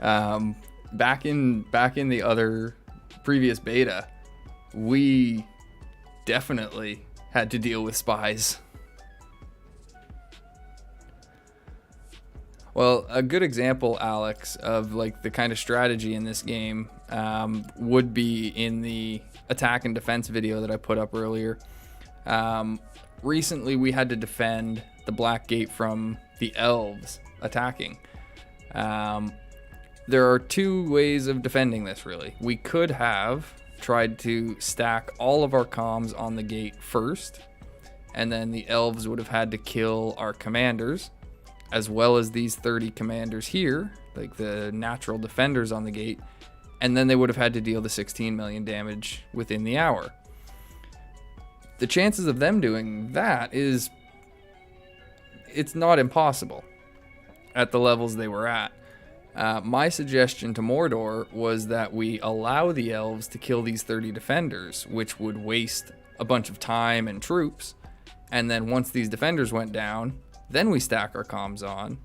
Back in the other previous beta, we definitely had to deal with spies. Well, a good example, Alex, of like the kind of strategy in this game would be in the attack and defense video that I put up earlier. Recently, we had to defend the Black Gate from the elves attacking. There are two ways of defending this, really. We could have tried to stack all of our comms on the gate first, and then the elves would have had to kill our commanders, as well as these 30 commanders here, like the natural defenders on the gate, and then they would have had to deal the 16 million damage within the hour. The chances of them doing that it's not impossible at the levels they were at. My suggestion to Mordor was that we allow the elves to kill these 30 defenders, which would waste a bunch of time and troops, and then once these defenders went down, then we stack our comms on,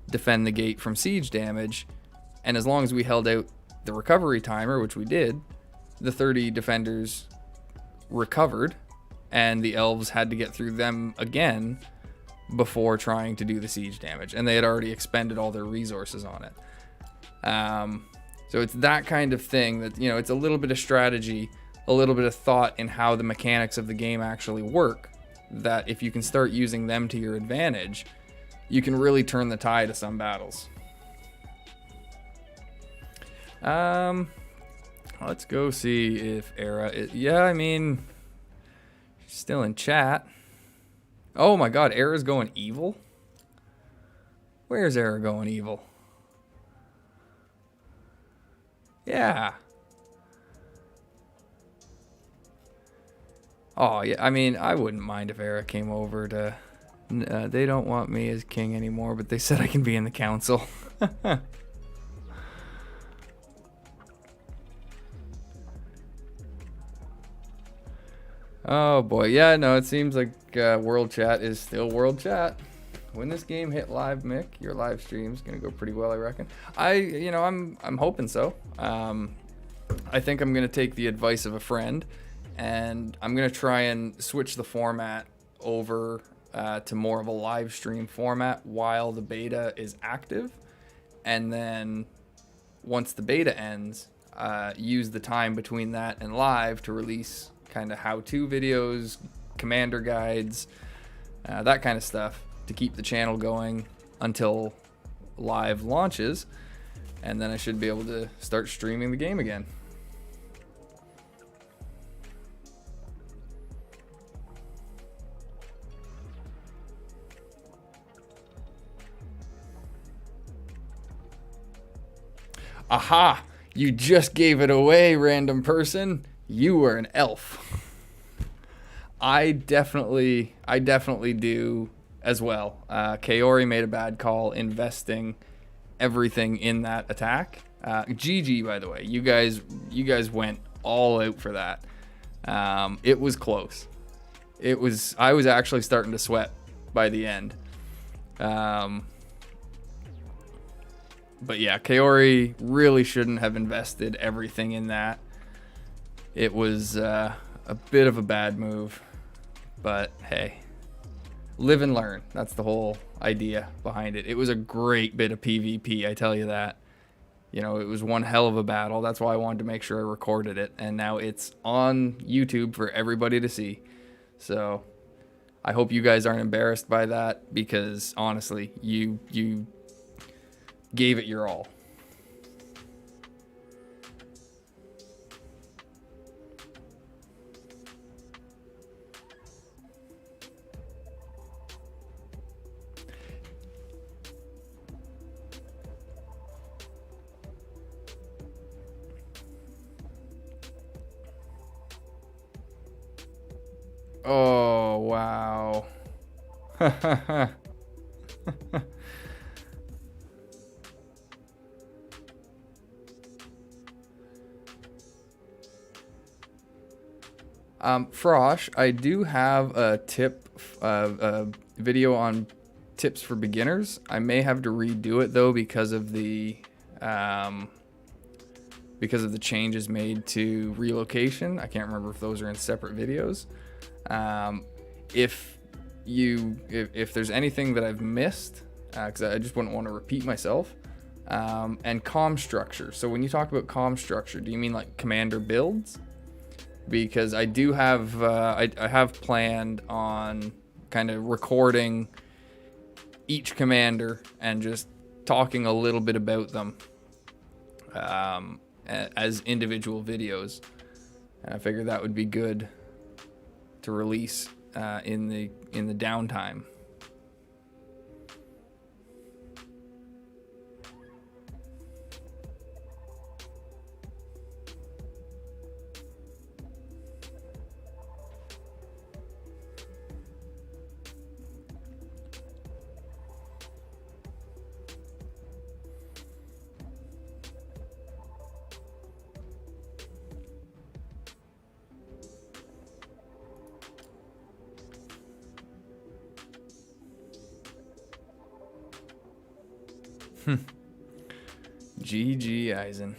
defend the gate from siege damage, and as long as we held out the recovery timer, which we did, the 30 defenders recovered, and the elves had to get through them again before trying to do the siege damage, and they had already expended all their resources on it. So it's that kind of thing that, you know, it's a little bit of strategy, a little bit of thought in how the mechanics of the game actually work, that if you can start using them to your advantage, you can really turn the tide of some battles. Let's go see if Era is, yeah, I mean, she's still in chat. Oh my god, Era's going evil? Where's Era going evil? Yeah. Oh, yeah, I mean, I wouldn't mind if Era came over to... they don't want me as king anymore, but they said I can be in the council. Oh, boy. Yeah, no, it seems like World Chat is still World Chat. When this game hit live, Mick, your live stream's gonna go pretty well, I reckon. I'm hoping so. I think I'm gonna take the advice of a friend, and I'm gonna try and switch the format over to more of a live stream format while the beta is active, and then once the beta ends, use the time between that and live to release kind of how-to videos, commander guides, that kind of stuff, to keep the channel going until live launches, and then I should be able to start streaming the game again. Aha! You just gave it away, random person. You were an elf. I definitely do as well. Kaori made a bad call investing everything in that attack. GG, by the way. You guys went all out for that. It was close. I was actually starting to sweat by the end. But yeah, Kaori really shouldn't have invested everything in that. It was a bit of a bad move, but hey, live and learn. That's the whole idea behind it. It was a great bit of PvP, I tell you that. You know, it was one hell of a battle. That's why I wanted to make sure I recorded it, and now it's on YouTube for everybody to see. So I hope you guys aren't embarrassed by that, because honestly, you gave it your all. Oh, wow. Frosh, I do have a a video on tips for beginners. I may have to redo it though because of the changes made to relocation. I can't remember if those are in separate videos. If there's anything that I've missed, because I just wouldn't want to repeat myself, and comm structure. So when you talk about comm structure, do you mean like commander builds? Because I do have, I have planned on kind of recording each commander and just talking a little bit about them as individual videos. And I figured that would be good to release in the downtime. GG Eisen.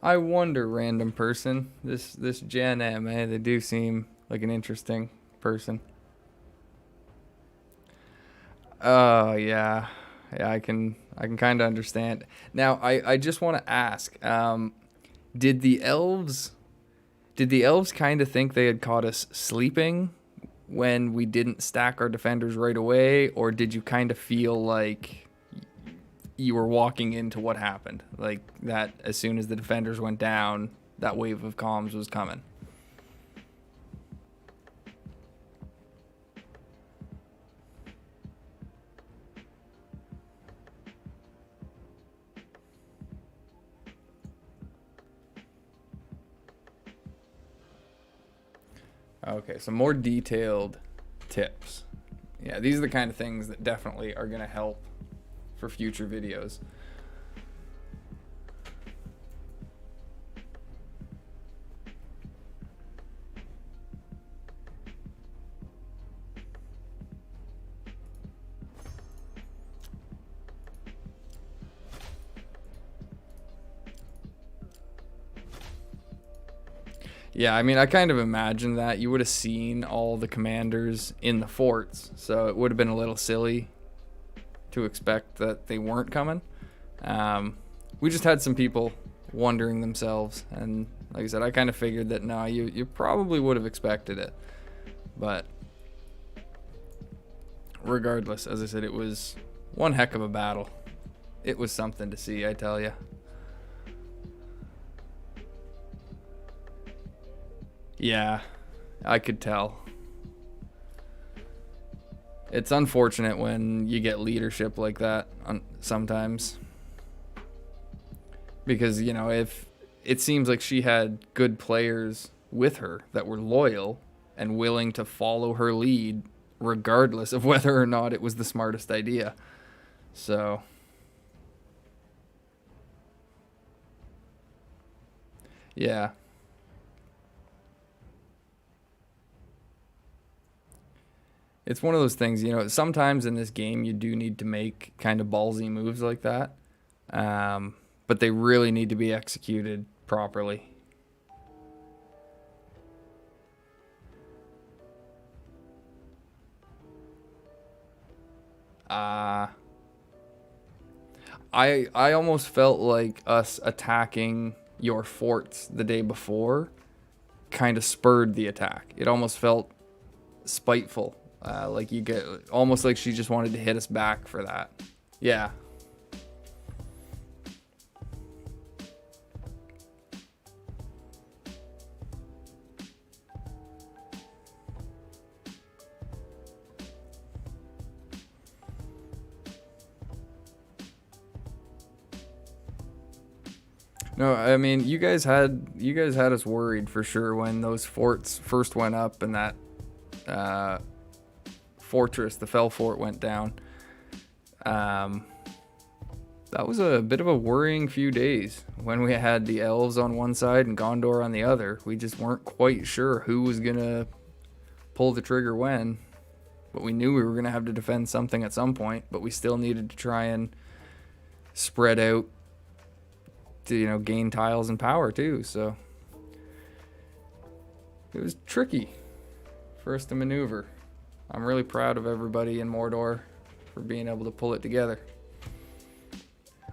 I wonder, random person. This Gen M, they do seem like an interesting person. Oh yeah. Yeah, I can kind of understand. Now, I just want to ask, did the elves kind of think they had caught us sleeping when we didn't stack our defenders right away, or did you kind of feel like you were walking into what happened? Like that as soon as the defenders went down, that wave of comms was coming? Okay, so more detailed tips. Yeah, these are the kind of things that definitely are going to help for future videos. Yeah, I mean, I kind of imagined that. You would have seen all the commanders in the forts, so it would have been a little silly to expect that they weren't coming. We just had some people wondering themselves, and like I said, I kind of figured that, no, you probably would have expected it. But regardless, as I said, it was one heck of a battle. It was something to see, I tell you. Yeah, I could tell. It's unfortunate when you get leadership like that sometimes. Because, you know, if it seems like she had good players with her that were loyal and willing to follow her lead regardless of whether or not it was the smartest idea. So yeah. It's one of those things, you know, sometimes in this game you do need to make kind of ballsy moves like that. But they really need to be executed properly. I almost felt like us attacking your forts the day before kind of spurred the attack. It almost felt spiteful. Like you get almost like she just wanted to hit us back for that. Yeah. No, I mean, you guys had us worried for sure when those forts first went up and that fortress, the Fell Fort, went down. That was a bit of a worrying few days when we had the elves on one side and Gondor on the other. We just weren't quite sure who was gonna pull the trigger when, but we knew we were gonna have to defend something at some point, but we still needed to try and spread out to, you know, gain tiles and power too. So it was tricky for us to maneuver. I'm really proud of everybody in Mordor for being able to pull it together.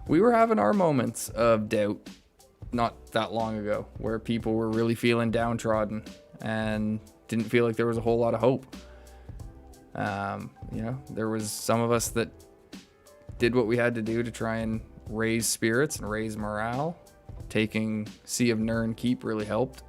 We were having our moments of doubt not that long ago where people were really feeling downtrodden and didn't feel like there was a whole lot of hope. You know, there was some of us that did what we had to do to try and raise spirits and raise morale. Taking Sea of Nirn Keep really helped.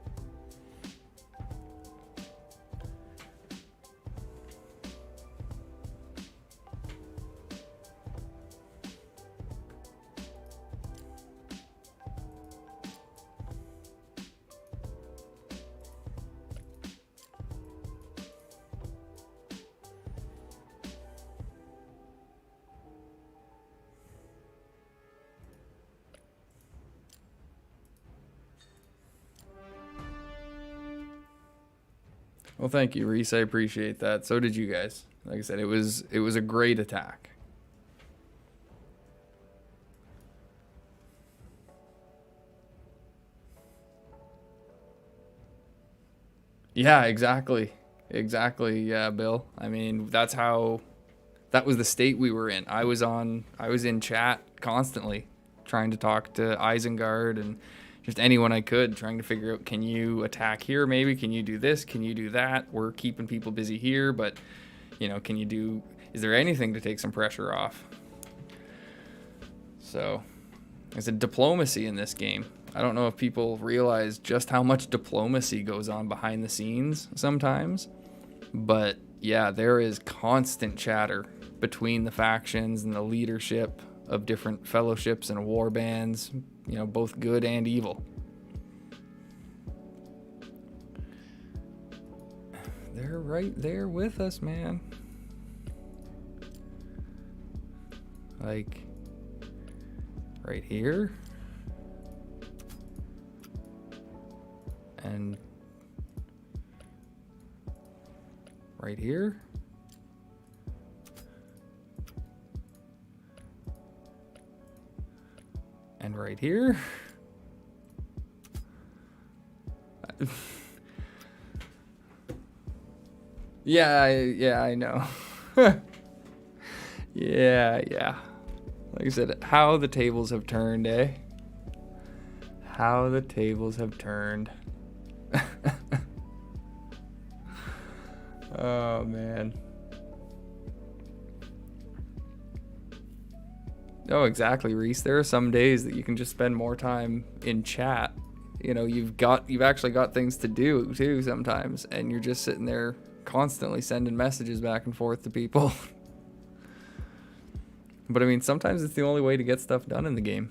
Well, thank you, Reese. I appreciate that. So did you guys. Like I said, it was a great attack. Yeah, exactly. Exactly, yeah, Bill. I mean, that was the state we were in. I was in chat constantly trying to talk to Isengard and just anyone I could, trying to figure out, can you attack here maybe? Can you do this? Can you do that? We're keeping people busy here, but, you know, is there anything to take some pressure off? So, there's a diplomacy in this game. I don't know if people realize just how much diplomacy goes on behind the scenes sometimes, but yeah, there is constant chatter between the factions and the leadership of different fellowships and war bands, you know, both good and evil. They're right there with us, man. Like, right here. And right here. And right here. Yeah, I know. Yeah. Like I said, how the tables have turned, eh? How the tables have turned. Oh, man. Oh, exactly, Reese. There are some days that you can just spend more time in chat. You know, you've actually got things to do too sometimes, and you're just sitting there constantly sending messages back and forth to people. But I mean, sometimes it's the only way to get stuff done in the game.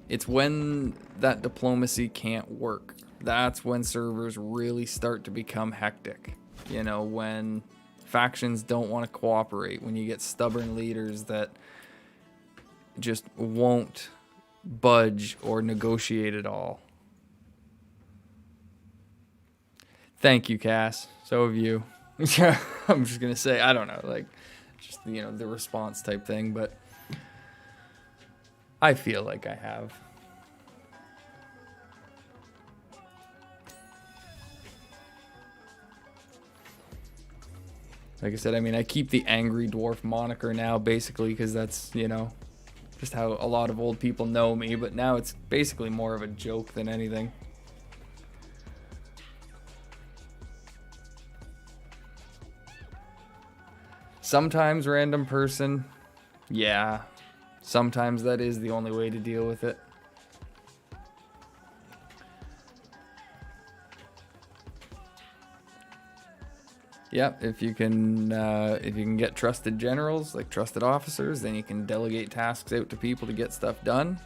It's when that diplomacy can't work. That's when servers really start to become hectic. You know, when factions don't want to cooperate, when you get stubborn leaders that just won't budge or negotiate at all. Thank you, Cass. So have you. I'm just gonna say, I don't know, like, just, you know, the response type thing, but I feel like I have. Like I said, I mean, I keep the Angry Dwarf moniker now, basically, because that's, you know, just how a lot of old people know me, but now it's basically more of a joke than anything. Sometimes random person, yeah. Sometimes that is the only way to deal with it. Yep, if you can get trusted generals, like trusted officers, then you can delegate tasks out to people to get stuff done.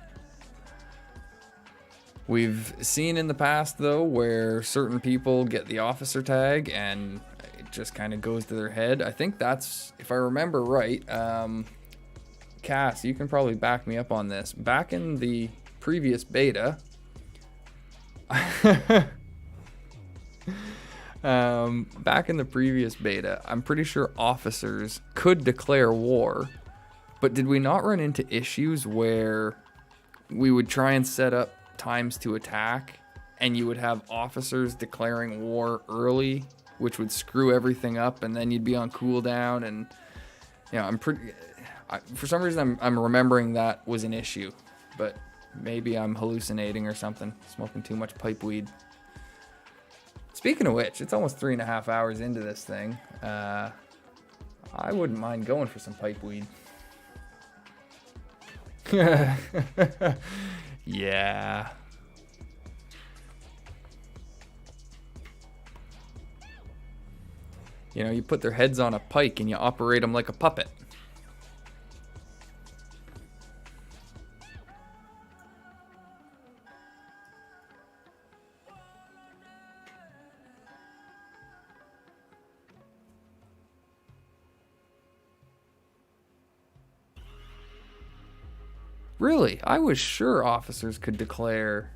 We've seen in the past, though, where certain people get the officer tag and it just kind of goes to their head. I think that's, if I remember right, Cass, you can probably back me up on this. Back in the previous beta, I'm pretty sure officers could declare war, but did we not run into issues where we would try and set up times to attack and you would have officers declaring war early, which would screw everything up, and then you'd be on cooldown? And for some reason I'm remembering that was an issue, but maybe I'm hallucinating or something, smoking too much pipe weed. Speaking of which, it's almost 3.5 hours into this thing. I wouldn't mind going for some pipe weed. Yeah. You know, you put their heads on a pike and you operate them like a puppet. Really? I was sure officers could declare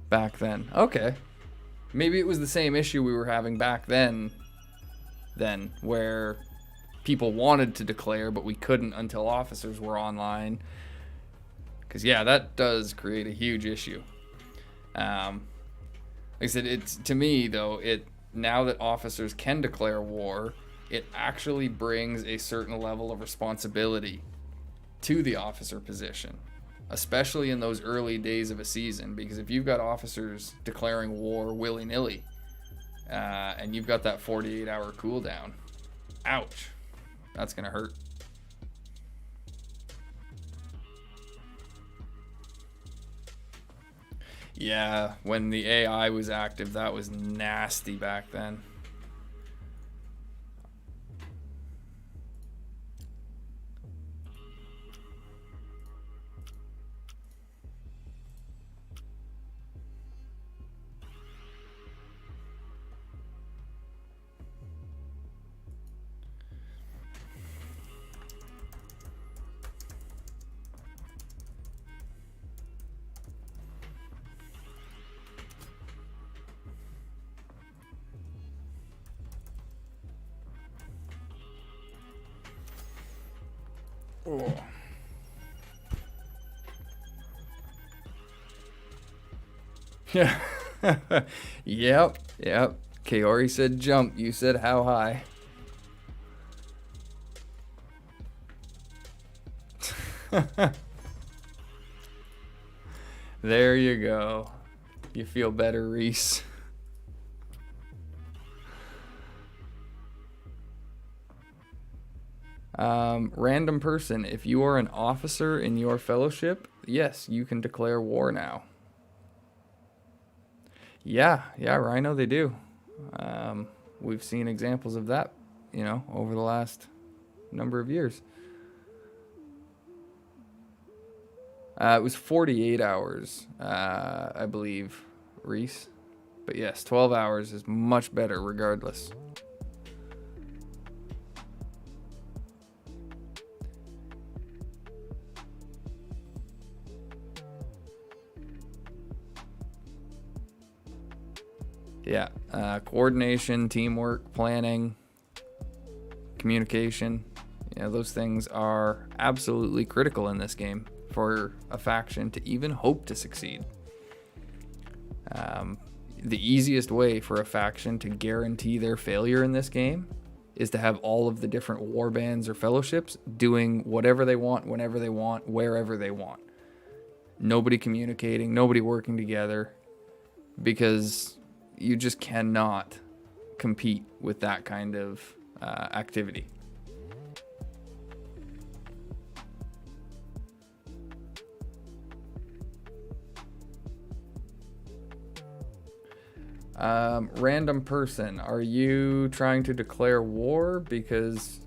back then. Okay. Maybe it was the same issue we were having back then, where people wanted to declare, but we couldn't until officers were online. Because, yeah, that does create a huge issue. Like I said, it's, to me, though, now that officers can declare war, it actually brings a certain level of responsibility to the officer position, especially in those early days of a season, because if you've got officers declaring war willy-nilly and you've got that 48-hour cooldown, ouch, that's gonna hurt. Yeah, when the AI was active, that was nasty back then. Oh. Yeah. Yep. Kaori said jump. You said how high. There you go. You feel better, Reese. Random person, if you are an officer in your fellowship, yes, you can declare war now. Yeah, Rhino, they do. We've seen examples of that, over the last number of years. It was 48 hours, I believe, Reese. But yes, 12 hours is much better regardless. Yeah, coordination, teamwork, planning, communication, those things are absolutely critical in this game for a faction to even hope to succeed. The easiest way for a faction to guarantee their failure in this game is to have all of the different war bands or fellowships doing whatever they want, whenever they want, wherever they want. Nobody communicating, nobody working together, because you just cannot compete with that kind of activity. Random person, are you trying to declare war? Because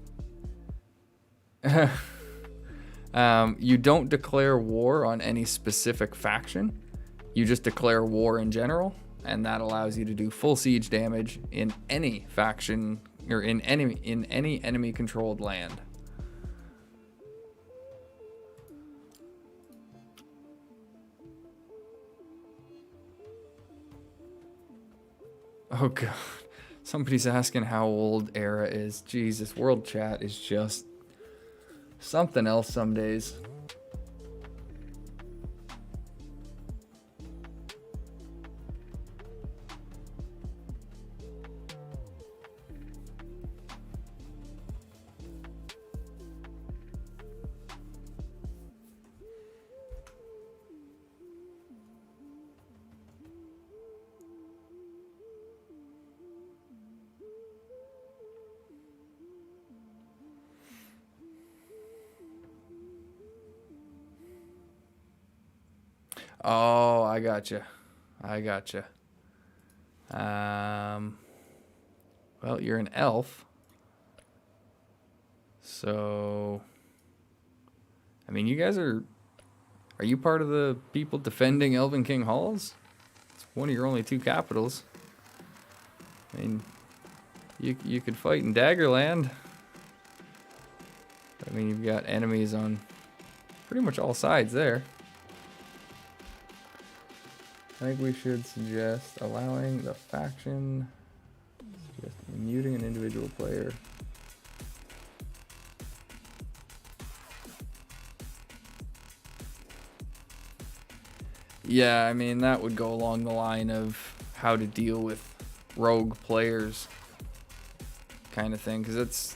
You don't declare war on any specific faction. You just declare war in general, and that allows you to do full siege damage in any faction or in any enemy controlled land. Oh god. Somebody's asking how old Era is. Jesus, world chat is just something else some days. Oh, I gotcha. I gotcha. Well, you're an elf. So, I mean, you guys are you part of the people defending Elven King Halls? It's one of your only 2 capitals. I mean, you could fight in Daggerland. I mean, you've got enemies on pretty much all sides there. I think we should suggest allowing the faction, just muting an individual player. Yeah, I mean, that would go along the line of how to deal with rogue players kind of thing, because it's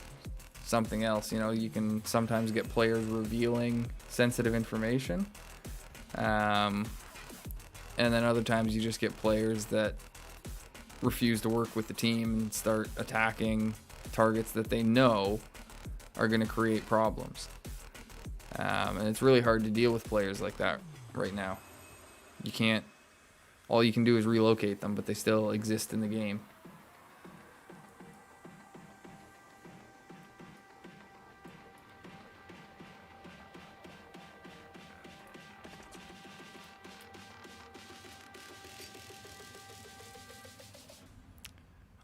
something else. You know, you can sometimes get players revealing sensitive information. And then other times you just get players that refuse to work with the team and start attacking targets that they know are going to create problems. And it's really hard to deal with players like that right now. You can't, all you can do is relocate them, but they still exist in the game.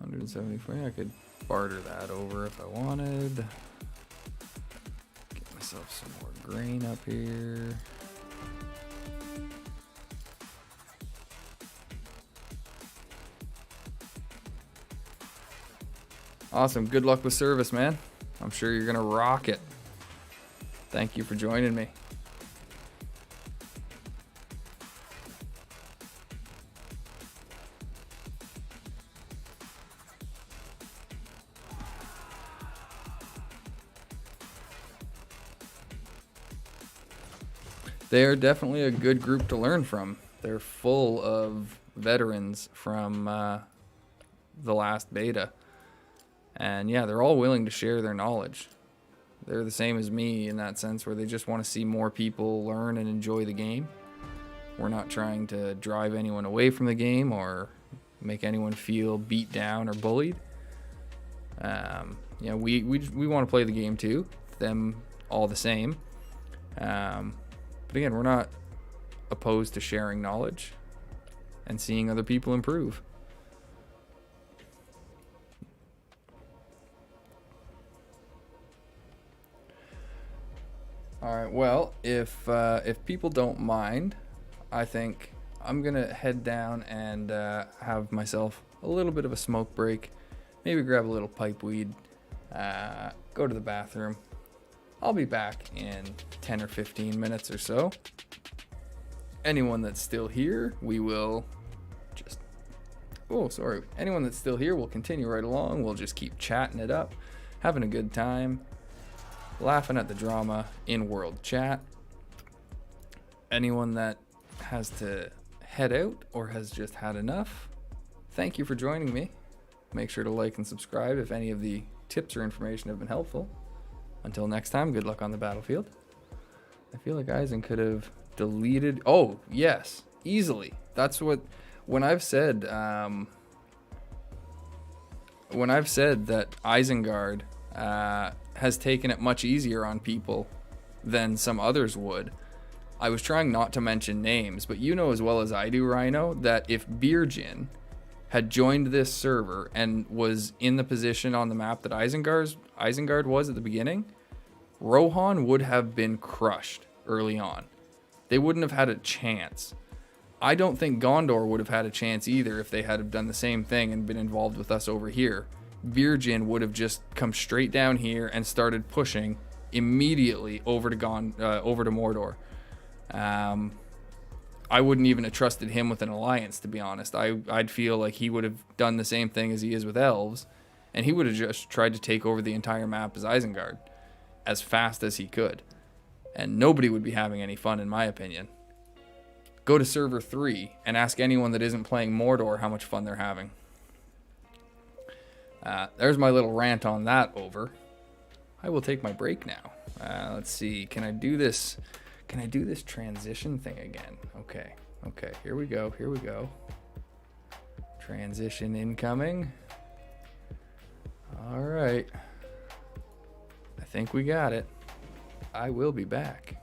$174. I could barter that over if I wanted. Get myself some more grain up here. Awesome. Good luck with service, man. I'm sure you're gonna rock it. Thank you for joining me. They are definitely a good group to learn from. They're full of veterans from the last beta. And yeah, they're all willing to share their knowledge. They're the same as me in that sense, where they just want to see more people learn and enjoy the game. We're not trying to drive anyone away from the game or make anyone feel beat down or bullied. You know, we want to play the game too, them all the same. But again, we're not opposed to sharing knowledge and seeing other people improve. All right, well, if people don't mind, I think I'm gonna head down and have myself a little bit of a smoke break, maybe grab a little pipe weed, go to the bathroom. I'll be back in 10 or 15 minutes or so. Anyone that's still here, we will just... Oh, sorry. Anyone that's still here, we'll continue right along. We'll just keep chatting it up, having a good time, laughing at the drama in world chat. Anyone that has to head out or has just had enough, thank you for joining me. Make sure to like and subscribe if any of the tips or information have been helpful. Until next time, good luck on the battlefield. I feel like Eisen could have deleted... Oh, yes, easily. That's what... When I've said that Isengard has taken it much easier on people than some others would. I was trying not to mention names, but you know as well as I do, Rhino, that if Beerjin had joined this server and was in the position on the map that Isengard was at the beginning, Rohan would have been crushed early on. They wouldn't have had a chance. I don't think Gondor would have had a chance either if they had done the same thing and been involved with us over here. Beerjin would have just come straight down here and started pushing immediately over to Mordor. I wouldn't even have trusted him with an alliance, to be honest. I'd feel like he would have done the same thing as he is with elves, and he would have just tried to take over the entire map as Isengard as fast as he could. And nobody would be having any fun, in my opinion. Go to server 3 and ask anyone that isn't playing Mordor how much fun they're having. There's my little rant on that over. I will take my break now. Let's see. Can I do this? Can I do this transition thing again? Okay. Here we go. Transition incoming. All right. I think we got it. I will be back.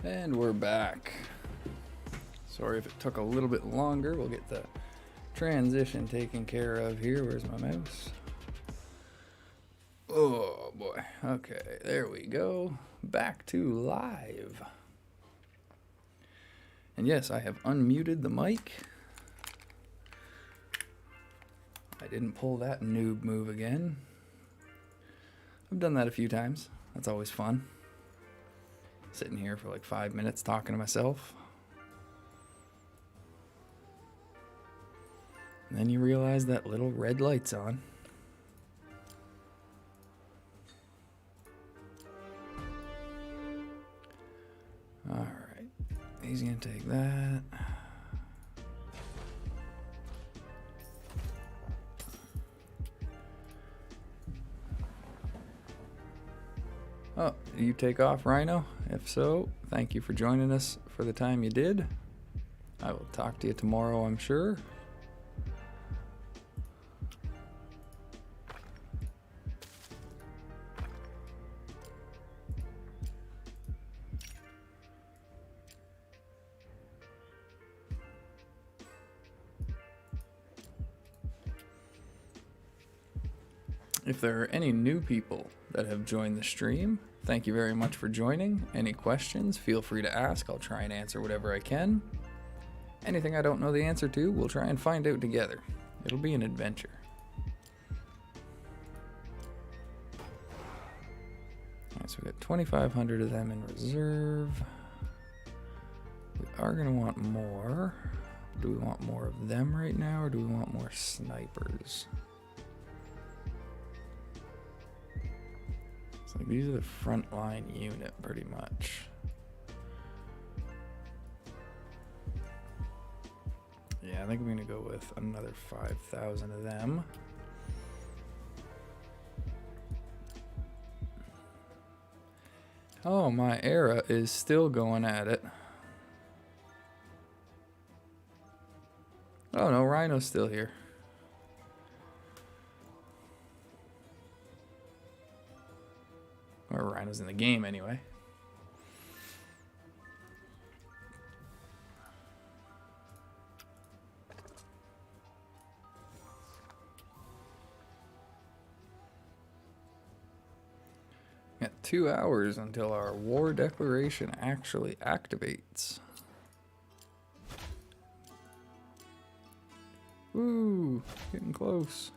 And we're back. Sorry if it took a little bit longer. We'll get the transition taken care of here. Where's my mouse? Oh boy. Okay, there we go. Back to live. And yes, I have unmuted the mic. I didn't pull that noob move again. I've done that a few times. That's always fun. Sitting here for like 5 minutes talking to myself. And then you realize that little red light's on. Alright. He's gonna take that. Oh, you take off, Rhino? If so, thank you for joining us for the time you did. I will talk to you tomorrow, I'm sure. If there are any new people that have joined the stream, thank you very much for joining. Any questions, feel free to ask. I'll try and answer whatever I can. Anything I don't know the answer to, we'll try and find out together. It'll be an adventure. Alright, so we got 2,500 of them in reserve. We are going to want more. Do we want more of them right now, or do we want more snipers? Like, these are the frontline unit pretty much. Yeah, I think I'm gonna go with another 5,000 of them. Oh, my era is still going at it. Oh no, Rhino's still here. Or Rhino's in the game anyway. Got 2 hours until our war declaration actually activates. Ooh, getting close.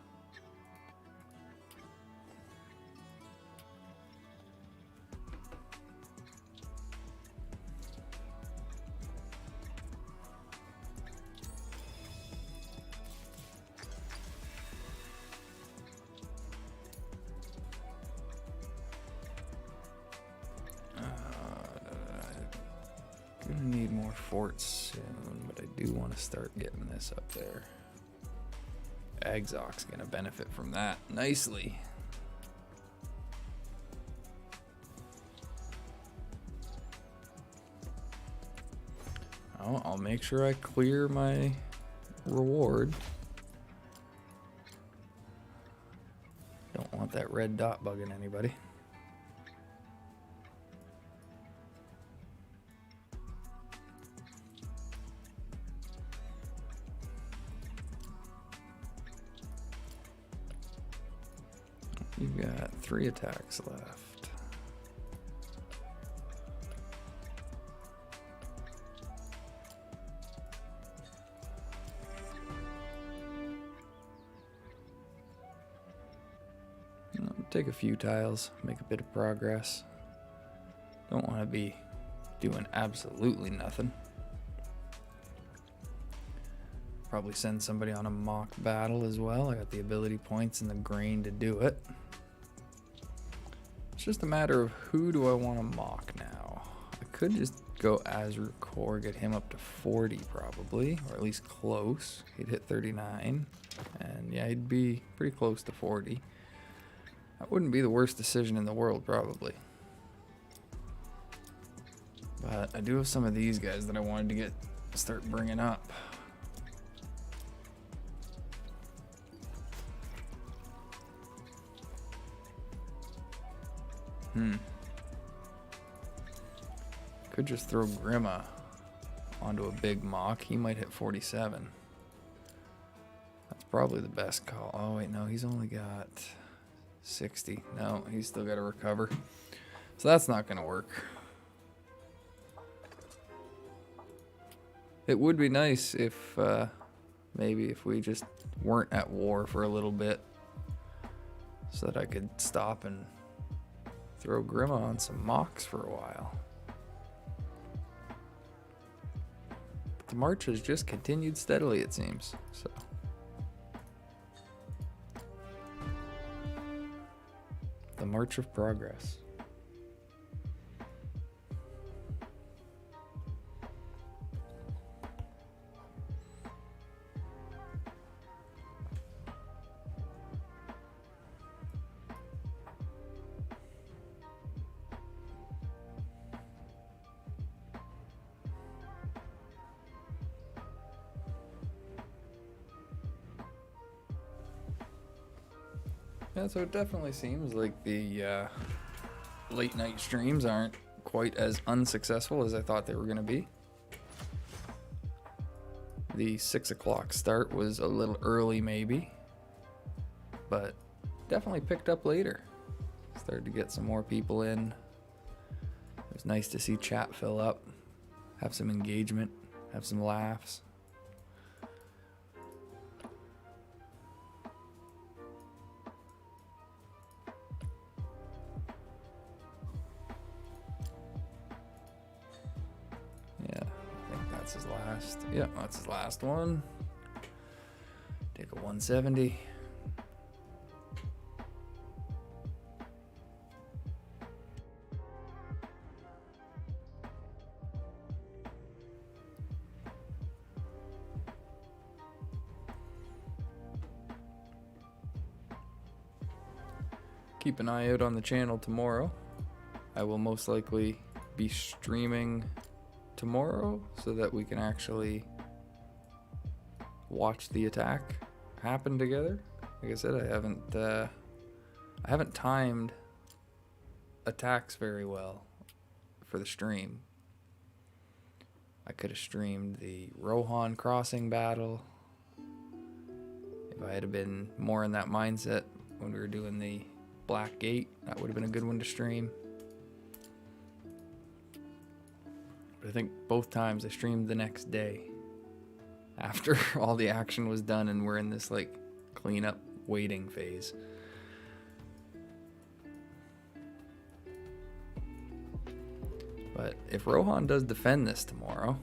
Gonna need more forts soon, but I do want to start getting this up there. Agzoc's gonna benefit from that nicely. Oh, I'll make sure I clear my reward. Don't want that red dot bugging anybody. You've got 3 attacks left. Take a few tiles, make a bit of progress. Don't want to be doing absolutely nothing. Probably send somebody on a mock battle as well. I got the ability points and the grain to do it. It's just a matter of who do I want to mock now. I could just go Azra Core, get him up to 40 probably, or at least close. He'd hit 39, and yeah, he'd be pretty close to 40. That wouldn't be the worst decision in the world, probably. But I do have some of these guys that I wanted to start bringing up. Could just throw Grima onto a big mock. He might hit 47. That's probably the best call. Oh, wait, no, he's only got 60. No, he's still got to recover. So that's not going to work. It would be nice if maybe if we just weren't at war for a little bit so that I could stop and throw Grima on some mocks for a while. But the march has just continued steadily, it seems. So the march of progress. Yeah, so it definitely seems like the late night streams aren't quite as unsuccessful as I thought they were going to be. The 6 o'clock start was a little early maybe, but definitely picked up later. Started to get some more people in. It was nice to see chat fill up, have some engagement, have some laughs. His last. Yeah, that's his last one. Take a 170. Keep an eye out on the channel tomorrow. I will most likely be streaming tomorrow so that we can actually watch the attack happen together. Like I said, I haven't timed attacks very well for the stream. I could have streamed the Rohan crossing battle if I had been more in that mindset when we were doing the Black Gate. That would have been a good one to stream. But I think both times I streamed the next day after all the action was done and we're in this like cleanup waiting phase. But if Rohan does defend this tomorrow,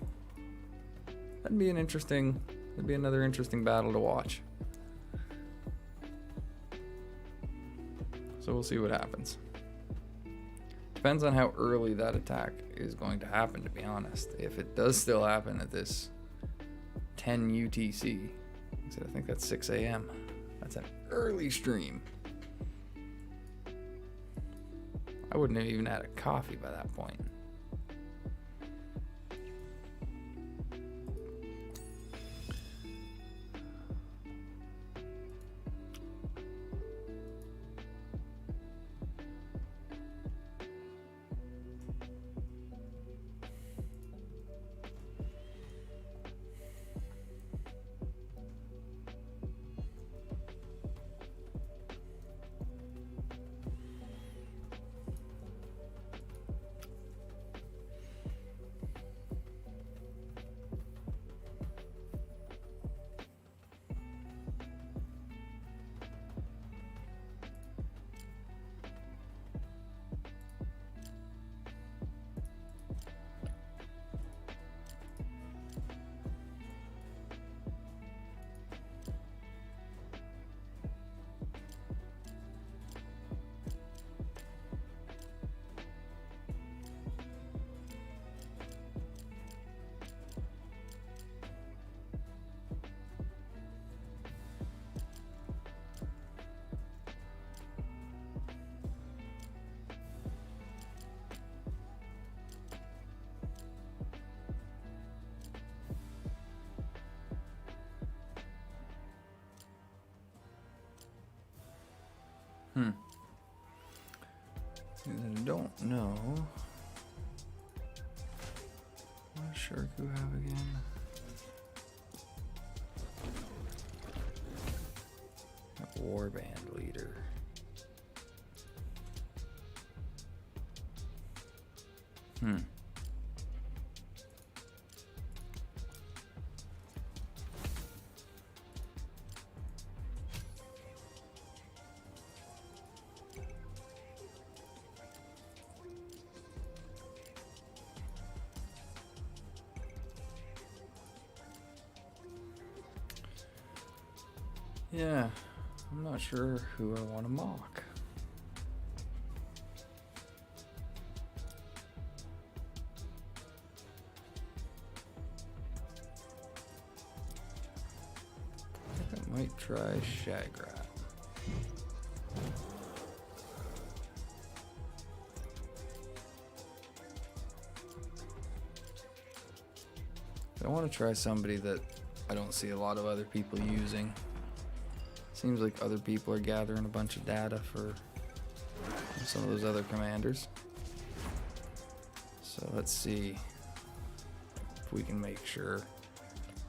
that'd be another interesting battle to watch. So we'll see what happens. Depends on how early that attack is going to happen, to be honest. If it does still happen at this 10 UTC, I think that's 6 a.m. That's an early stream. I wouldn't have even had a coffee by that point. I don't know Sharku have again? Warband leader. Yeah, I'm not sure who I want to mock. I think I might try Shagrat. I want to try somebody that I don't see a lot of other people using. Seems like other people are gathering a bunch of data for some of those other commanders. So let's see if we can make sure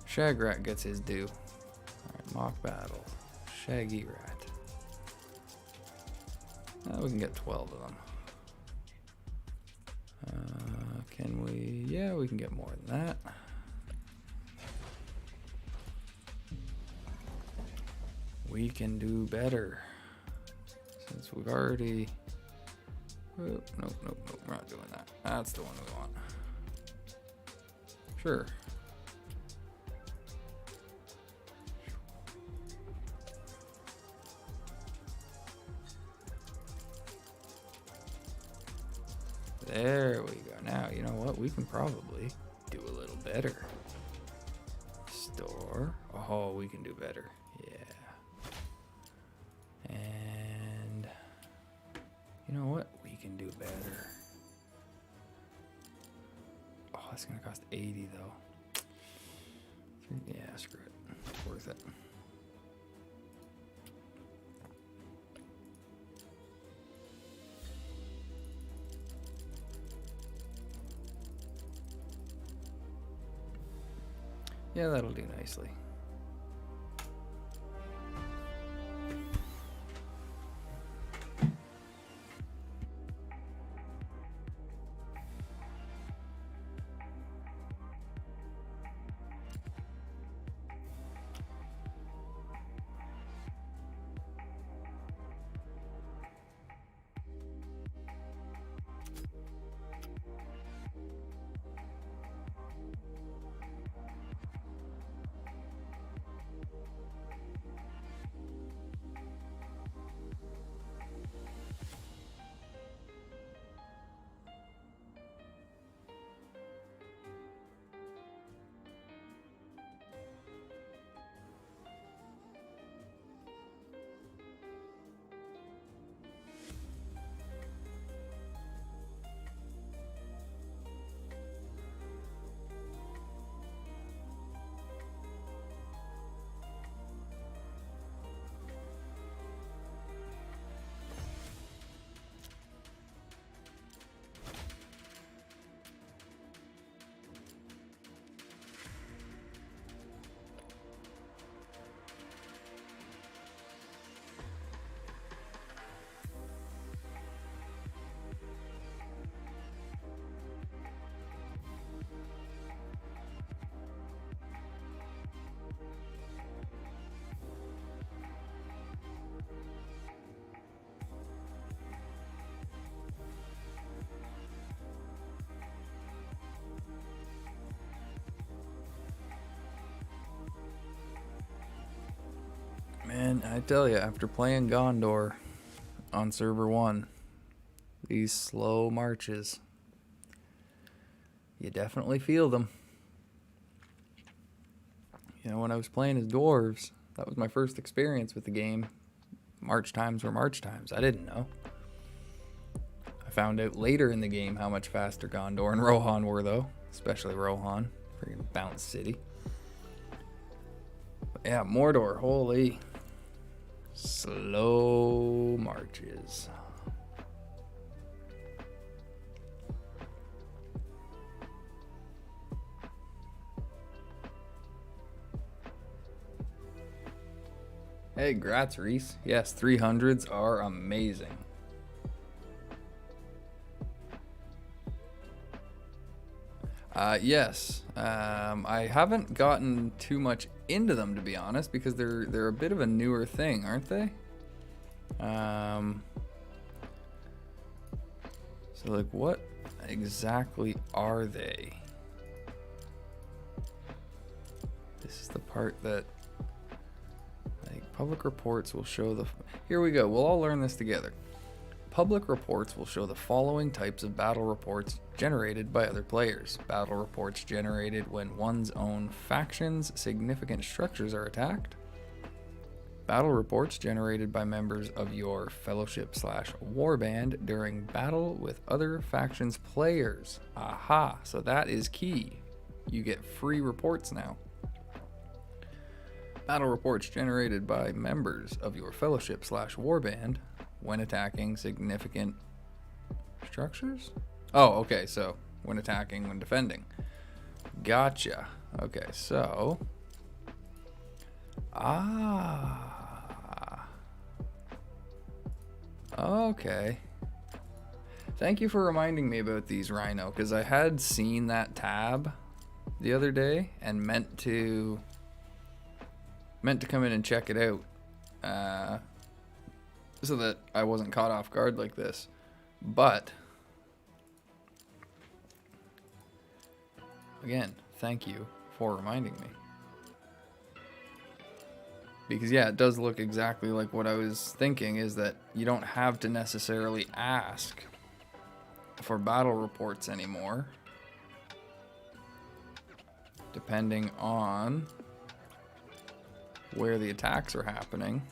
Shagrat gets his due. Alright, mock battle. Shaggy Rat. We can get 12 of them. Can we? Yeah, we can get more than that. We can do better. Since we've already... Oh, nope, we're not doing that. That's the one we want. Sure. There we go. Now, you know what? We can probably do a little better. Store. Oh, we can do better. And you know what? We can do better. Oh, that's gonna cost 80 though. Yeah, screw it. It's worth it. Yeah, that'll do nicely. Man, I tell you, after playing Gondor on server 1, these slow marches, you definitely feel them. You know, when I was playing as dwarves, that was my first experience with the game. March times were March times. I didn't know. I found out later in the game how much faster Gondor and Rohan were, though. Especially Rohan. Freaking bounce city. But yeah, Mordor, holy... slow marches. Hey, grats, Reese. Yes, 300s are amazing. Yes. I haven't gotten too much into them, to be honest, because they're a bit of a newer thing, aren't they? So like, what exactly are they? This is the part that, like, public reports will show the. Here we go. We'll all learn this together. Public reports will show the following types of battle reports generated by other players. Battle reports generated when one's own faction's significant structures are attacked. Battle reports generated by members of your fellowship/warband during battle with other factions' players. Aha, so that is key. You get free reports now. Battle reports generated by members of your fellowship/warband when attacking significant structures? Oh, okay, so when attacking, when defending. Gotcha. Okay, so. Okay. Thank you for reminding me about these, Rhino, because I had seen that tab the other day and meant to come in and check it out. So that I wasn't caught off guard like this. But again, thank you for reminding me. Because yeah, it does look exactly like what I was thinking, is that you don't have to necessarily ask for battle reports anymore, depending on where the attacks are happening.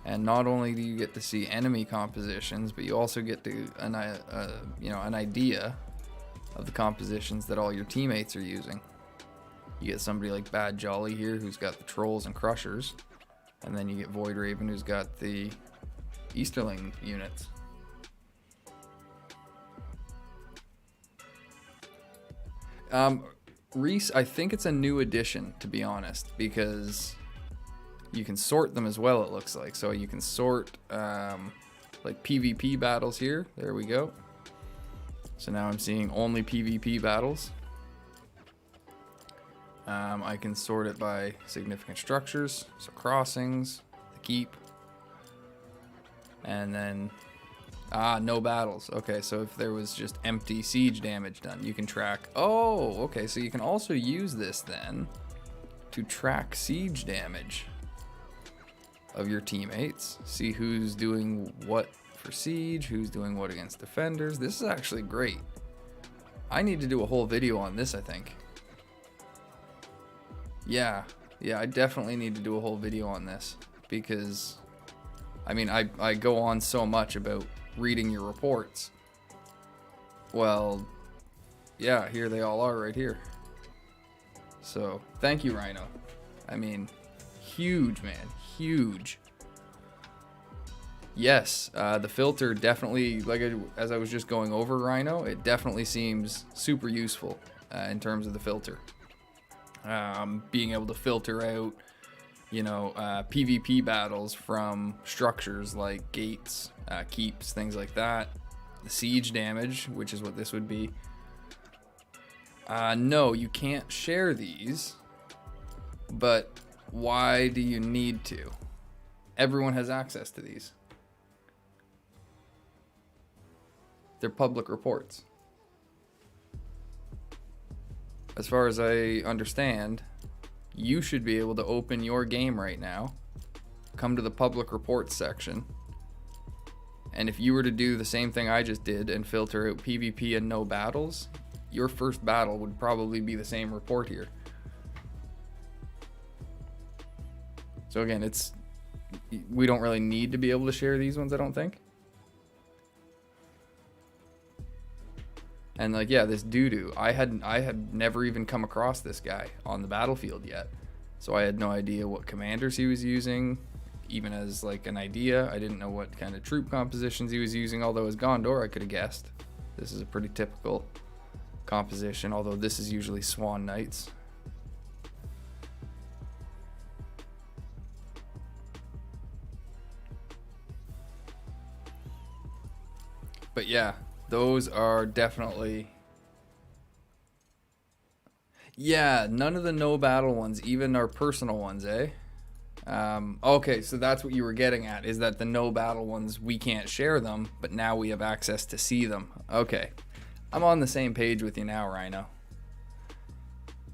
And not only do you get to see enemy compositions, but you also get to an idea of the compositions that all your teammates are using. You get somebody like Bad Jolly here, who's got the Trolls and Crushers, and then you get Void Raven, who's got the Easterling units. Reese, I think it's a new addition, to be honest, because you can sort them as well, it looks like. So you can sort like PvP battles here. There we go. So now I'm seeing only PvP battles. I can sort it by significant structures, so crossings, the keep, and then no battles. Okay, so if there was just empty siege damage done, you can track. Oh, okay, so you can also use this then to track siege damage of your teammates. See who's doing what for siege, who's doing what against defenders. This is actually great. I need to do a whole video on this, I think. Yeah, I definitely need to do a whole video on this, because I mean, I go on so much about reading your reports. Well, yeah, here they all are right here. So thank you, Rhino. I mean, huge, man, huge. Yes, the filter definitely, like as I was just going over, Rhino, it definitely seems super useful in terms of the filter. Being able to filter out, PvP battles from structures like gates, keeps, things like that. The siege damage, which is what this would be. No, you can't share these, but why do you need to? Everyone has access to these. They're public reports. As far as I understand, you should be able to open your game right now, come to the public reports section, and if you were to do the same thing I just did and filter out PvP and no battles, your first battle would probably be the same report here. So again, we don't really need to be able to share these ones, I don't think. And like, yeah, this doo-doo, I had never even come across this guy on the battlefield yet. So I had no idea what commanders he was using, even as like an idea. I didn't know what kind of troop compositions he was using, although as Gondor I could have guessed. This is a pretty typical composition, although this is usually Swan Knights. But yeah, those are definitely... Yeah, none of the no battle ones, even our personal ones, eh? Okay, so that's what you were getting at, is that the no battle ones, we can't share them, but now we have access to see them. Okay. I'm on the same page with you now, Rhino.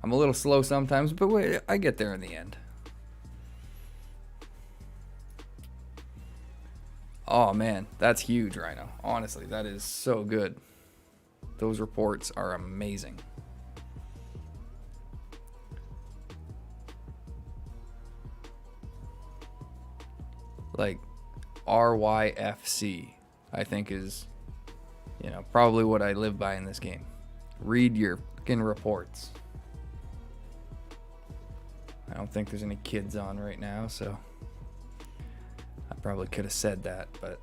I'm a little slow sometimes, but wait, I get there in the end. Oh man, that's huge, Rhino. Honestly, that is so good. Those reports are amazing. Like RYFC, I think is, you know, probably what I live by in this game. Read your fucking reports. I don't think there's any kids on right now, so I probably could have said that, but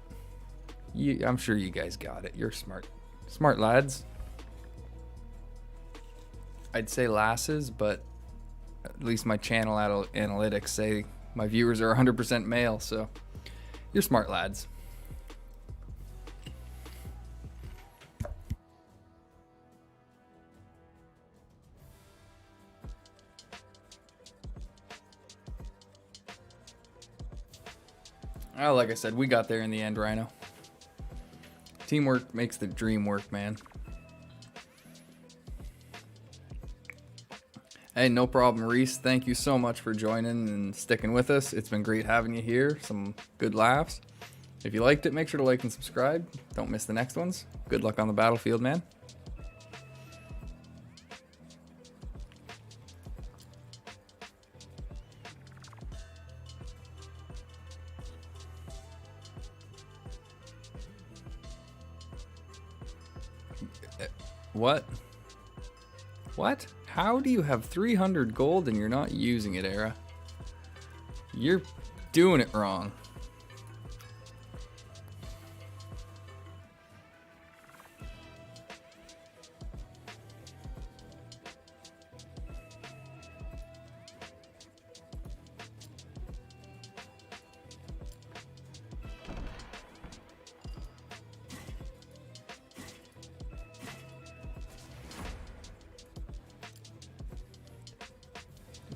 I'm sure you guys got it. You're smart lads. I'd say lasses, but at least my channel analytics say my viewers are 100% male, so you're smart lads. Oh, like I said, we got there in the end, Rhino. Teamwork makes the dream work, man. Hey, no problem, Reese. Thank you so much for joining and sticking with us. It's been great having you here. Some good laughs. If you liked it, make sure to like and subscribe. Don't miss the next ones. Good luck on the battlefield, man. What? What? How do you have 300 gold and you're not using it, Era? You're doing it wrong.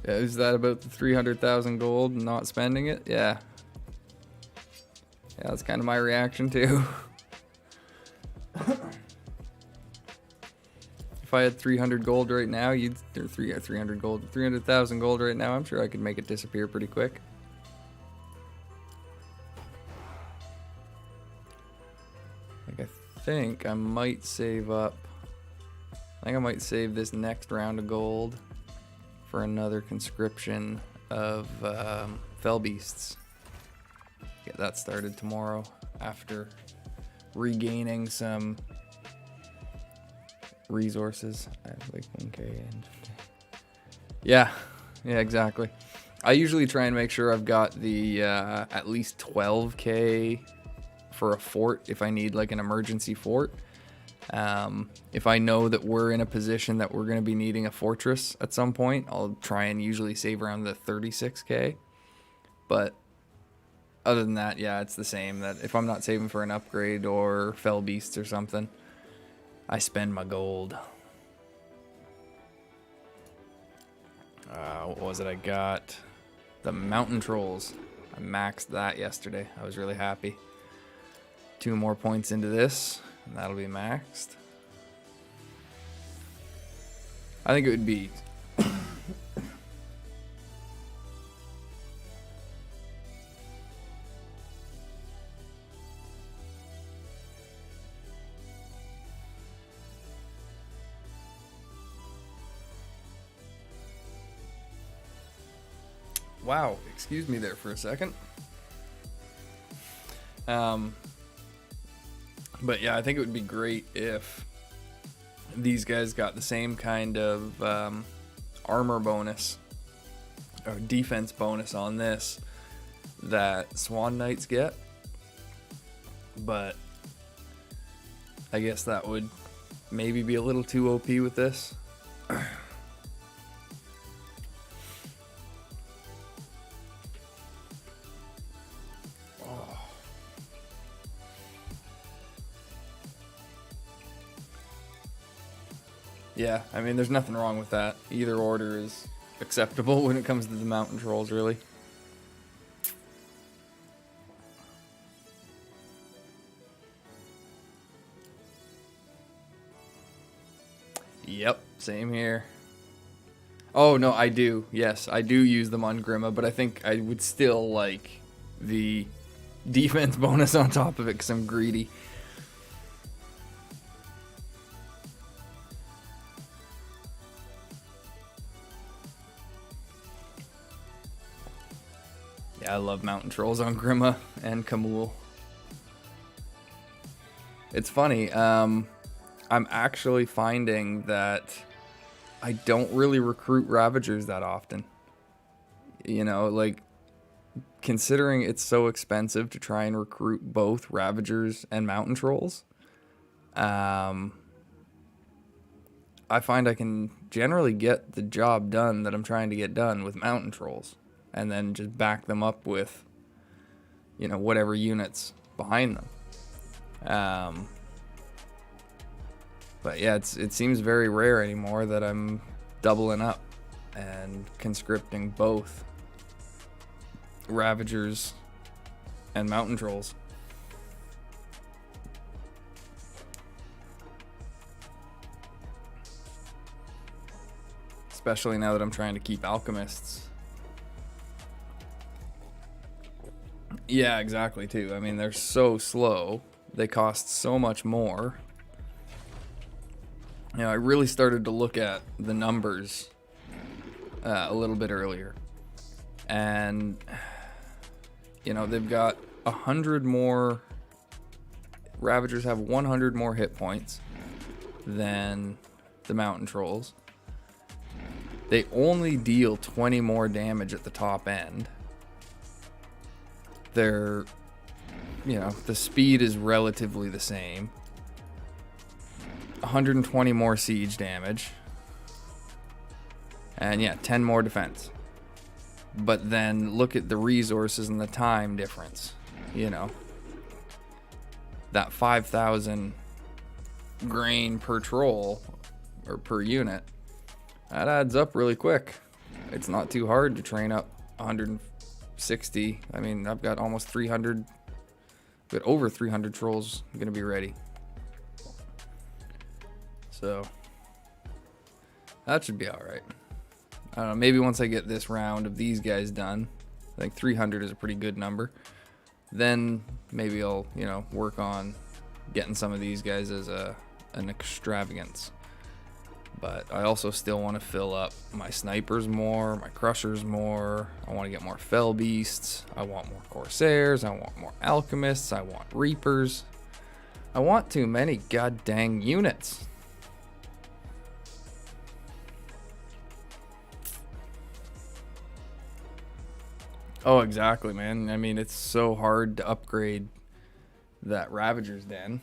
Yeah, is that about the 300,000 gold and not spending it? Yeah. Yeah, that's kind of my reaction too. If I had 300 gold right now, 300 gold, 300,000 gold right now, I'm sure I could make it disappear pretty quick. Like, I think I might save up. I think I might save this next round of gold for another conscription of fell beasts. Get that started tomorrow after regaining some resources. I have like 1k and yeah, exactly. I usually try and make sure I've got the at least 12k for a fort if I need like an emergency fort. If I know that we're in a position that we're going to be needing a fortress at some point, I'll try and usually save around the 36k. But other than that, yeah, it's the same. That if I'm not saving for an upgrade or fell beasts or something, I spend my gold. What was it I got? The mountain trolls. I maxed that yesterday. I was really happy. 2 more points into this, and that'll be maxed. I think it would be... Wow, excuse me there for a second. But yeah, I think it would be great if these guys got the same kind of armor bonus or defense bonus on this that Swan Knights get. But I guess that would maybe be a little too OP with this. Yeah, I mean, there's nothing wrong with that. Either order is acceptable when it comes to the mountain trolls, really. Yep, same here. Oh, no, I do. Yes, I do use them on Grima, but I think I would still like the defense bonus on top of it because I'm greedy. Yeah, I love mountain trolls on Grima and Kamul. It's funny, I'm actually finding that I don't really recruit Ravagers that often. You know, like, considering it's so expensive to try and recruit both Ravagers and Mountain Trolls, I find I can generally get the job done that I'm trying to get done with Mountain Trolls, and then just back them up with, you know, whatever units behind them. But yeah, it seems very rare anymore that I'm doubling up and conscripting both Ravagers and Mountain Trolls. Especially now that I'm trying to keep Alchemists. Yeah, exactly, too. I mean, they're so slow. They cost so much more. You know, I really started to look at the numbers a little bit earlier. And, you know, they've got 100 more... Ravagers have 100 more hit points than the Mountain Trolls. They only deal 20 more damage at the top end. They're, you know, the speed is relatively the same. 120 more siege damage. And yeah, 10 more defense. But then look at the resources and the time difference. You know, that 5,000 grain per troll, or per unit, that adds up really quick. It's not too hard to train up 160. I mean, I've got almost 300, but over 300 trolls going to be ready. So that should be all right. I don't know, maybe once I get this round of these guys done, I think 300 is a pretty good number. Then maybe I'll, you know, work on getting some of these guys as an extravagance. But I also still want to fill up my snipers more, my crushers more. I want to get more fell beasts. I want more corsairs. I want more alchemists. I want reapers. I want too many god dang units. Oh, exactly, man. I mean, it's so hard to upgrade that Ravager's Den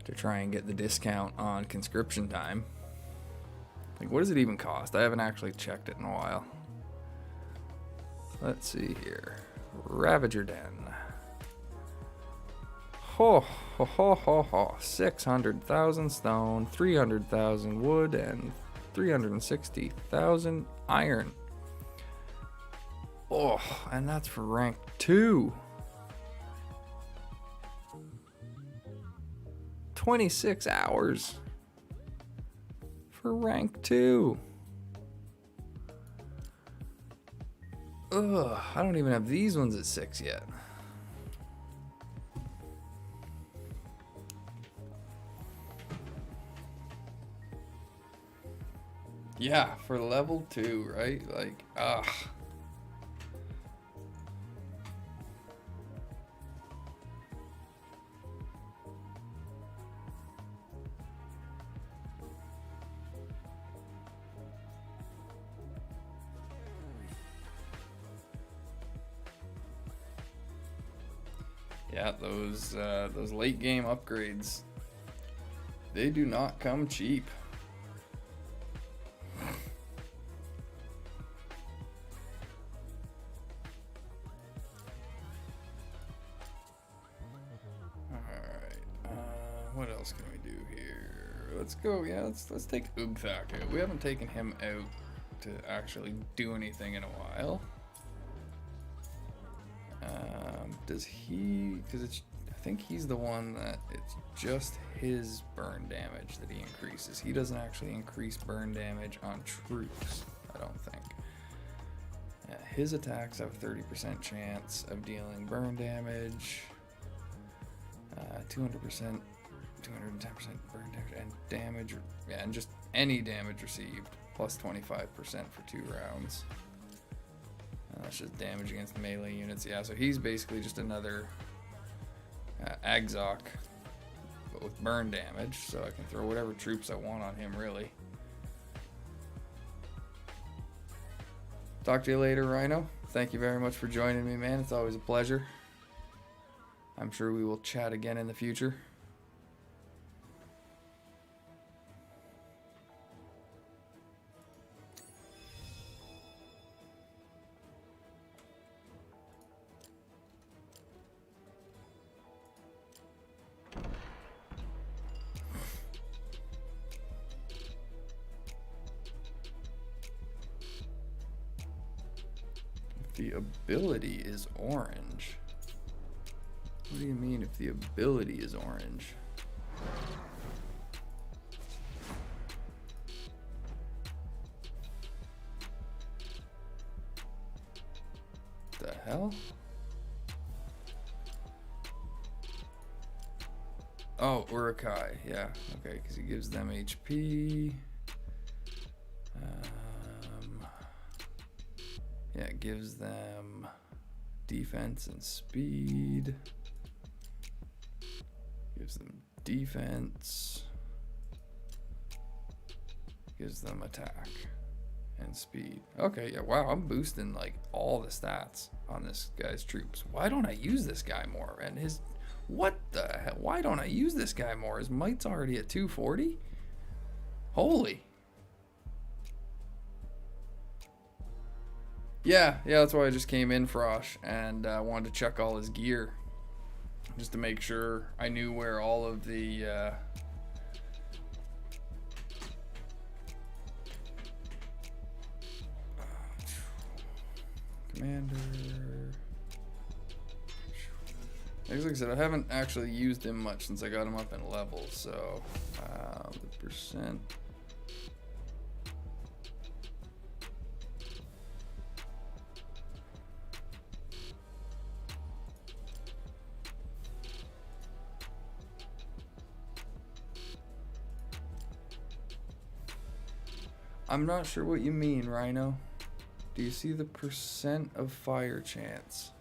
to try and get the discount on conscription time. Like, what does it even cost? I haven't actually checked it in a while. Let's see here. Ravager Den. Ho, ho, ho, ho, ho. 600,000 stone, 300,000 wood, and 360,000 iron. Oh, and that's for rank 2. 26 hours for rank 2. Ugh, I don't even have these ones at 6 yet. Yeah, for level 2, right? Like, ugh. Yeah, those late game upgrades, they do not come cheap. Alright, what else can we do here? let's go. Yeah, let's take Ugthak out. We haven't taken him out to actually do anything in a while. Does he? Because I think he's the one that it's just his burn damage that he increases. He doesn't actually increase burn damage on troops, I don't think. His attacks have a 30% chance of dealing burn damage. 200%, 210% burn damage, and damage, yeah, and just any damage received, plus 25% for 2 rounds. That's just damage against melee units. Yeah, so he's basically just another Agzok, but with burn damage, so I can throw whatever troops I want on him, really. Talk to you later, Rhino. Thank you very much for joining me, man. It's always a pleasure. I'm sure we will chat again in the future. The ability is orange. What do you mean if the ability is orange? The hell? Oh, Urukai, yeah, okay, because he gives them HP. Yeah, it gives them defense and speed. Gives them defense. Gives them attack and speed. Okay, yeah, wow, I'm boosting like all the stats on this guy's troops. Why don't I use this guy more? And his, what the hell? Why don't I use this guy more? His might's already at 240? Holy. Yeah, that's why I just came in, Frosh, and wanted to check all his gear. Just to make sure I knew where all of the... Commander... Like I said, I haven't actually used him much since I got him up in level, so... the percent... I'm not sure what you mean, Rhino. Do you see the percent of fire chance?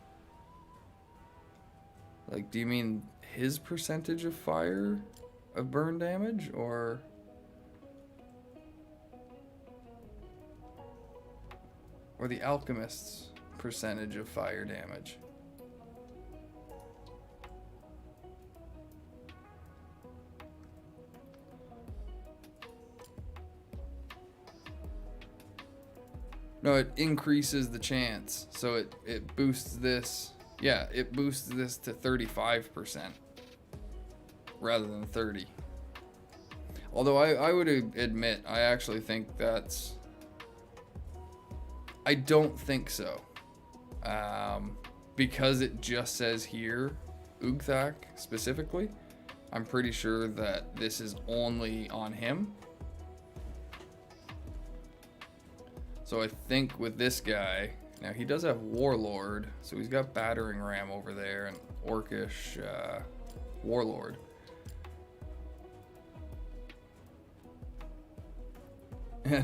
Like, do you mean his percentage of fire of burn damage, or the alchemist's percentage of fire damage? No, it increases the chance. So it boosts this. Yeah, it boosts this to 35% rather than 30. Although I would admit, I actually think that's... I don't think so. Because it just says here, Ugthak specifically, I'm pretty sure that this is only on him. So I think with this guy, now he does have Warlord, so he's got Battering Ram over there and Orcish Warlord.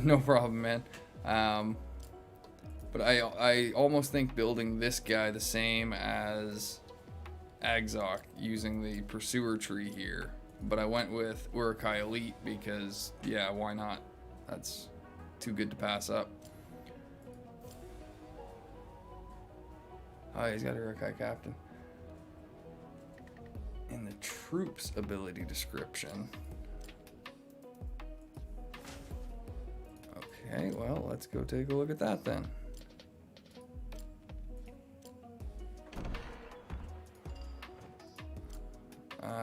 No problem, man. But I almost think building this guy the same as Agzok using the Pursuer tree here. But I went with Urukai Elite because, yeah, why not? That's too good to pass up. Oh, he's got Urukai Captain. In the troops ability description. Okay, well, let's go take a look at that then.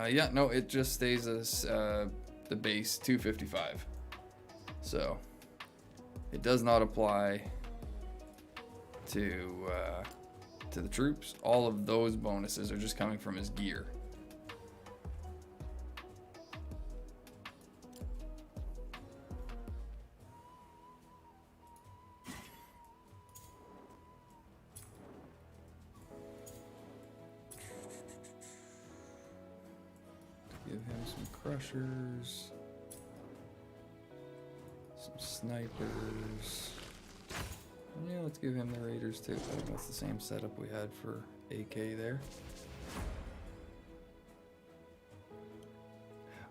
Yeah, no, it just stays as the base 255. So it does not apply to the troops. All of those bonuses are just coming from his gear. Give him some crushers, some snipers. Yeah, let's give him the raiders too. I think that's the same setup we had for AK there.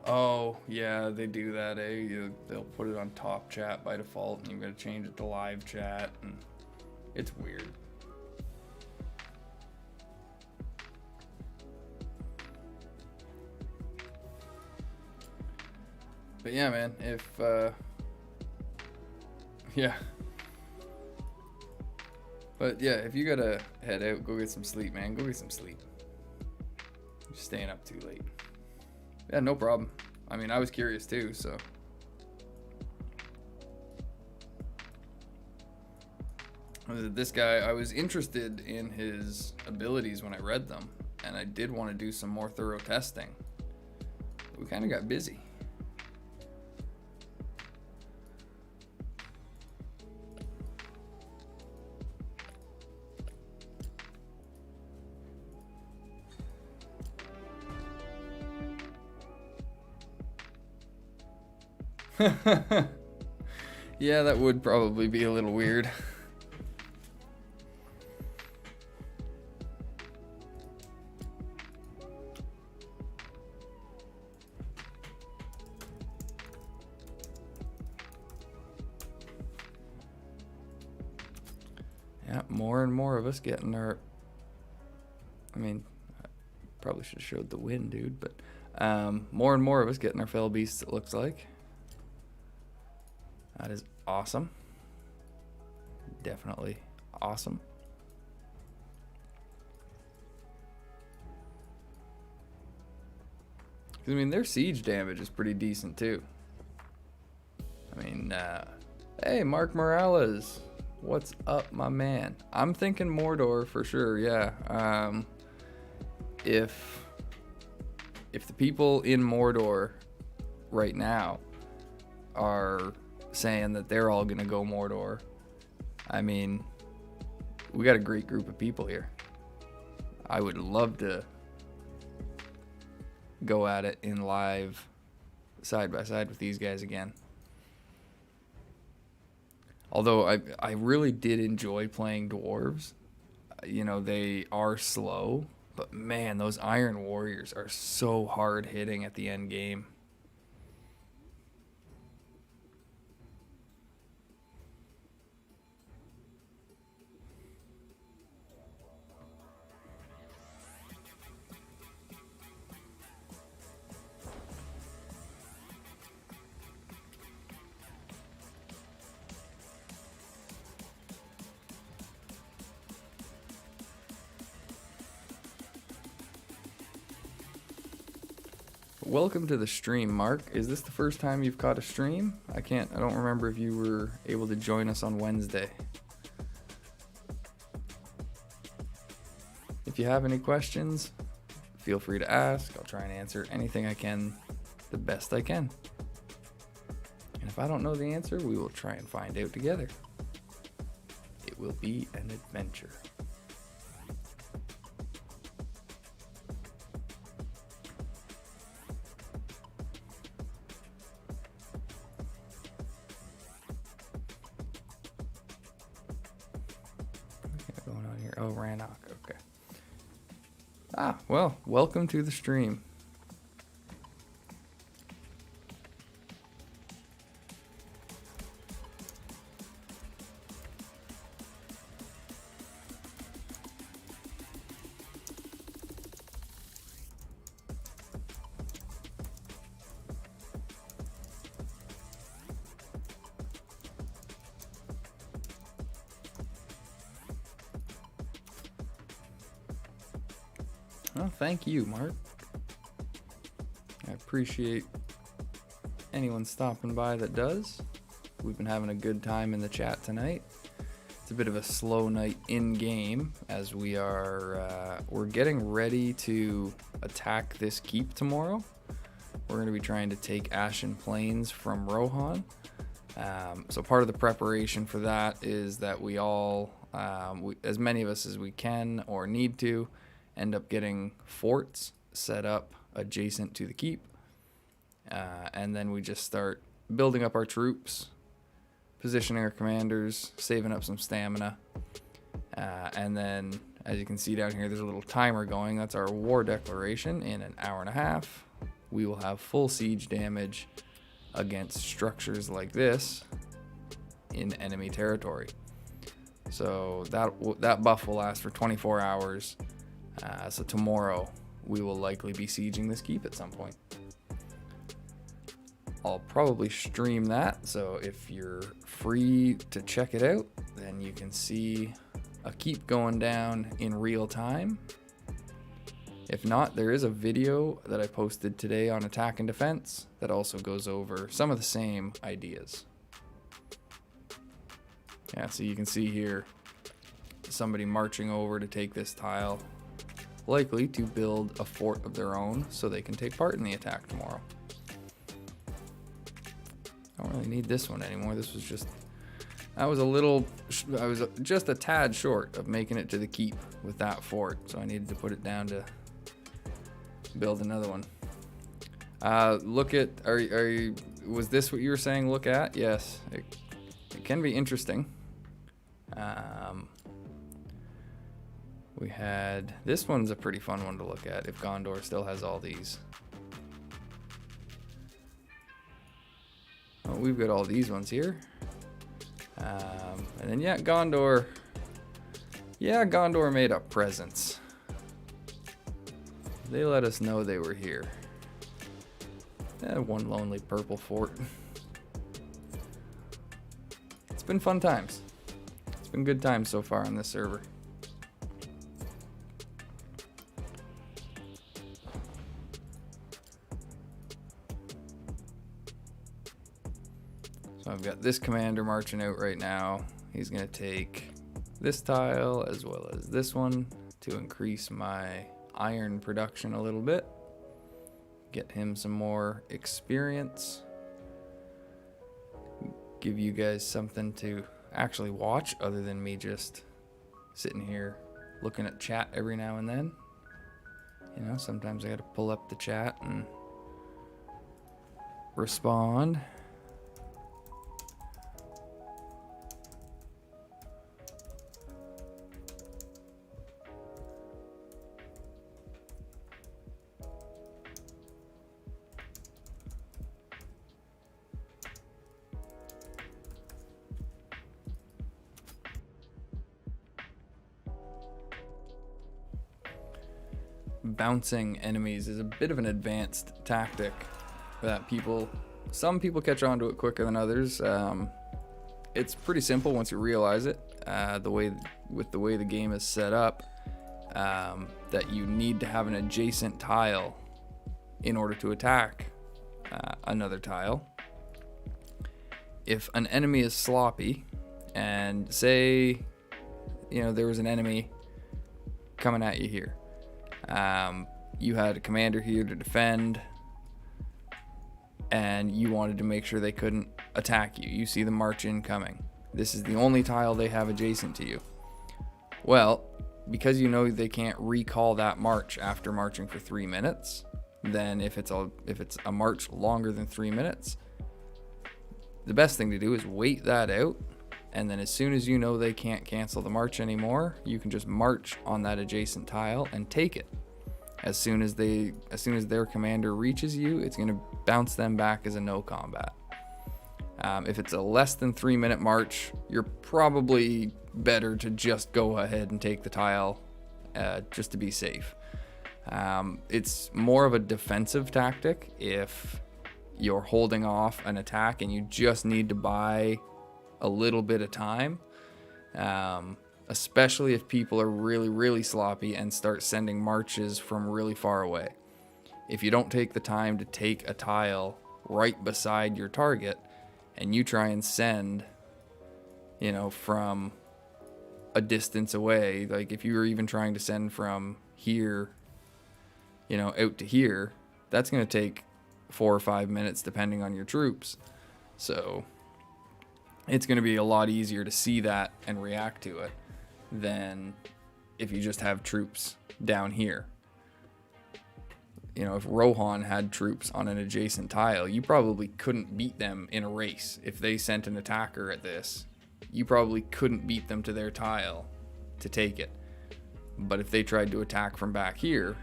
Oh, yeah, they do that, eh? They'll put it on top chat by default, and you've got to change it to live chat, and it's weird. But yeah, man, if, yeah. But yeah, if you gotta head out, go get some sleep, man. Go get some sleep. You're staying up too late. Yeah, no problem. I mean, I was curious too, so. This guy, I was interested in his abilities when I read them, and I did want to do some more thorough testing. But we kind of got busy. Yeah, that would probably be a little weird. Yeah, more and more of us getting our... I mean, I probably should have showed the win, dude, but more and more of us getting our fell beasts, it looks like. That is awesome. Definitely awesome. I mean, their siege damage is pretty decent too. I mean, hey, Mark Morales, what's up, my man? I'm thinking Mordor for sure. Yeah. If the people in Mordor right now are saying that they're all gonna go Mordor, I mean, we got a great group of people here. I would love to go at it in live, side by side with these guys again. Although I really did enjoy playing dwarves. You know, they are slow, but man, those Iron Warriors are so hard hitting at the end game. Welcome to the stream, Mark. Is this the first time you've caught a stream? I don't remember if you were able to join us on Wednesday. If you have any questions, feel free to ask. I'll try and answer anything I can the best I can. And if I don't know the answer, we will try and find out together. It will be an adventure. Going on here? Oh, Rannoch. Okay. Ah, well, welcome to the stream. Well, thank you, Mark. I appreciate anyone stopping by that does. We've been having a good time in the chat tonight. It's a bit of a slow night in game as we're getting ready to attack this keep tomorrow. We're going to be trying to take Ashen Plains from Rohan. So part of the preparation for that is that we all, as many of us as we can or need to, end up getting forts set up adjacent to the keep. And then we just start building up our troops, positioning our commanders, saving up some stamina. And then, as you can see down here, there's a little timer going. That's our war declaration. In an hour and a half, we will have full siege damage against structures like this in enemy territory. So that buff will last for 24 hours. So tomorrow, we will likely be sieging this keep at some point. I'll probably stream that, so if you're free to check it out, then you can see a keep going down in real time. If not, there is a video that I posted today on attack and defense that also goes over some of the same ideas. Yeah, so you can see here somebody marching over to take this tile, likely to build a fort of their own so they can take part in the attack tomorrow. I don't really need this one anymore. This was just, I was just a tad short of making it to the keep with that fort, so I needed to put it down to build another one. Look at, was this what you were saying look at? Yes, it can be interesting. We had, this one's a pretty fun one to look at if Gondor still has all these. Oh, we've got all these ones here. And then, yeah, Gondor. Yeah, Gondor made a presence. They let us know they were here. One lonely purple fort. It's been fun times. It's been good times so far on this server. So I've got this commander marching out right now. He's going to take this tile as well as this one to increase my iron production a little bit. Get him some more experience. Give you guys something to actually watch other than me just sitting here looking at chat every now and then. You know, sometimes I got to pull up the chat and respond. Bouncing enemies is a bit of an advanced tactic that some people catch on to it quicker than others. It's pretty simple once you realize it. The way the game is set up, that you need to have an adjacent tile in order to attack another tile. If an enemy is sloppy, and say, you know, there was an enemy coming at you here. You had a commander here to defend, and you wanted to make sure they couldn't attack you. You see the march incoming. This is the only tile they have adjacent to you. Well, because you know they can't recall that march after marching for 3 minutes, then if it's a march longer than 3 minutes, the best thing to do is wait that out, and then as soon as you know they can't cancel the march anymore, you can just march on that adjacent tile and take it. As soon as their commander reaches you, it's going to bounce them back as a no combat. If it's a less than 3 minute march, you're probably better to just go ahead and take the tile, just to be safe. It's more of a defensive tactic if you're holding off an attack and you just need to buy a little bit of time, especially if people are really, really sloppy and start sending marches from really far away. If you don't take the time to take a tile right beside your target and you try and send, you know, from a distance away, like if you were even trying to send from here, you know, out to here, that's going to take 4 or 5 minutes depending on your troops. So it's going to be a lot easier to see that and react to it than if you just have troops down here. You know, if Rohan had troops on an adjacent tile, you probably couldn't beat them in a race. If they sent an attacker at this, you probably couldn't beat them to their tile to take it. But if they tried to attack from back here,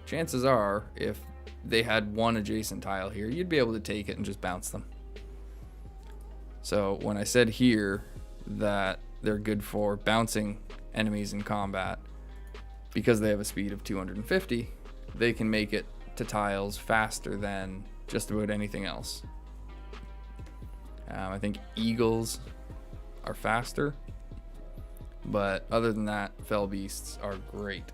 chances are, if they had one adjacent tile here, you'd be able to take it and just bounce them. So when I said here that they're good for bouncing enemies in combat, because they have a speed of 250, they can make it to tiles faster than just about anything else. I think eagles are faster, but other than that, fell beasts are great.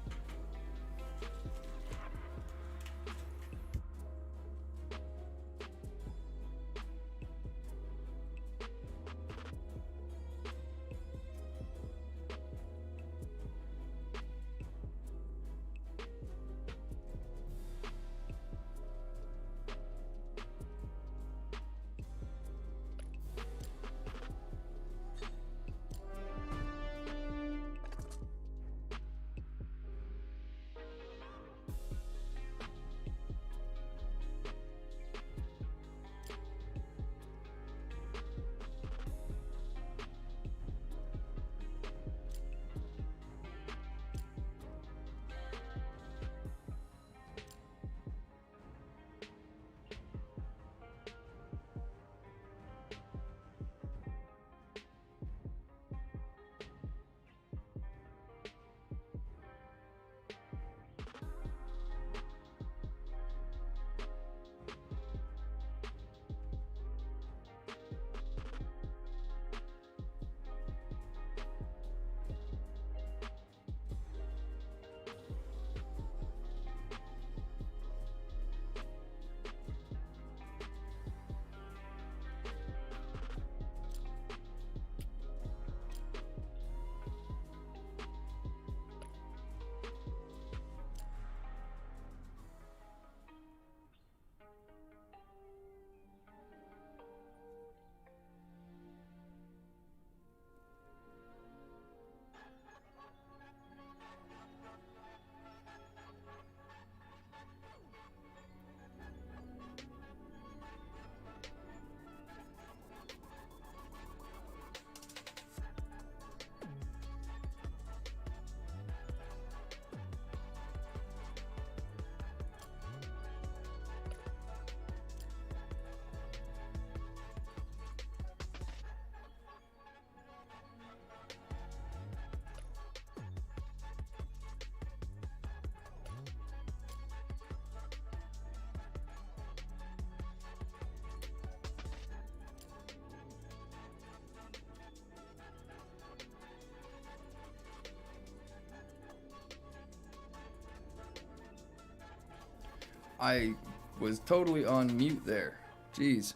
I was totally on mute there. Jeez.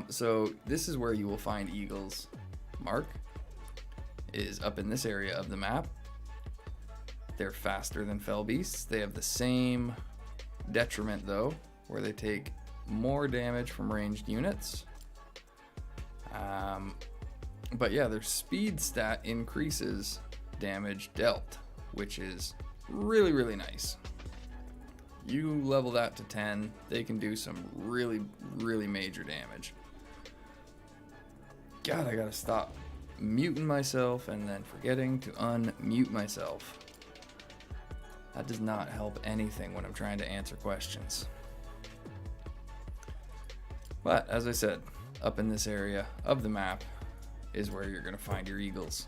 So this is where you will find eagles. Mark is up in this area of the map. They're faster than fell beasts. They have the same detriment though, where they take more damage from ranged units. But yeah, their speed stat increases damage dealt, which is really, really nice. You level that to 10, they can do some really, really major damage. God, I gotta stop muting myself and then forgetting to unmute myself. That does not help anything when I'm trying to answer questions. But, as I said, up in this area of the map is where you're gonna find your eagles.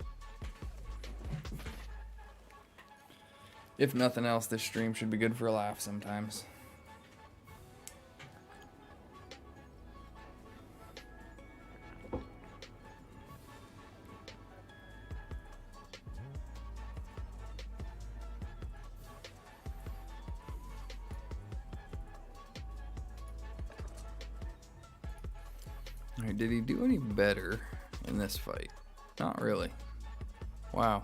If nothing else, this stream should be good for a laugh sometimes. Alright, did he do any better in this fight? Not really. Wow.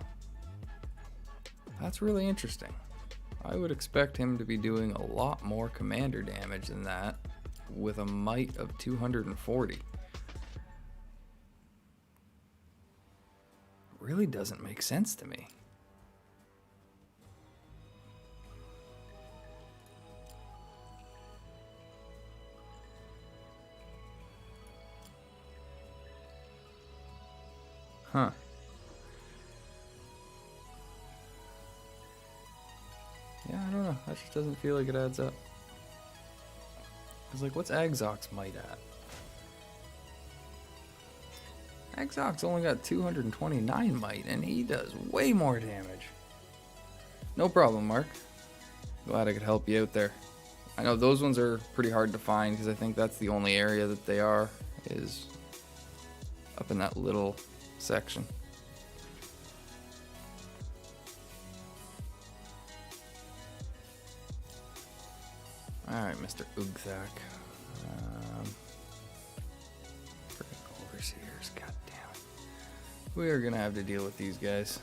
That's really interesting. I would expect him to be doing a lot more commander damage than that with a might of 240. Really doesn't make sense to me. Huh. Yeah, I don't know. That just doesn't feel like it adds up. Cause like, what's Agzok's might at? Agzok's only got 229 might, and he does way more damage. No problem, Mark. Glad I could help you out there. I know those ones are pretty hard to find because I think that's the only area that they are, is up in that little section. Alright, Mr. Ugthak. Overseers, god damn it. We are gonna have to deal with these guys.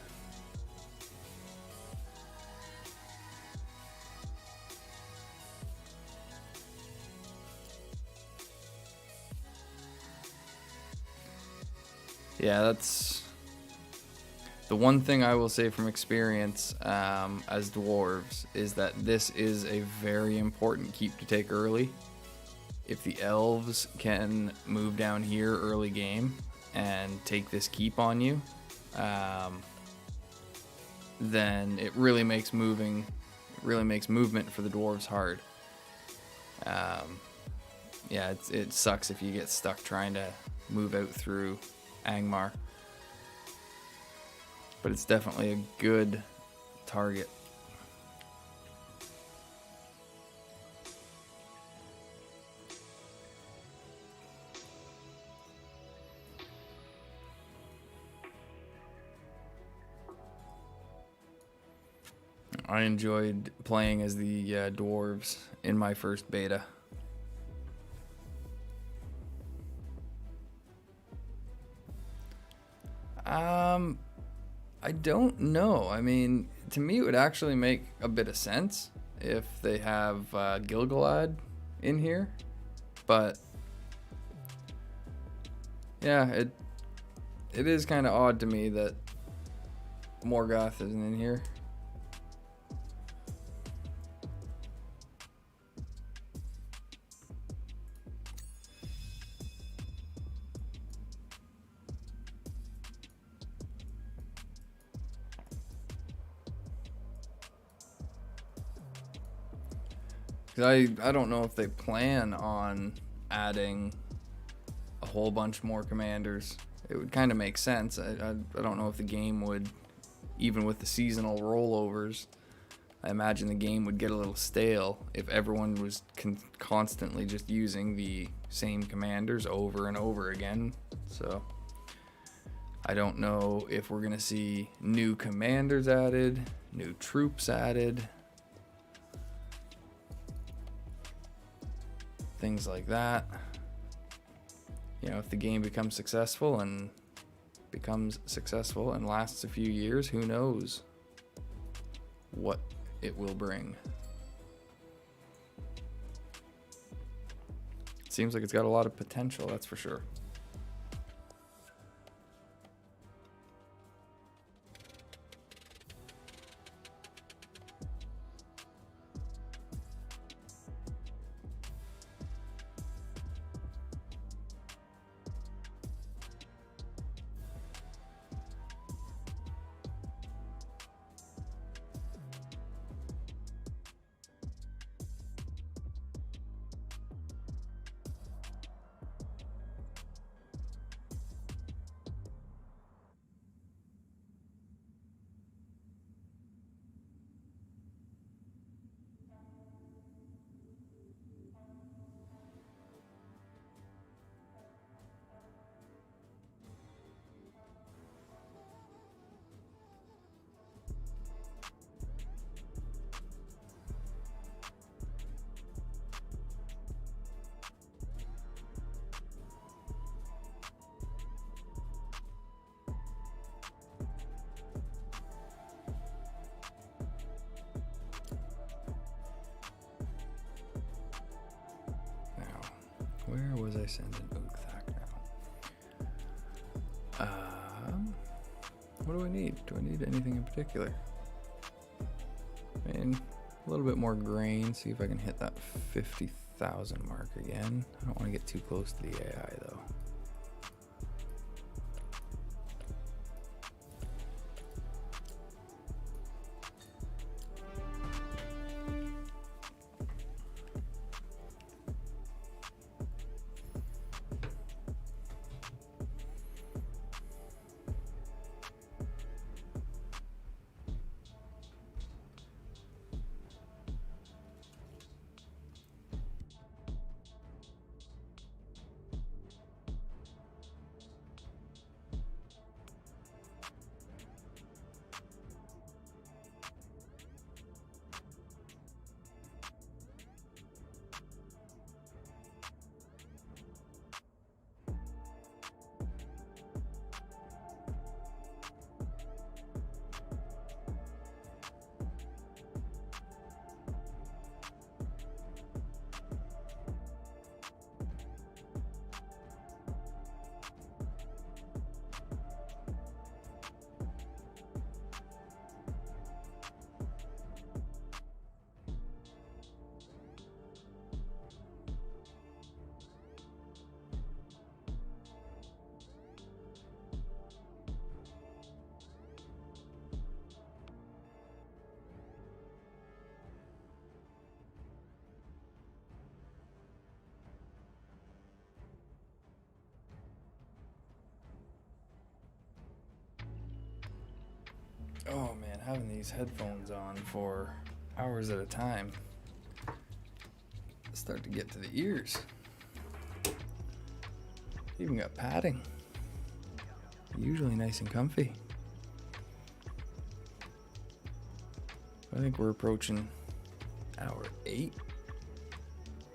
Yeah, that's the one thing I will say from experience as dwarves is that this is a very important keep to take early. If the elves can move down here early game and take this keep on you, then it really makes movement for the dwarves hard. Yeah, it sucks if you get stuck trying to move out through Angmar. But it's definitely a good target. I enjoyed playing as the dwarves in my first beta. I don't know. I mean, to me, it would actually make a bit of sense if they have Gilgalad in here, but yeah, it is kind of odd to me that Morgoth isn't in here. I don't know if they plan on adding a whole bunch more commanders. It would kind of make sense. I don't know if the game would, even with the seasonal rollovers, I imagine the game would get a little stale if everyone was constantly just using the same commanders over and over again. So I don't know if we're going to see new commanders added, new troops added, things like that. You know, if the game becomes successful and lasts a few years, who knows what it will bring. It seems like it's got a lot of potential, that's for sure. was I sending Oogthak now? What do I need? Do I need anything in particular? I mean, a little bit more grain. See if I can hit that 50,000 mark again. I don't want to get too close to the AI though. Oh man, having these headphones on for hours at a time start to get to the ears. Even got padding. Usually nice and comfy. I think we're approaching hour 8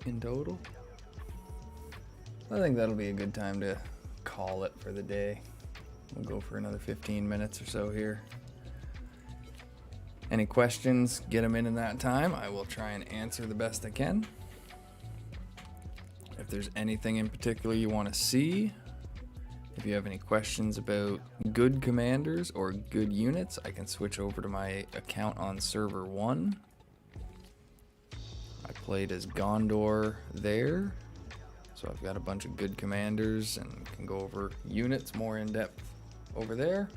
in total. I think that'll be a good time to call it for the day. We'll go for another 15 minutes or so here. Any questions, get them in that time. I will try and answer the best I can. If there's anything in particular you want to see, if you have any questions about good commanders or good units, I can switch over to my account on server 1. I played as Gondor there, so I've got a bunch of good commanders and can go over units more in depth over there.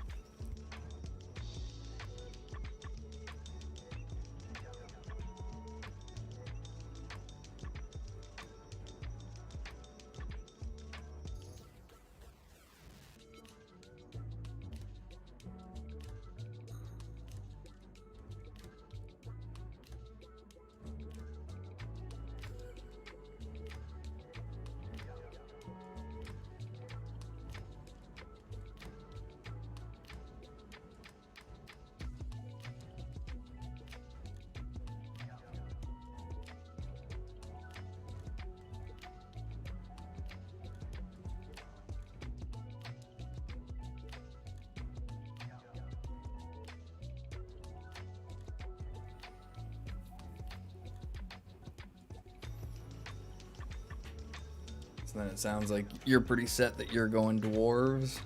So then it sounds like you're pretty set that you're going dwarves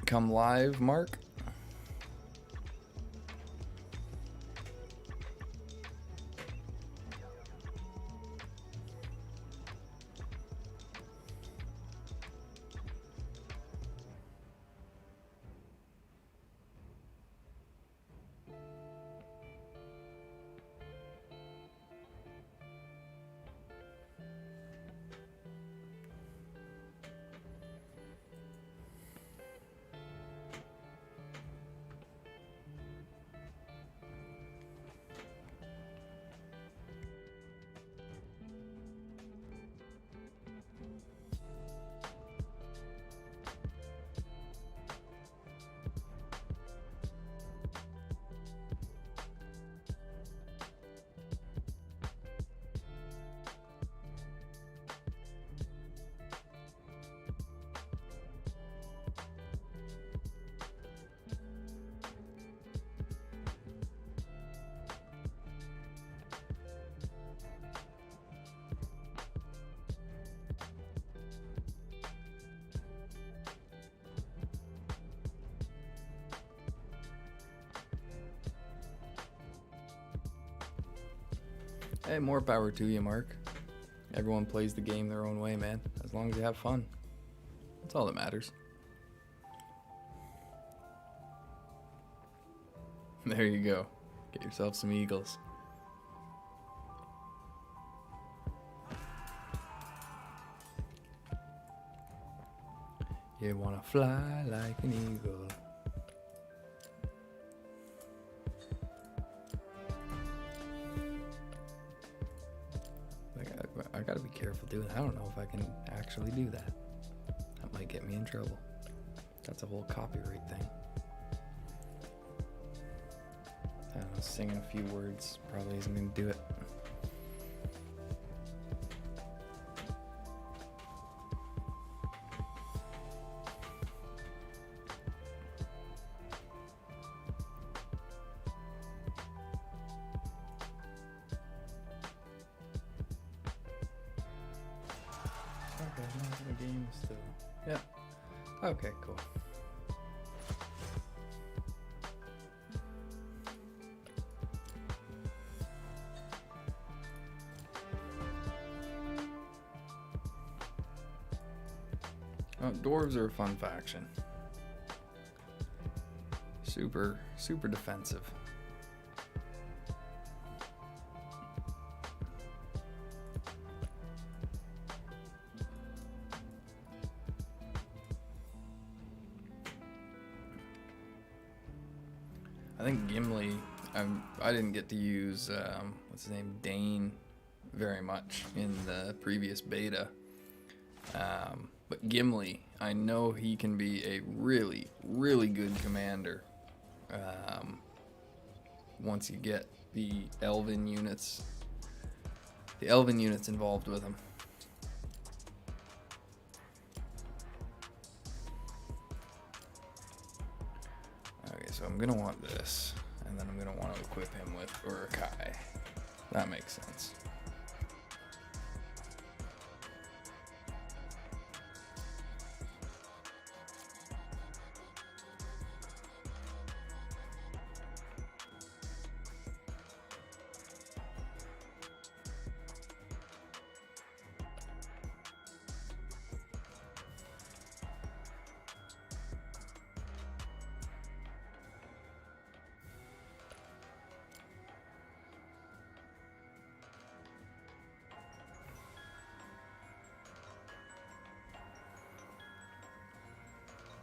come live, Mark. Hey, more power to you, Mark. Everyone plays the game their own way, man. As long as you have fun. That's all that matters. There you go. Get yourself some eagles. You wanna fly like an eagle. I gotta be careful doing that. I don't know if I can actually do that. That might get me in trouble. That's a whole copyright thing. I don't know, singing a few words probably isn't gonna do it. Okay, not the game still. Yeah. Okay, cool. Oh, dwarves are a fun faction. Super defensive. I think Gimli, I didn't get to use, what's his name, Dane very much in the previous beta. But Gimli, I know he can be a really good commander once you get the elven units involved with him. Okay, so I'm gonna want this, and then I'm gonna want to equip him with Urukai. That makes sense.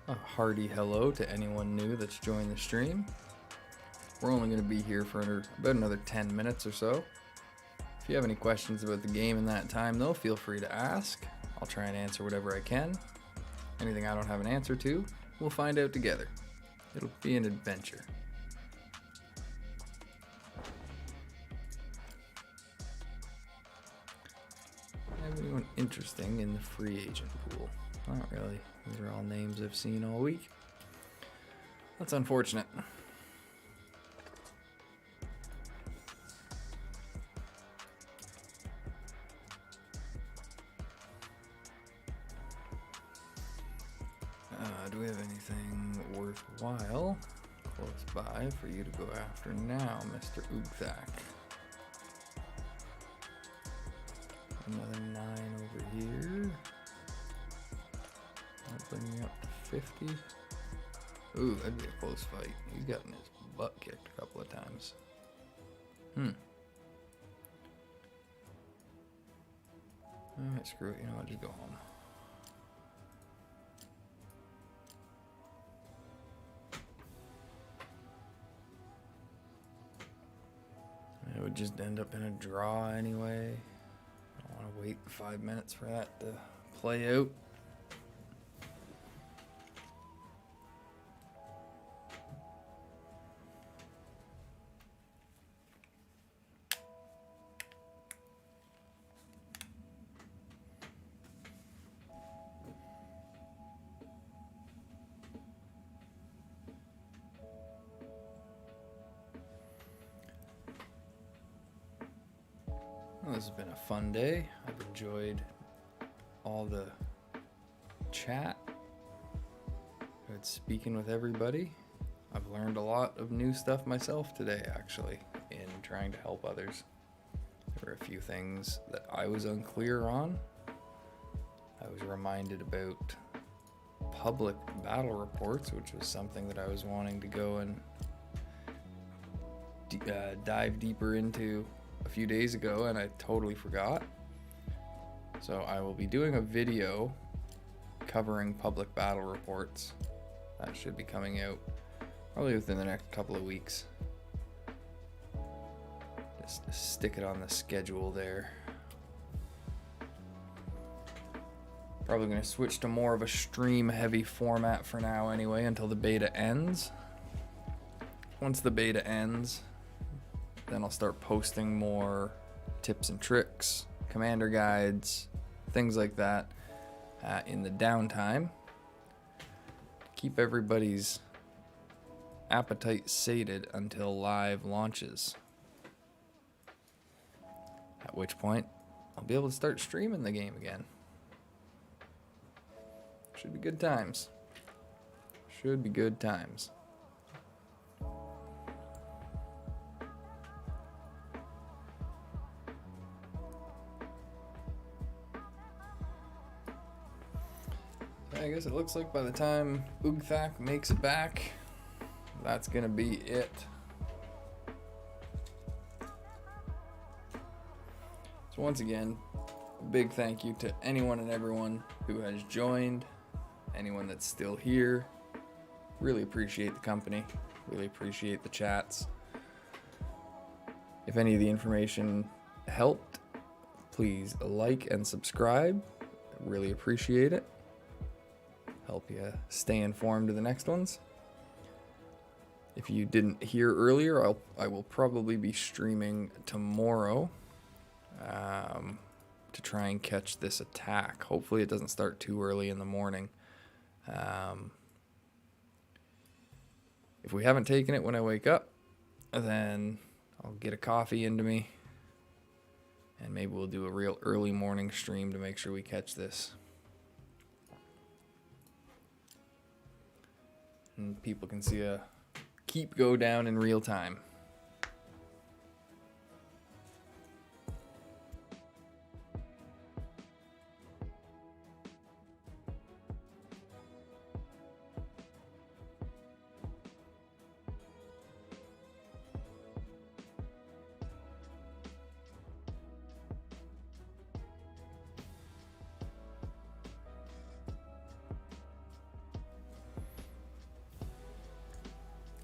A hearty hello to anyone new that's joined the stream. We're only going to be here for about another 10 minutes or so. If you have any questions about the game in that time, though, feel free to ask. I'll try and answer whatever I can. Anything I don't have an answer to, we'll find out together. It'll be an adventure. Have anyone interesting in the free agent pool? Not really. These are all names I've seen all week. That's unfortunate. Do we have anything worthwhile close by for you to go after now, Mr. Ugthak? Another 9 over here. That'll bring me up to 50. Ooh, that'd be a close fight. He's gotten his butt kicked a couple of times. Alright, screw it. You know what? Just go home. It would just end up in a draw anyway. I don't want to wait 5 minutes for that to play out. Well, this has been a fun day. I've enjoyed all the chat. Good speaking with everybody. I've learned a lot of new stuff myself today, actually, in trying to help others. were a few things that I was unclear on. I was reminded about public battle reports, which was something that I was wanting to go and dive deeper into a few days ago, and I totally forgot. So I will be doing a video covering public battle reports. That should be coming out probably within the next couple of weeks. Just stick it on the schedule there. Probably going to switch to more of a stream heavy format for now anyway, until the beta ends. Once the beta ends, then I'll start posting more tips and tricks, commander guides, things like that in the downtime. Keep everybody's appetite sated until live launches. At which point, I'll be able to start streaming the game again. Should be good times. Should be good times. I guess it looks like by the time Ugthak makes it back, that's gonna be it. So once again, a big thank you to anyone and everyone who has joined, anyone that's still here. Really appreciate the company, really appreciate the chats. If any of the information helped, please like and subscribe. Really appreciate it. Help you stay informed of the next ones. If you didn't hear earlier, I will probably be streaming tomorrow to try and catch this attack. Hopefully it doesn't start too early in the morning. If we haven't taken it when I wake up, then I'll get a coffee into me, and maybe we'll do a real early morning stream to make sure we catch this. And people can see a keep go down in real time.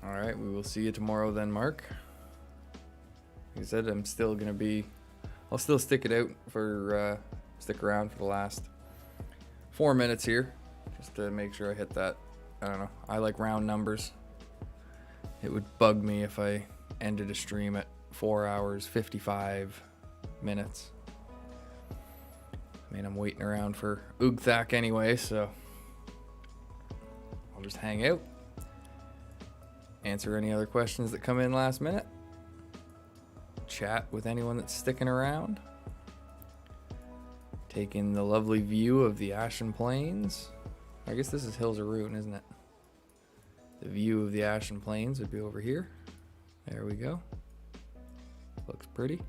Alright, we will see you tomorrow then, Mark. Like I said, I'll still stick it out for, stick around for the last 4 minutes here, just to make sure I hit that. I don't know, I like round numbers. It would bug me if I ended a stream at 4 hours, 55 minutes. I mean, I'm waiting around for Ugthak anyway, so I'll just hang out. Answer any other questions that come in last minute. Chat with anyone that's sticking around. Take in the lovely view of the Ashen Plains. I guess this is Hills of Rune, isn't it? The view of the Ashen Plains would be over here. There we go. Looks pretty.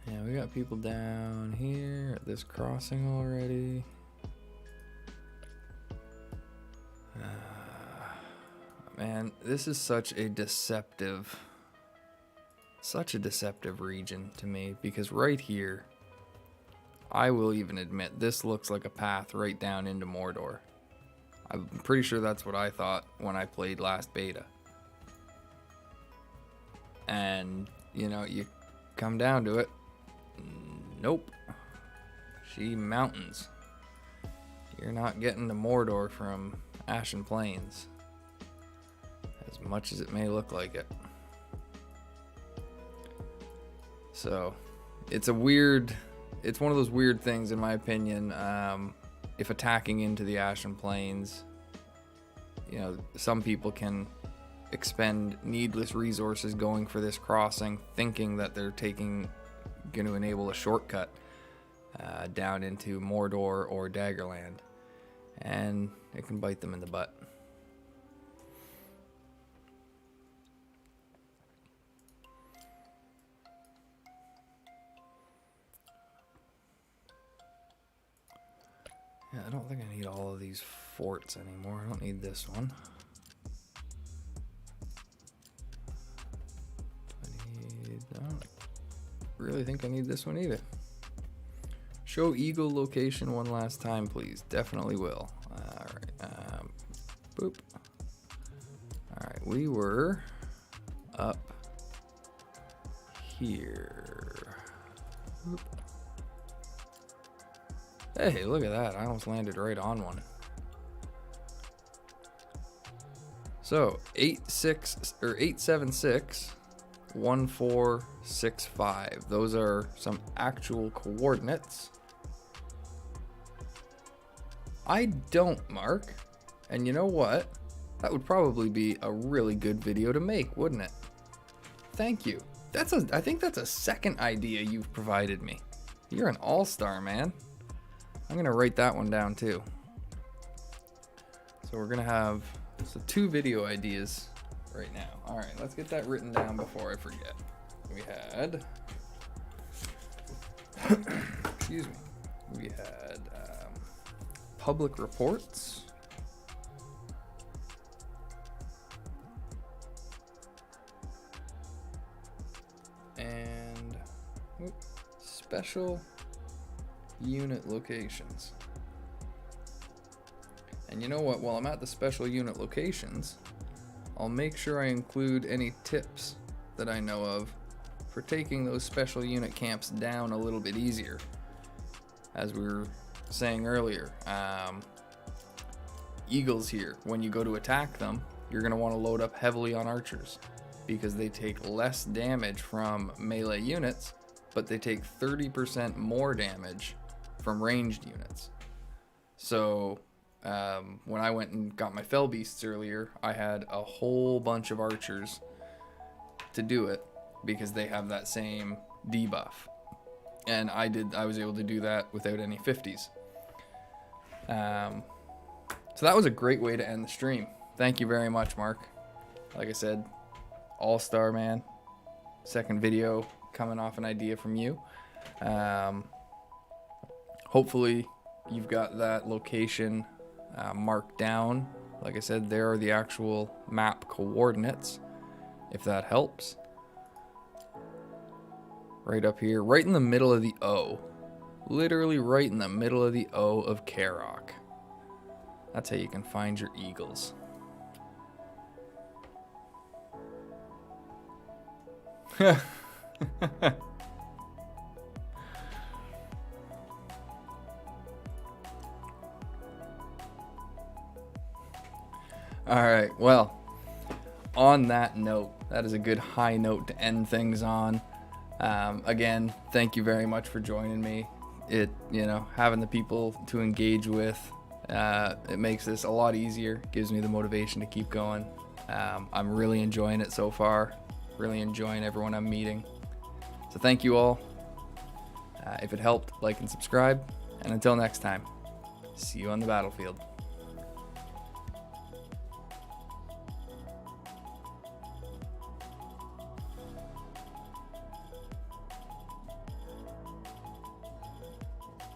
Yeah, we got people down here at this crossing already. Man, this is such a deceptive region to me, because right here, I will even admit, this looks like a path right down into Mordor. I'm pretty sure that's what I thought when I played last beta. And, you know, you come down to it, nope. She mountains. You're not getting to Mordor from Ashen Plains, as much as it may look like it. So, it's one of those weird things in my opinion. If attacking into the Ashen Plains, you know, some people can expend needless resources going for this crossing, thinking that they're going to enable a shortcut. down into Mordor or Daggerland, and it can bite them in the butt. Yeah, I don't think I need all of these forts anymore. I don't need this one. I don't really think I need this one either. Show eagle location one last time, please. Definitely will. All right. Boop. All right. We were up here. Boop. Hey, look at that. I almost landed right on one. So 876 1465. Those are some actual coordinates. I don't mark. And you know what? That would probably be a really good video to make, wouldn't it? Thank you. I think that's a second idea you've provided me. You're an all-star, man. I'm gonna write that one down too. So we're gonna have 2 video ideas right now. All right, let's get that written down before I forget. We had, excuse me, we had public reports. And special unit locations. And you know what, while I'm at the special unit locations, I'll make sure I include any tips that I know of for taking those special unit camps down a little bit easier. As we were saying earlier, eagles here, when you go to attack them, you're going to want to load up heavily on archers because they take less damage from melee units, but they take 30% more damage from ranged units. So when I went and got my fell beasts earlier, I had a whole bunch of archers to do it because they have that same debuff, and I was able to do that without any 50s. So that was a great way to end the stream. Thank you very much, Mark. Like I said, all-star, man. Second video coming off an idea from you. Hopefully you've got that location marked down. Like I said, there are the actual map coordinates, if that helps. Right up here, right in the middle of the O. Literally right in the middle of the O of Karok. That's how you can find your eagles. Alright, well, on that note, that is a good high note to end things on. Again, thank you very much for joining me. Having the people to engage with, it makes this a lot easier, gives me the motivation to keep going. I'm really enjoying it so far, really enjoying everyone I'm meeting. So thank you all. If it helped, like and subscribe, and until next time, see you on the battlefield.